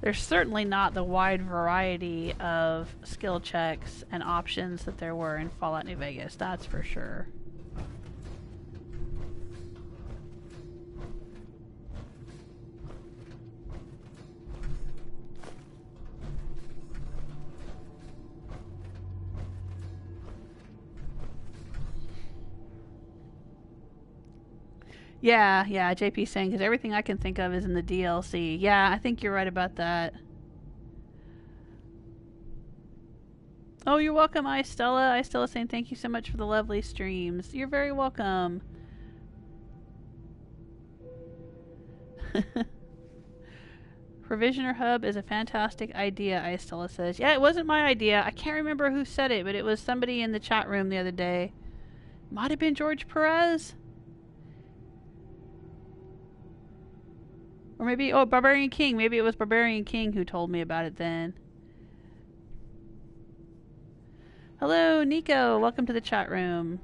There's certainly not the wide variety of skill checks and options that there were in Fallout New Vegas, that's for sure. Yeah, JP's saying, because everything I can think of is in the DLC. Yeah, I think you're right about that. Oh, you're welcome, Stella. Stella saying thank you so much for the lovely streams. You're very welcome. Provisioner Hub is a fantastic idea, Stella says. Yeah, it wasn't my idea. I can't remember who said it, but it was somebody in the chat room the other day. Might have been George Perez. Or maybe, oh, Barbarian King. Maybe it was Barbarian King who told me about it then. Hello, Nico. Welcome to the chat room.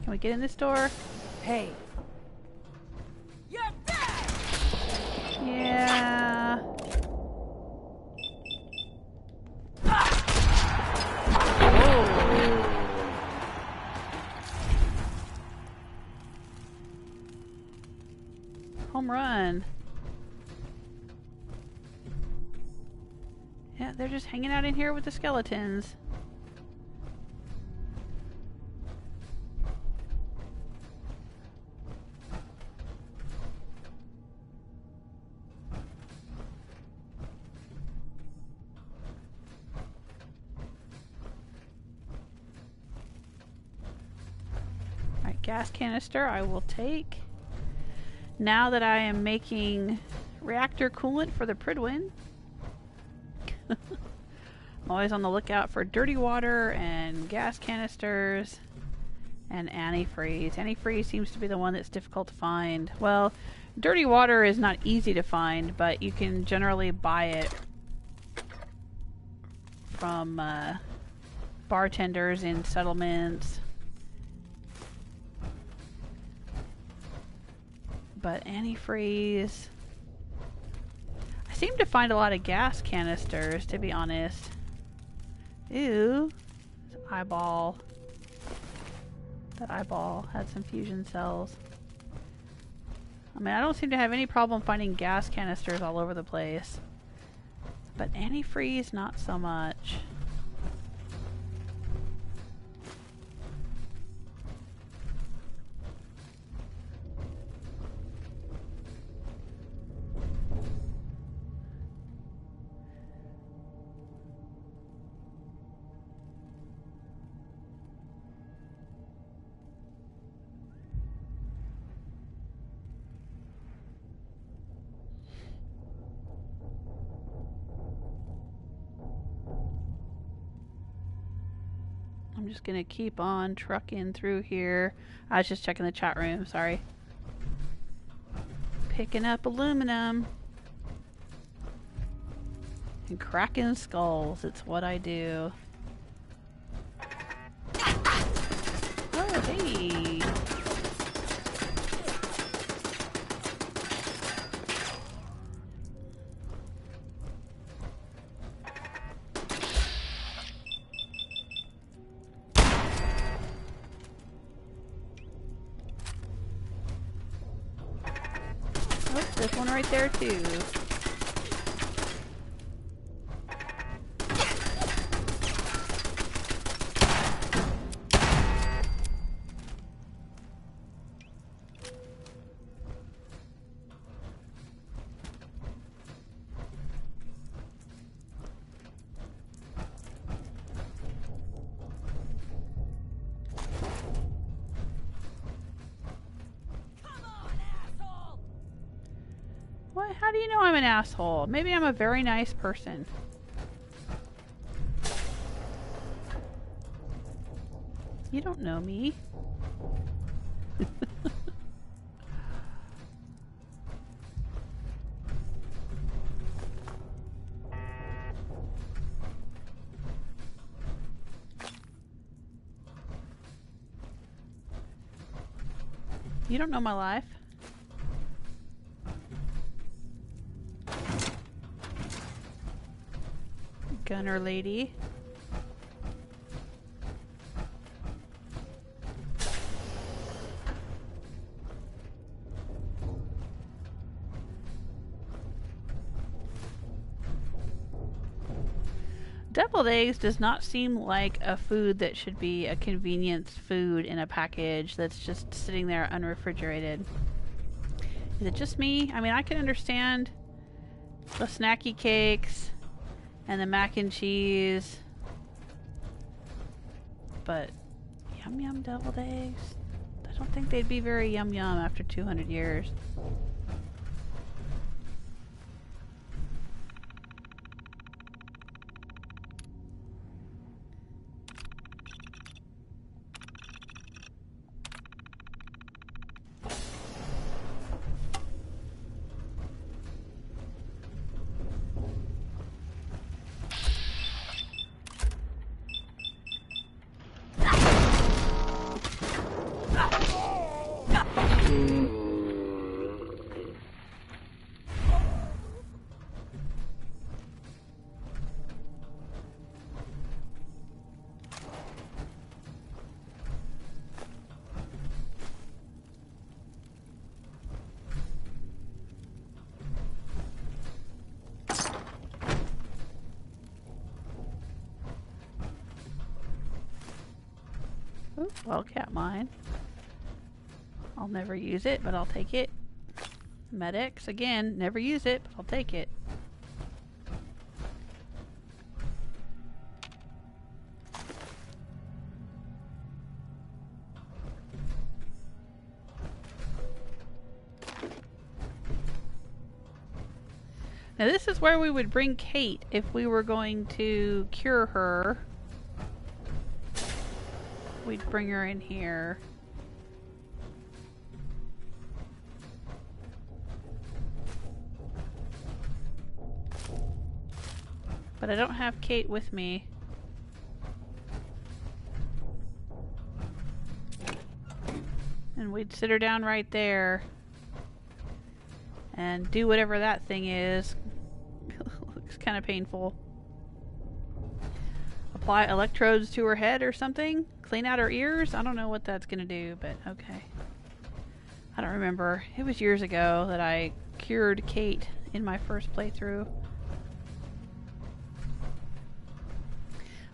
Can we get in this door? Hey. You're back! Yeah. Home run. Yeah, they're just hanging out in here with the skeletons. Alright, gas canister I will take. Now that I am making reactor coolant for the Pridwin. I'm always on the lookout for dirty water and gas canisters and antifreeze. Antifreeze seems to be the one that's difficult to find. Well, dirty water is not easy to find, but you can generally buy it from bartenders in settlements. But antifreeze... I seem to find a lot of gas canisters, to be honest. Ew. Eyeball. That eyeball had some fusion cells. I mean, I don't seem to have any problem finding gas canisters all over the place. But antifreeze, not so much. I'm just gonna keep on trucking through here. I was just checking the chat room, sorry. Picking up aluminum. And cracking skulls, it's what I do. Oh, hey! There's one right there too. What? How do you know I'm an asshole? Maybe I'm a very nice person. You don't know me. You don't know my life. Gunner lady. Deviled eggs does not seem like a food that should be a convenience food in a package that's just sitting there unrefrigerated. Is it just me? I mean, I can understand the snacky cakes and the mac and cheese, but yum yum deviled eggs? I don't think they'd be very yum yum after 200 years. Ooh, wildcat mine. I'll never use it, but I'll take it. Medics, again, never use it, but I'll take it. Now this is where we would bring Kate if we were going to cure her. We'd bring her in here. But I don't have Kate with me. And we'd sit her down right there and do whatever that thing is. Looks kind of painful. Apply electrodes to her head or something? Clean out her ears? I don't know what that's gonna do, but okay. I don't remember. It was years ago that I cured Kate in my first playthrough.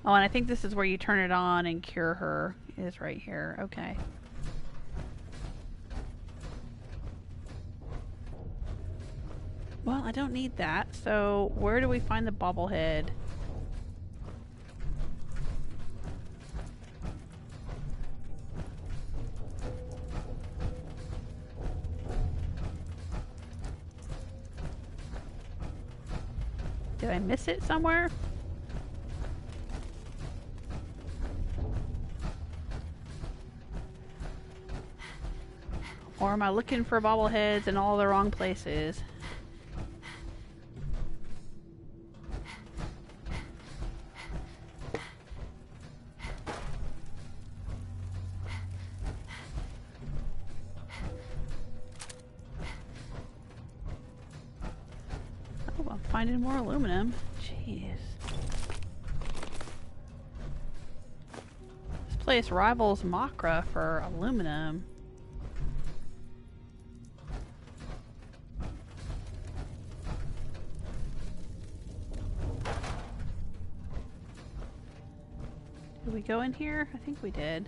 Oh, and I think this is where you turn it on and cure her, is right here. Okay. Well, I don't need that, so where do we find the bobblehead? Did I miss it somewhere? Or am I looking for bobbleheads in all the wrong places? Oh, I'm finding more aluminum. Jeez. This place rivals Makra for aluminum. Did we go in here? I think we did.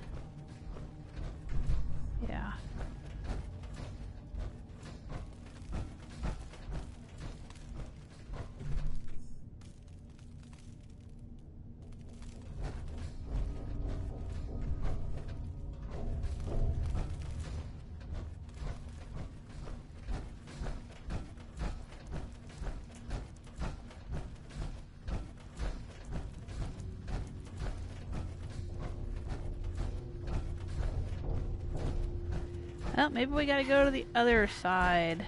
Yeah. Well, maybe we gotta go to the other side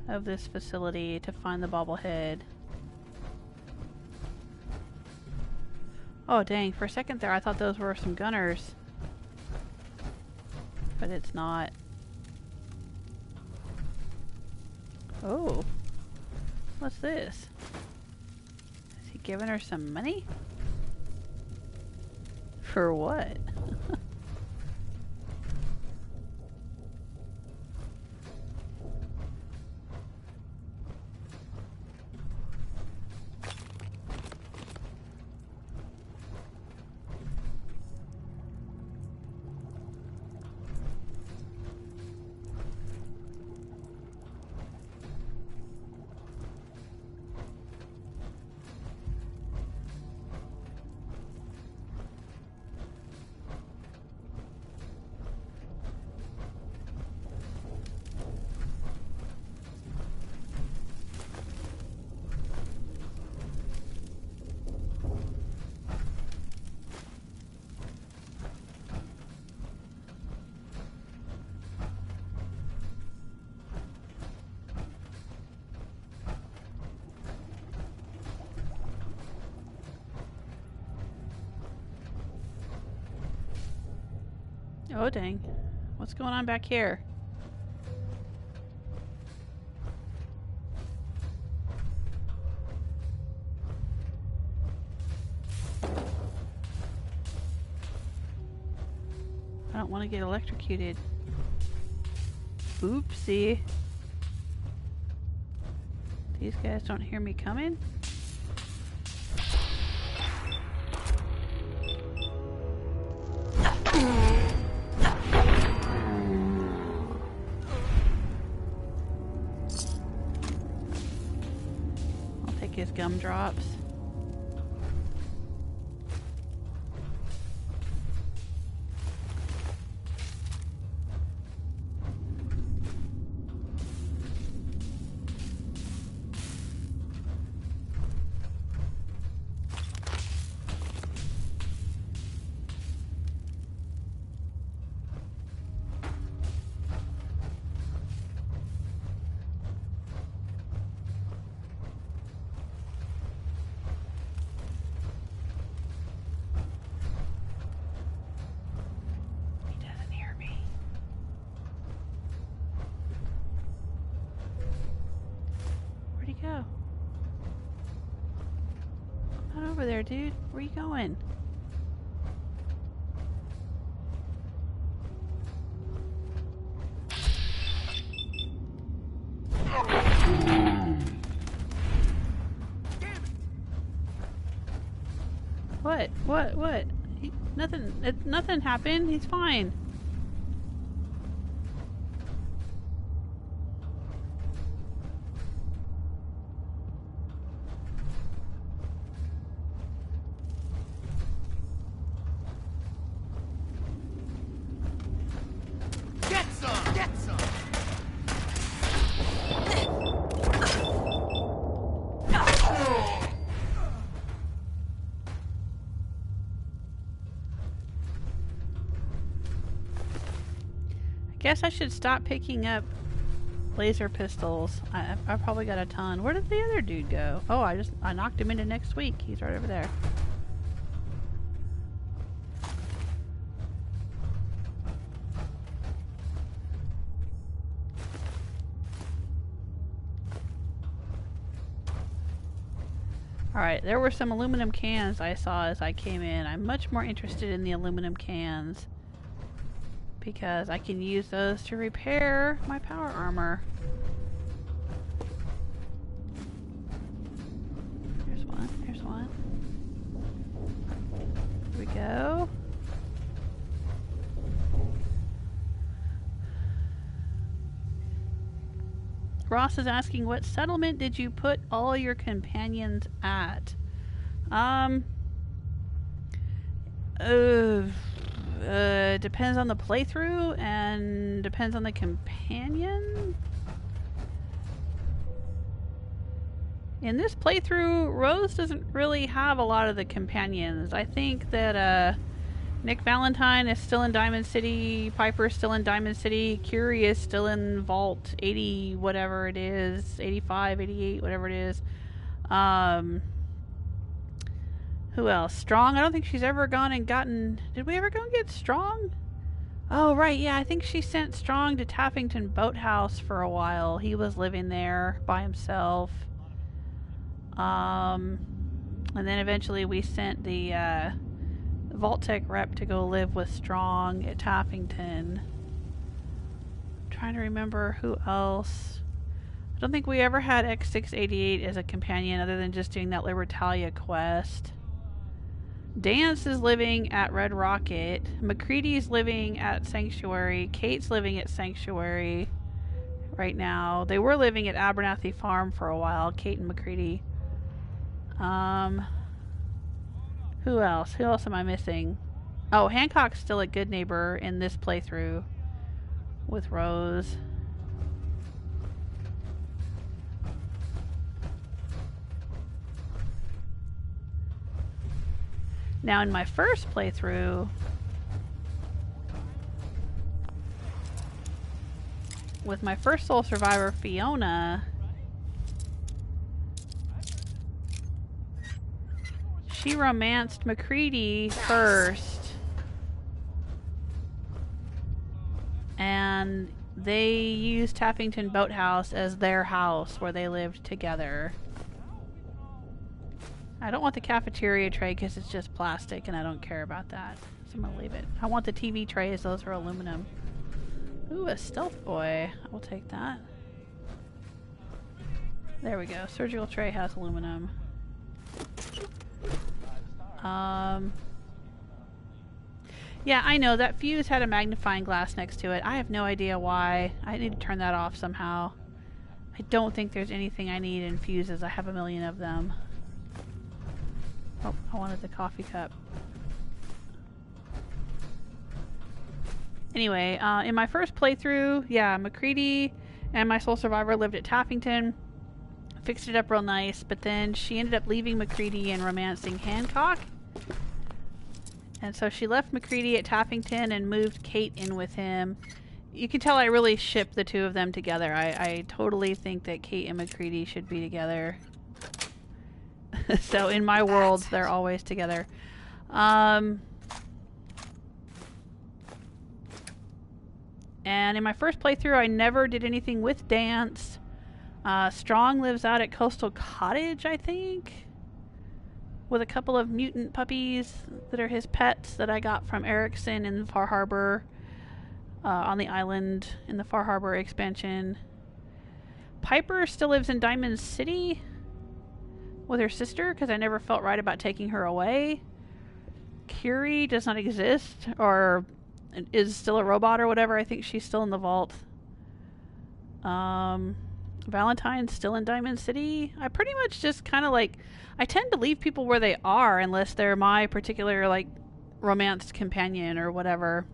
of this facility to find the bobblehead. Oh dang, for a second there I thought those were some gunners. But it's not. Oh. What's this? Is he giving her some money? For what? Oh, dang. What's going on back here? I don't want to get electrocuted. Oopsie. These guys don't hear me coming? I'll take his gumdrops. Go. Not over there, dude. Where you going? What? What? Nothing happened. He's fine. Guess I should stop picking up laser pistols. I probably got a ton. Where did the other dude go? Oh, I knocked him into next week. He's right over there. Alright, there were some aluminum cans I saw as I came in. I'm much more interested in the aluminum cans, because I can use those to repair my power armor. There's one, there's one. Here we go. Ross is asking, what settlement did you put all your companions at? Depends on the playthrough and depends on the companion. In this playthrough, Rose doesn't really have a lot of the companions. I think that Nick Valentine is still in Diamond City, Piper is still in Diamond City, Curie is still in Vault 80, whatever it is, 85, 88, whatever it is. Who else? Strong? I don't think she's ever gone and gotten... Did we ever go and get Strong? Oh, right, yeah, I think she sent Strong to Tappington Boathouse for a while. He was living there by himself. And then eventually we sent the Vault-Tec rep to go live with Strong at Tappington. I'm trying to remember who else. I don't think we ever had X688 as a companion other than just doing that Libertalia quest. Danse is living at Red Rocket. McCready's living at Sanctuary. Kate's living at Sanctuary right now. They were living at Abernathy Farm for a while, Kate and McCready. Who else? Who else am I missing? Oh, Hancock's still a good neighbor in this playthrough with Rose. Now, in my first playthrough, with my first Soul Survivor, Fiona, she romanced McCready first. and they used Tappington Boathouse as their house where they lived together. I don't want the cafeteria tray because it's just plastic and I don't care about that. So I'm going to leave it. I want the TV trays. Those are aluminum. Ooh, a stealth boy. I will take that. There we go. Surgical tray has aluminum. Yeah, I know. That fuse had a magnifying glass next to it. I have no idea why. I need to turn that off somehow. I don't think there's anything I need in fuses. I have a million of them. Oh, I wanted the coffee cup. Anyway, in my first playthrough, yeah, MacCready and my sole survivor lived at Tappington. Fixed it up real nice, but then she ended up leaving MacCready and romancing Hancock. And so she left MacCready at Tappington and moved Kate in with him. You can tell I really ship the two of them together. I totally think that Kate and MacCready should be together. So in my world, they're always together. And in my first playthrough, I never did anything with Danse. Strong lives out at Coastal Cottage, I think, with a couple of mutant puppies that are his pets that I got from Erickson in Far Harbor, on the island in the Far Harbor expansion. Piper still lives in Diamond City with her sister because I never felt right about taking her away. Curie does not exist or is still a robot or whatever. I think she's still in the vault. Valentine's still in Diamond City. I pretty much just kind of like, I tend to leave people where they are unless they're my particular like romance companion or whatever.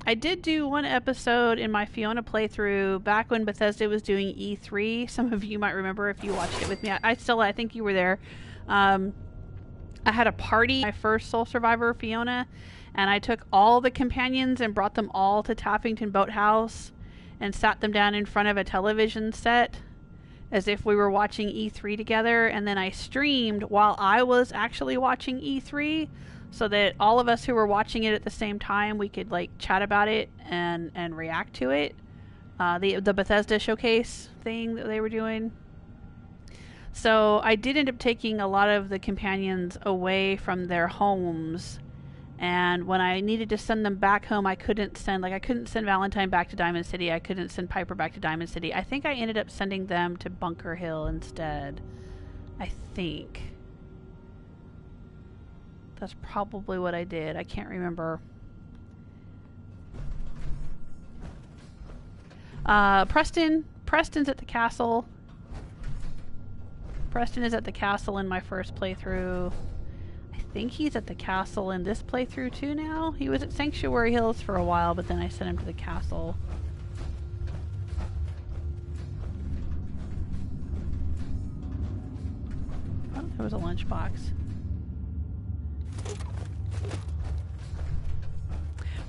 I did do one episode in my Fiona playthrough back when Bethesda was doing E3. Some of you might remember if you watched it with me. I think you were there. I had a party, my first Soul Survivor Fiona, and I took all the companions and brought them all to Tappington Boathouse and sat them down in front of a television set as if we were watching E3 together, and then I streamed while I was actually watching E3 so that all of us who were watching it at the same time, we could like chat about it and react to it. The Bethesda showcase thing that they were doing. So I did end up taking a lot of the companions away from their homes, and when I needed to send them back home, I couldn't send Valentine back to Diamond City. I couldn't send Piper back to Diamond City. I think I ended up sending them to Bunker Hill instead. I think. That's probably what I did. I can't remember. Preston's at the castle. Preston is at the castle in my first playthrough. I think he's at the castle in this playthrough too now. He was at Sanctuary Hills for a while, but then I sent him to the castle. Oh, there was a lunchbox.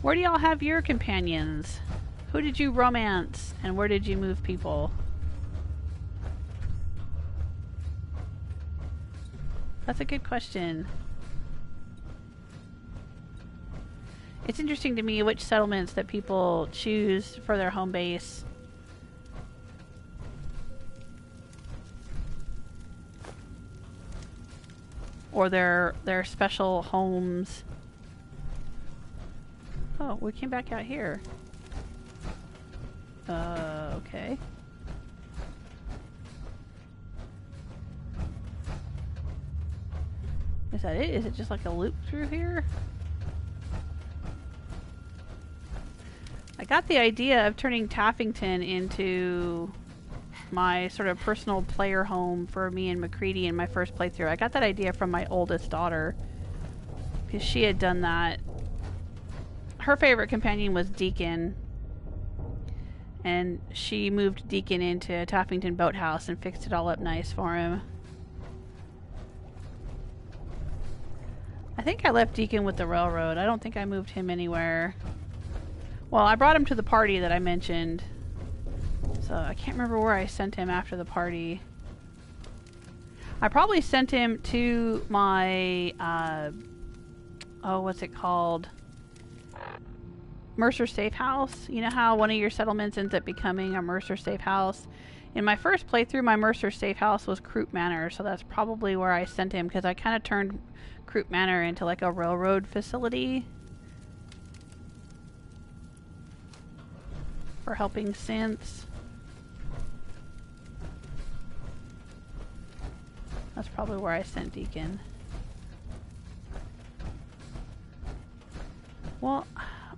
Where do y'all have your companions? Who did you romance, and where did you move people? That's a good question. It's interesting to me which settlements that people choose for their home base. Or their special homes. Oh, we came back out here. Okay. Is that it? Is it just like a loop through here? I got the idea of turning Tappington into my sort of personal player home for me and MacCready in my first playthrough. I got that idea from my oldest daughter, because she had done that. Her favorite companion was Deacon, and she moved Deacon into Tappington Boathouse and fixed it all up nice for him. I think I left Deacon with the railroad. I don't think I moved him anywhere. Well, I brought him to the party that I mentioned, so I can't remember where I sent him after the party. I probably sent him to my, oh, what's it called? Mercer Safe House. You know how one of your settlements ends up becoming a Mercer Safe House? In my first playthrough, my Mercer Safe House was Croup Manor, so that's probably where I sent him, because I kind of turned Croup Manor into like a railroad facility for helping synths. That's probably where I sent Deacon. Well,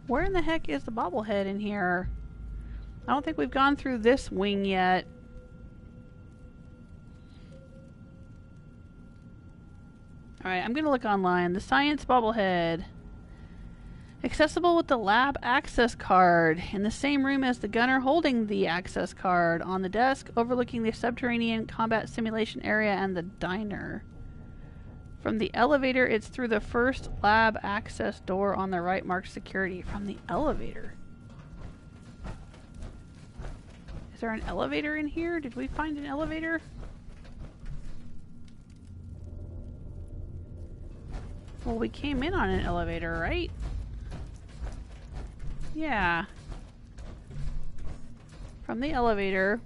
where in the heck is the bobblehead in here? I don't think we've gone through this wing yet. Alright, I'm gonna look online. The science bobblehead. Accessible with the lab access card. In the same room as the gunner holding the access card. On the desk, overlooking the subterranean combat simulation area and the diner. From the elevator, it's through the first lab access door on the right marked security. From the elevator. Is there an elevator in here? Did we find an elevator? Well, we came in on an elevator, right? Yeah. From the elevator.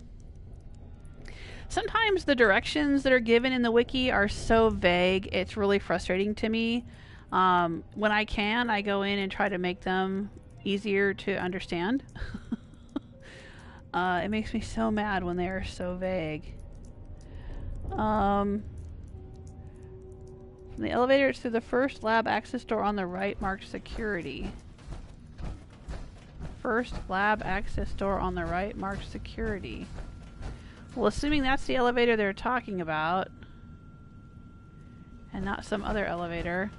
Sometimes the directions that are given in the wiki are so vague, it's really frustrating to me. When I can, I go in and try to make them easier to understand. It makes me so mad when they are so vague. From the elevator, it's through the first lab access door on the right marked security. First lab access door on the right marked security. Well, assuming that's the elevator they're talking about, and not some other elevator.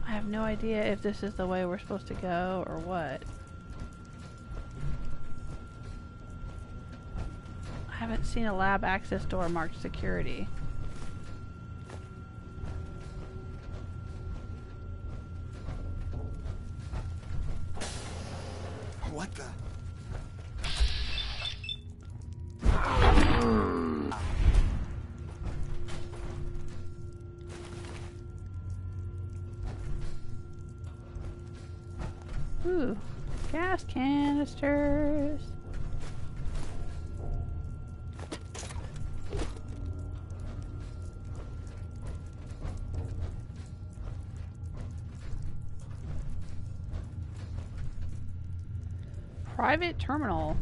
I have no idea if this is the way we're supposed to go or what. I haven't seen a lab access door marked security. What the? Ooh, gas canisters. Private terminal.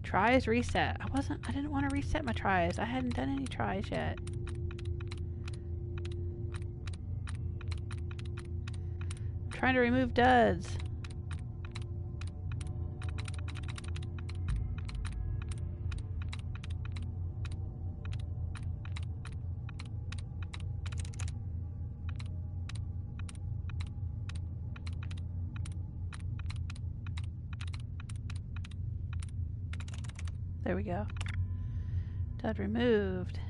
Tries reset. I didn't want to reset my tries. I hadn't done any tries yet. I'm trying to remove duds. There we go. Dud removed.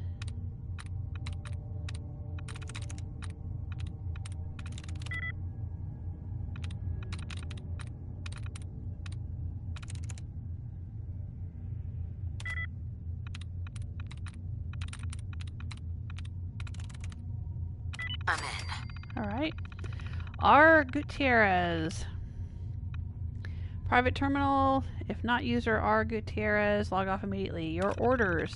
I'm in. All right. R. Gutierrez. Private terminal. If not user R. Gutierrez, log off immediately. Your orders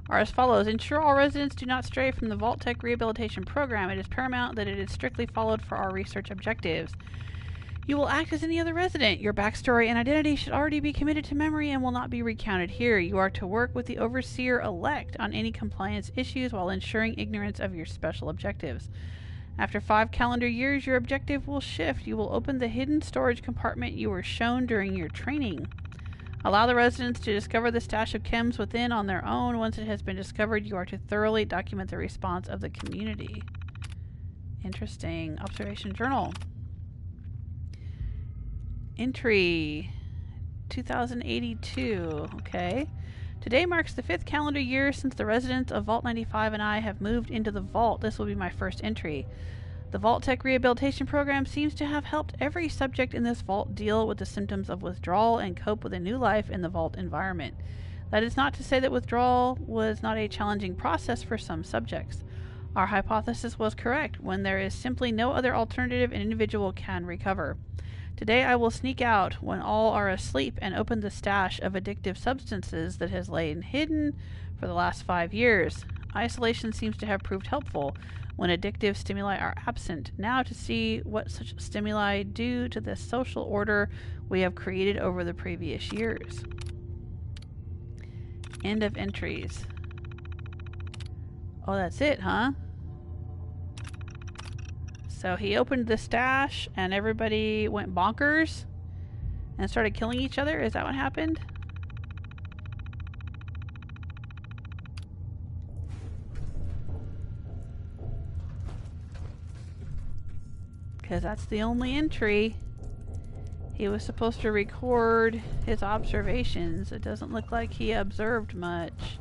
are as follows. Ensure all residents do not stray from the Vault Tech Rehabilitation Program. It is paramount that it is strictly followed for our research objectives. You will act as any other resident. Your backstory and identity should already be committed to memory and will not be recounted here. You are to work with the Overseer-elect on any compliance issues while ensuring ignorance of your special objectives. After 5 calendar years, your objective will shift. You will open the hidden storage compartment you were shown during your training. Allow the residents to discover the stash of chems within on their own. Once it has been discovered, you are to thoroughly document the response of the community. Interesting. Observation journal. Entry 2082. Okay. Today marks the 5th calendar year since the residents of Vault 95 and I have moved into the Vault. This will be my first entry. The Vault Tech Rehabilitation Program seems to have helped every subject in this Vault deal with the symptoms of withdrawal and cope with a new life in the Vault environment. That is not to say that withdrawal was not a challenging process for some subjects. Our hypothesis was correct when there is simply no other alternative an individual can recover. Today I will sneak out when all are asleep and open the stash of addictive substances that has lain hidden for the last 5 years. Isolation seems to have proved helpful when addictive stimuli are absent. Now to see what such stimuli do to the social order we have created over the previous years. End of entries. Oh, that's it, huh? So he opened the stash and everybody went bonkers and started killing each other? Is that what happened? Because that's the only entry. He was supposed to record his observations. It doesn't look like he observed much.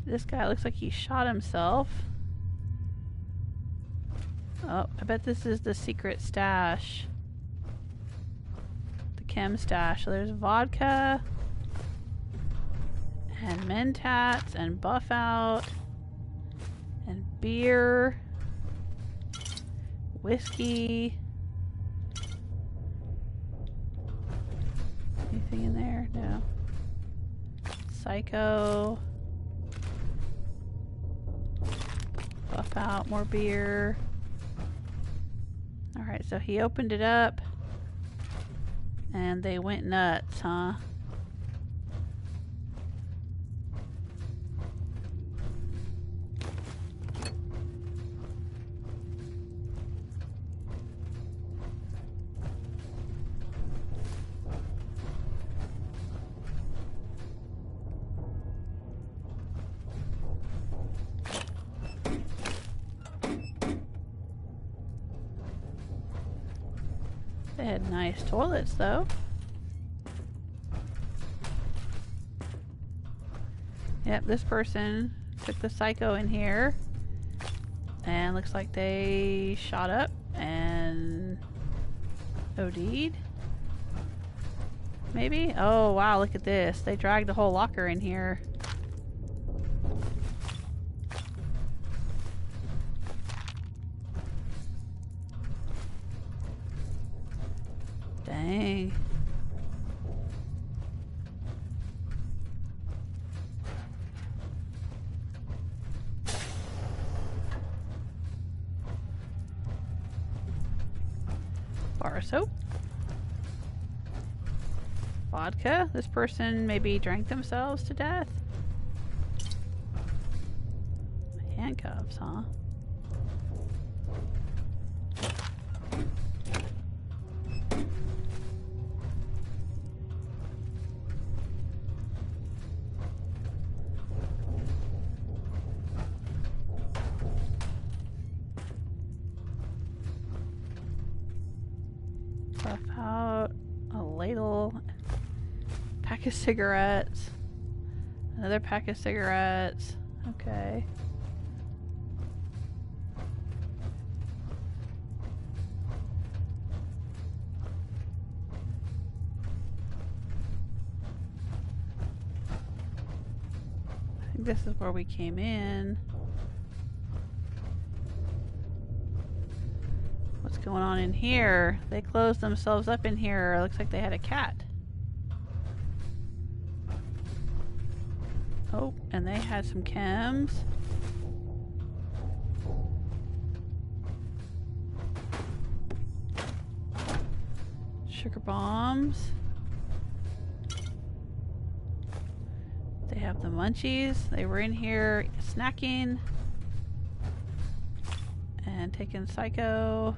This guy looks like he shot himself. Oh, I bet this is the secret stash. The chem stash. So there's vodka and Mentats and Buff Out and beer, whiskey. Anything in there? No. Psycho. Buff Out, more beer. Alright, so he opened it up and they went nuts, huh? They had nice toilets, though. Yep, this person took the psycho in here. And looks like they shot up and OD'd. Maybe? Oh, wow, look at this. They dragged the whole locker in here. Dang. Bar soap. Vodka. This person maybe drank themselves to death. Handcuffs, huh? Puff out, a ladle, pack of cigarettes, another pack of cigarettes. Okay. I think this is where we came in. What's going on in here? They closed themselves up in here. It looks like they had a cat. Oh, and they had some chems. Sugar bombs. They have the munchies. They were in here snacking and taking psycho.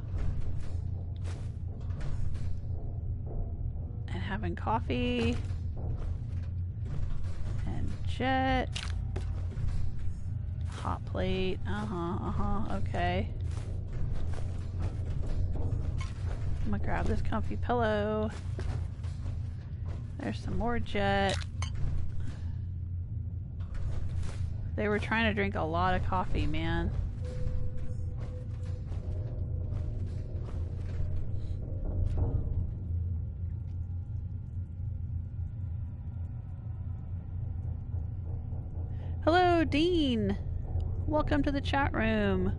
Having coffee and jet, Hot plate. Okay. I'm gonna grab this comfy pillow. There's some more jet. They were trying to drink a lot of coffee, man. Hello, Dean. Welcome to the chat room.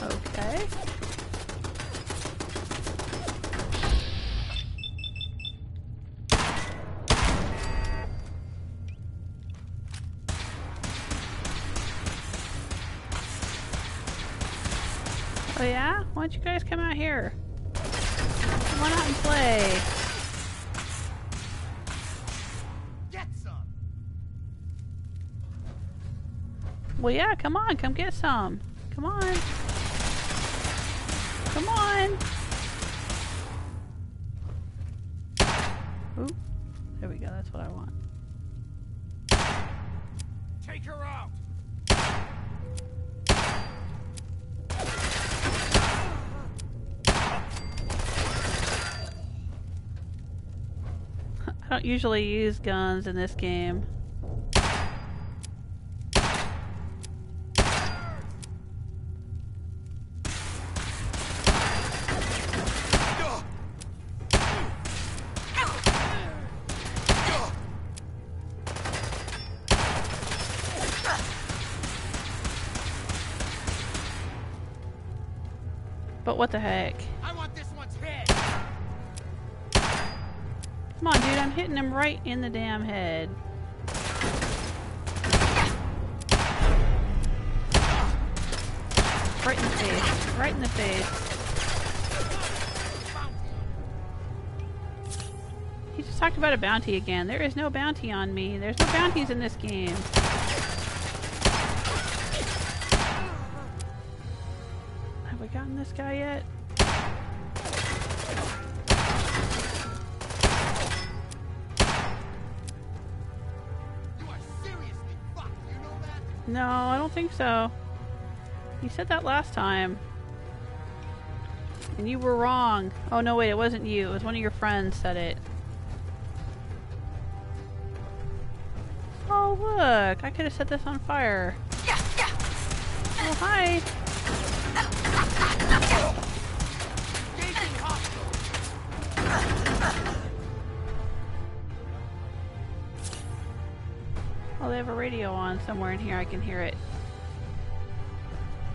Okay. Oh yeah? Why don't you guys come out here? Come on out and play. Get some. Well yeah, come on, come get some. Come on. Come on. Ooh. There we go, that's what I want. Take her out. I don't usually use guns in this game. But what the heck? I want this one's head. Come on, dude, I'm hitting him right in the damn head. Right in the face. Right in the face. He just talked about a bounty again. There is no bounty on me. There's no bounties in this game. Have we gotten this guy yet? No, I don't think so. You said that last time. And you were wrong. Oh no, wait, it wasn't you. It was one of your friends said it. Oh look, I could have set this on fire. Oh hi. Oh, they have a radio on somewhere in here. I can hear it.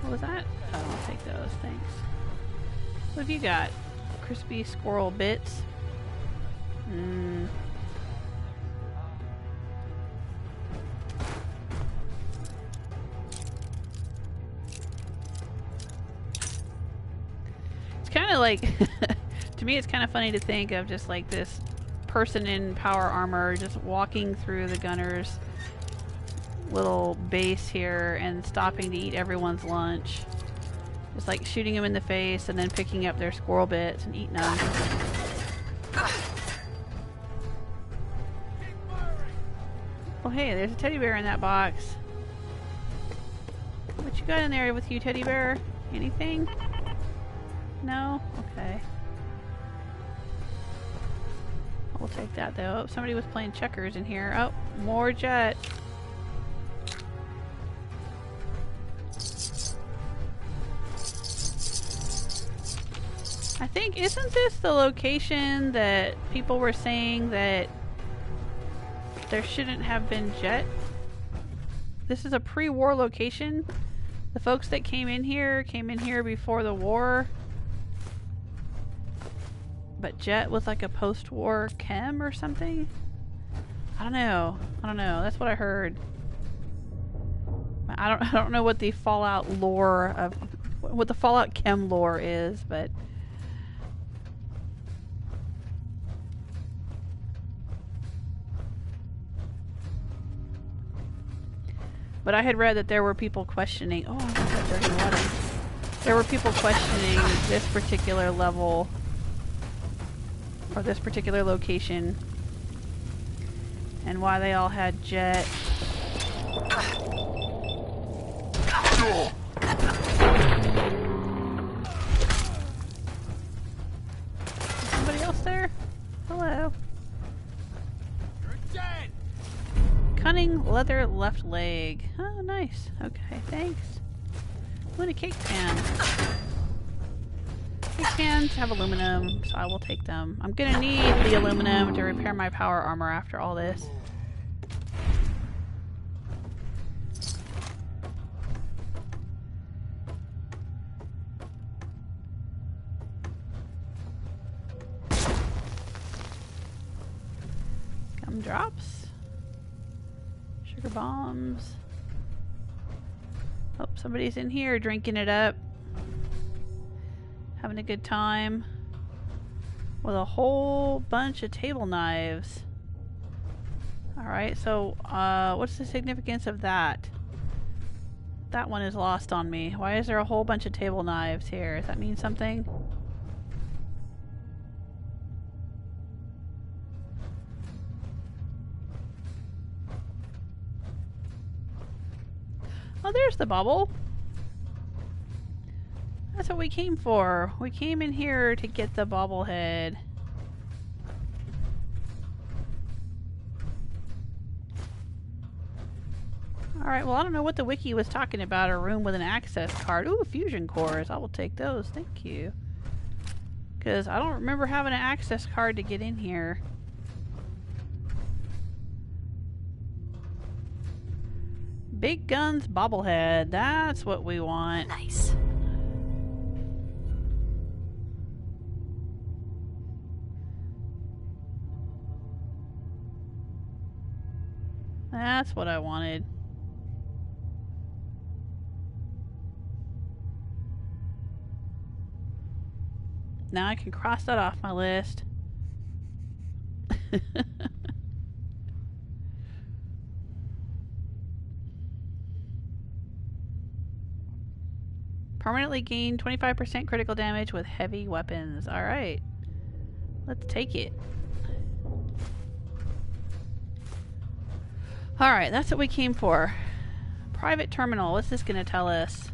What was that? Oh, I'll take those. Thanks. What have you got? Crispy squirrel bits. It's kind of like, to me, it's kind of funny to think of just like this person in power armor just walking through the Gunners little base here and stopping to eat everyone's lunch. Just like shooting them in the face and then picking up their squirrel bits and eating them. Oh hey, there's a teddy bear in that box. What you got in there with you, teddy bear? Anything? No? Okay. We'll take that though. Oh, somebody was playing checkers in here. Oh, more jet. I think, isn't this the location that people were saying that there shouldn't have been jet? This is a pre-war location. The folks that came in here before the war. But jet was like a post-war chem or something? I don't know. That's what I heard. I don't know what the Fallout lore of what the Fallout chem lore is, but I had read that there were people questioning, oh, I got that dirty water. There were people questioning this particular level or this particular location and why they all had jet. Is somebody else there? Hello. You're dead! Cunning leather left leg. Oh, nice. Okay, thanks. What a cake pan. Cake pans have aluminum, so I will take them. I'm gonna need the aluminum to repair my power armor after all this. Gumdrops. Sugar bombs. Oh, somebody's in here drinking it up. Having a good time. With a whole bunch of table knives. Alright, so what's the significance of that? That one is lost on me. Why is there a whole bunch of table knives here? Does that mean something? Oh, there's the bubble. That's what we came for. We came in here to get the bobblehead. Alright, well I don't know what the wiki was talking about. A room with an access card. Ooh, fusion cores. I will take those. Thank you. Because I don't remember having an access card to get in here. Big Guns bobblehead. That's what we want. Nice. That's what I wanted. Now I can cross that off my list. Permanently gain 25% critical damage with heavy weapons. Alright. Let's take it. Alright, that's what we came for. Private terminal. What's this gonna tell us?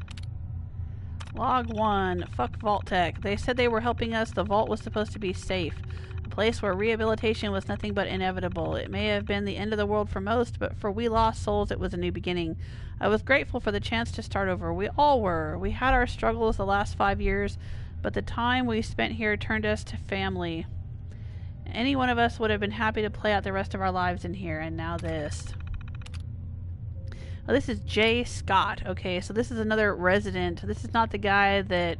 Log 1. Fuck Vault Tech. They said they were helping us. The vault was supposed to be safe. A place where rehabilitation was nothing but inevitable. It may have been the end of the world for most, but for we lost souls, it was a new beginning. I was grateful for the chance to start over. We all were. We had our struggles the last 5 years, but the time we spent here turned us to family. Any one of us would have been happy to play out the rest of our lives in here, and now this. Oh, this is J. Scott. Okay, so this is another resident. This is not the guy that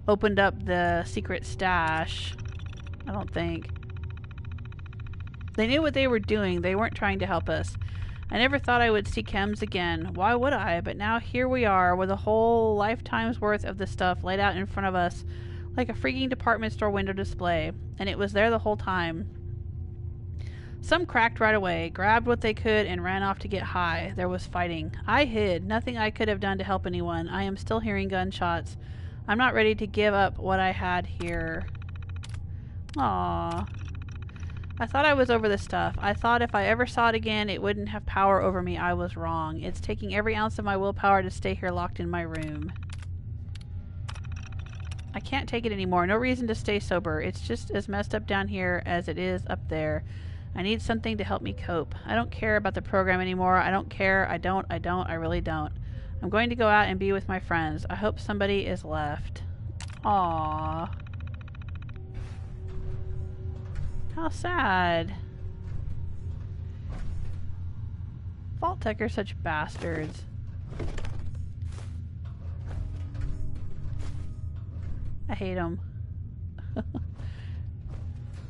opened up the secret stash. I don't think. They knew what they were doing. They weren't trying to help us. I never thought I would see chems again. Why would I? But now here we are with a whole lifetime's worth of the stuff laid out in front of us like a freaking department store window display. And it was there the whole time. Some cracked right away, grabbed what they could, and ran off to get high. There was fighting. I hid. Nothing I could have done to help anyone. I am still hearing gunshots. I'm not ready to give up what I had here. Aww. I thought I was over this stuff. I thought if I ever saw it again, it wouldn't have power over me. I was wrong. It's taking every ounce of my willpower to stay here locked in my room. I can't take it anymore. No reason to stay sober. It's just as messed up down here as it is up there. I need something to help me cope. I don't care about the program anymore. I don't care. I really don't. I'm going to go out and be with my friends. I hope somebody is left. Aww. How sad. Vault Tech are such bastards. I hate them.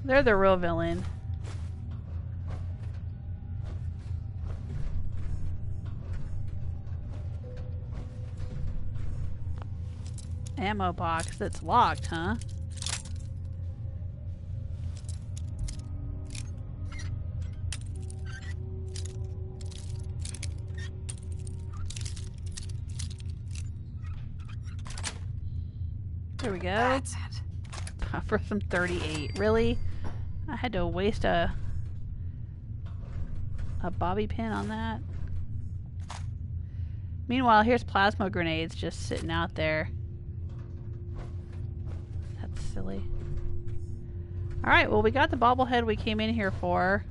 They're the real villain. Ammo box that's locked, huh? There we go. That's it. For some 38. Really? I had to waste a bobby pin on that. Meanwhile, here's plasma grenades just sitting out there. That's silly. Alright, well, we got the bobblehead we came in here for.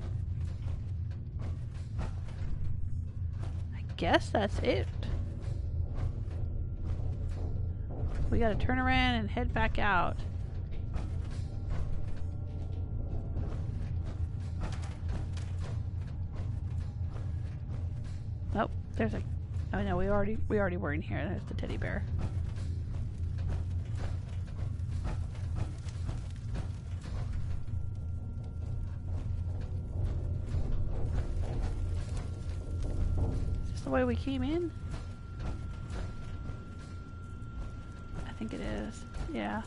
I guess that's it. We gotta turn around and head back out. Oh, there's a... Oh no, we already were in here. There's the teddy bear. Is this the way we came in? I think it is. Yeah.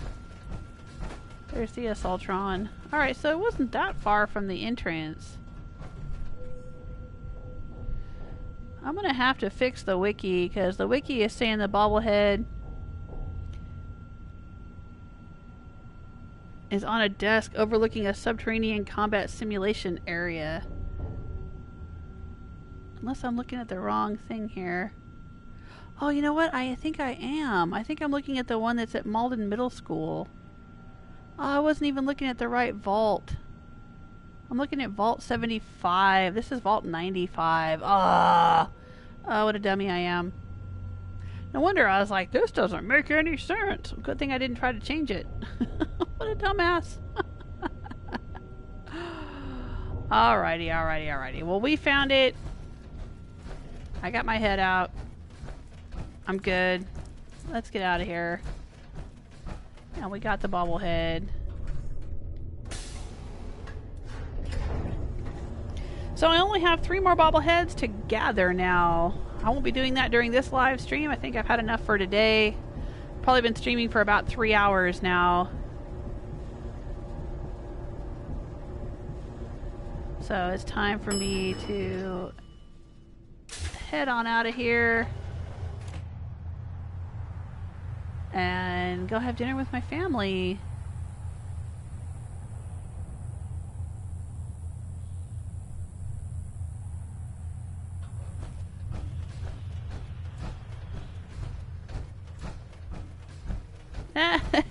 There's the Assaultron. Alright, so it wasn't that far from the entrance. I'm gonna have to fix the wiki, because the wiki is saying the bobblehead is on a desk overlooking a subterranean combat simulation area. Unless I'm looking at the wrong thing here. Oh, you know what? I think I am. I think I'm looking at the one that's at Malden Middle School. Oh, I wasn't even looking at the right vault. I'm looking at Vault 75. This is Vault 95. Ah! Oh, what a dummy I am. No wonder I was like, this doesn't make any sense. Good thing I didn't try to change it. What a dumbass. Alrighty. Well, we found it. I got my head out. I'm good. Let's get out of here. And we got the bobblehead. So I only have 3 more bobbleheads to gather now. I won't be doing that during this live stream. I think I've had enough for today. Probably been streaming for about 3 hours now. So it's time for me to head on out of here and go have dinner with my family.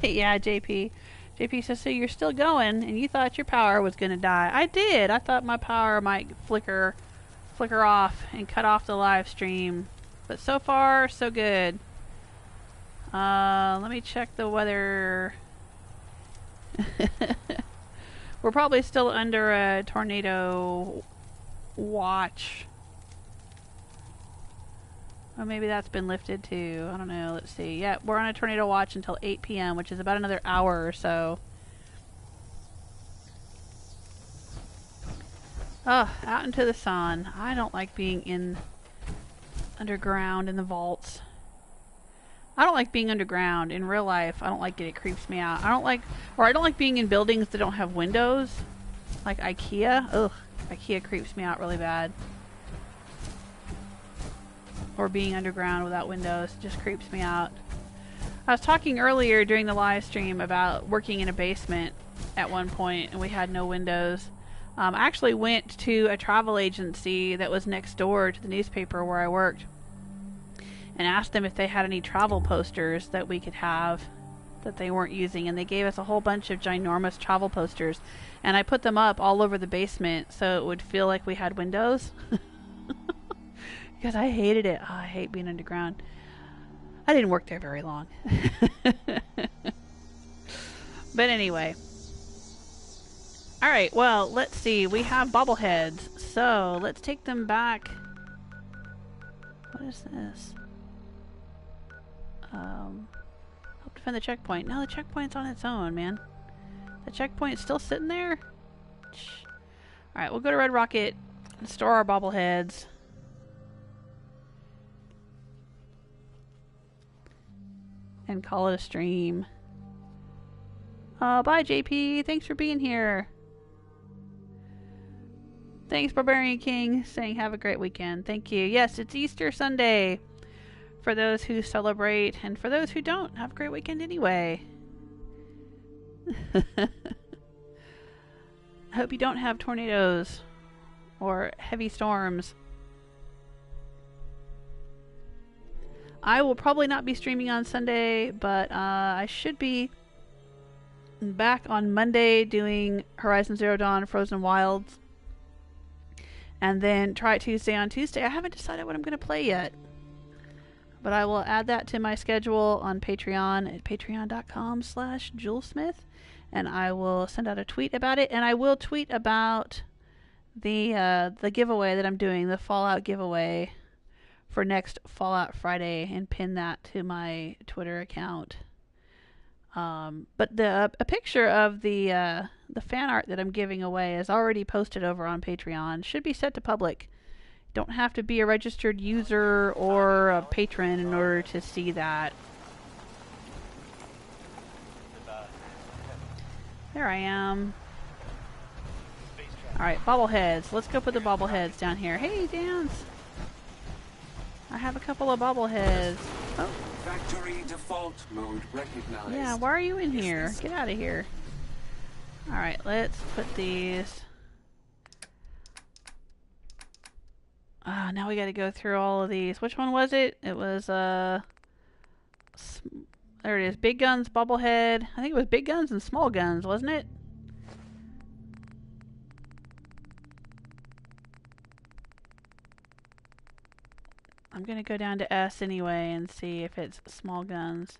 Yeah, JP. JP says, so you're still going, and you thought your power was going to die. I did. I thought my power might flicker off and cut off the live stream. But so far, so good. Let me check the weather. We're probably still under a tornado watch. Or maybe that's been lifted too. I don't know. Let's see. Yeah, we're on a tornado watch until 8 p.m., which is about another hour or so. Oh, out into the sun. I don't like being in underground in the vaults. I don't like being underground in real life. I don't like it. It creeps me out. I don't like being in buildings that don't have windows. Like IKEA. Ugh. IKEA creeps me out really bad. Or being underground without windows just creeps me out. I was talking earlier during the live stream about working in a basement at one point, and we had no windows. I actually went to a travel agency that was next door to the newspaper where I worked and asked them if they had any travel posters that we could have that they weren't using, and they gave us a whole bunch of ginormous travel posters, and I put them up all over the basement so it would feel like we had windows. Because I hated it. Oh, I hate being underground. I didn't work there very long. But anyway. Alright, well, let's see. We have bobbleheads. So, let's take them back. What is this? Help defend the checkpoint. No, the checkpoint's on its own, man. The checkpoint's still sitting there? Alright, we'll go to Red Rocket and store our bobbleheads. And call it a stream. Bye, JP. Thanks for being here. Thanks, Barbarian King, saying have a great weekend. Thank you. Yes, it's Easter Sunday. For those who celebrate, and for those who don't, have a great weekend anyway. I hope you don't have tornadoes or heavy storms. I will probably not be streaming on Sunday, but I should be back on Monday doing Horizon Zero Dawn Frozen Wilds. And then try it Tuesday on Tuesday. I haven't decided what I'm going to play yet. But I will add that to my schedule on Patreon at patreon.com/JewelSmith. And I will send out a tweet about it. And I will tweet about the giveaway that I'm doing, the Fallout giveaway for next Fallout Friday, and pin that to my Twitter account. But a picture of the fan art that I'm giving away is already posted over on Patreon. Should be set to public. Don't have to be a registered user or a patron in order to see that. There I am. Alright, bobbleheads. Let's go put the bobbleheads down here. Hey, Danse! I have a couple of bobbleheads. Oh. Factory default mode recognized. Yeah, why are you in here? Get out of here. Alright, let's put these. Now we gotta go through all of these. Which one was it? It was, there it is. Big guns, bobblehead. I think it was big guns and small guns, wasn't it? I'm gonna go down to S anyway and see if it's small guns.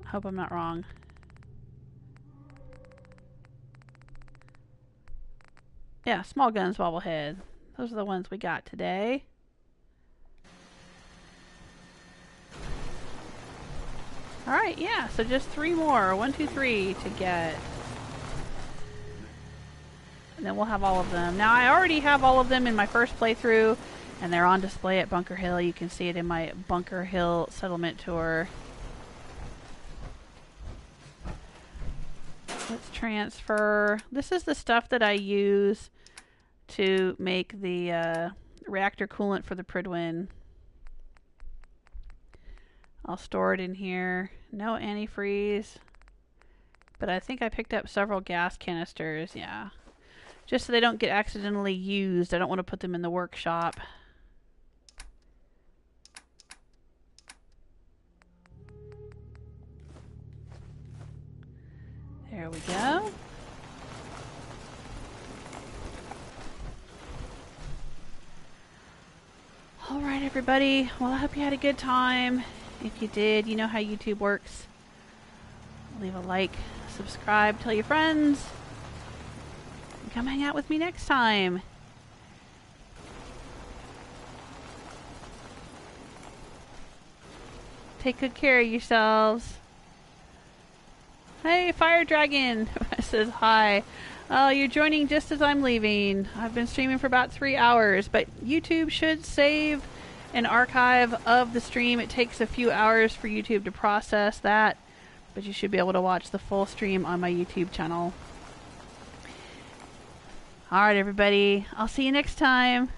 I hope I'm not wrong. Yeah, small guns, bobblehead. Those are the ones we got today. Alright, yeah, so just 3 more. 1, 2, 3 to get. And then we'll have all of them. Now, I already have all of them in my first playthrough, and they're on display at Bunker Hill. You can see it in my Bunker Hill settlement tour. Let's transfer. This is the stuff that I use to make the reactor coolant for the Prydwen. I'll store it in here. No antifreeze. But I think I picked up several gas canisters, yeah. Just so they don't get accidentally used. I don't want to put them in the workshop. There we go. Alright, everybody. Well, I hope you had a good time. If you did, you know how YouTube works. Leave a like, subscribe, tell your friends. And come hang out with me next time. Take good care of yourselves. Hey, Fire Dragon says hi. Oh, you're joining just as I'm leaving. I've been streaming for about 3 hours, but YouTube should save an archive of the stream. It takes a few hours for YouTube to process that, but you should be able to watch the full stream on my YouTube channel. Alright, everybody. I'll see you next time.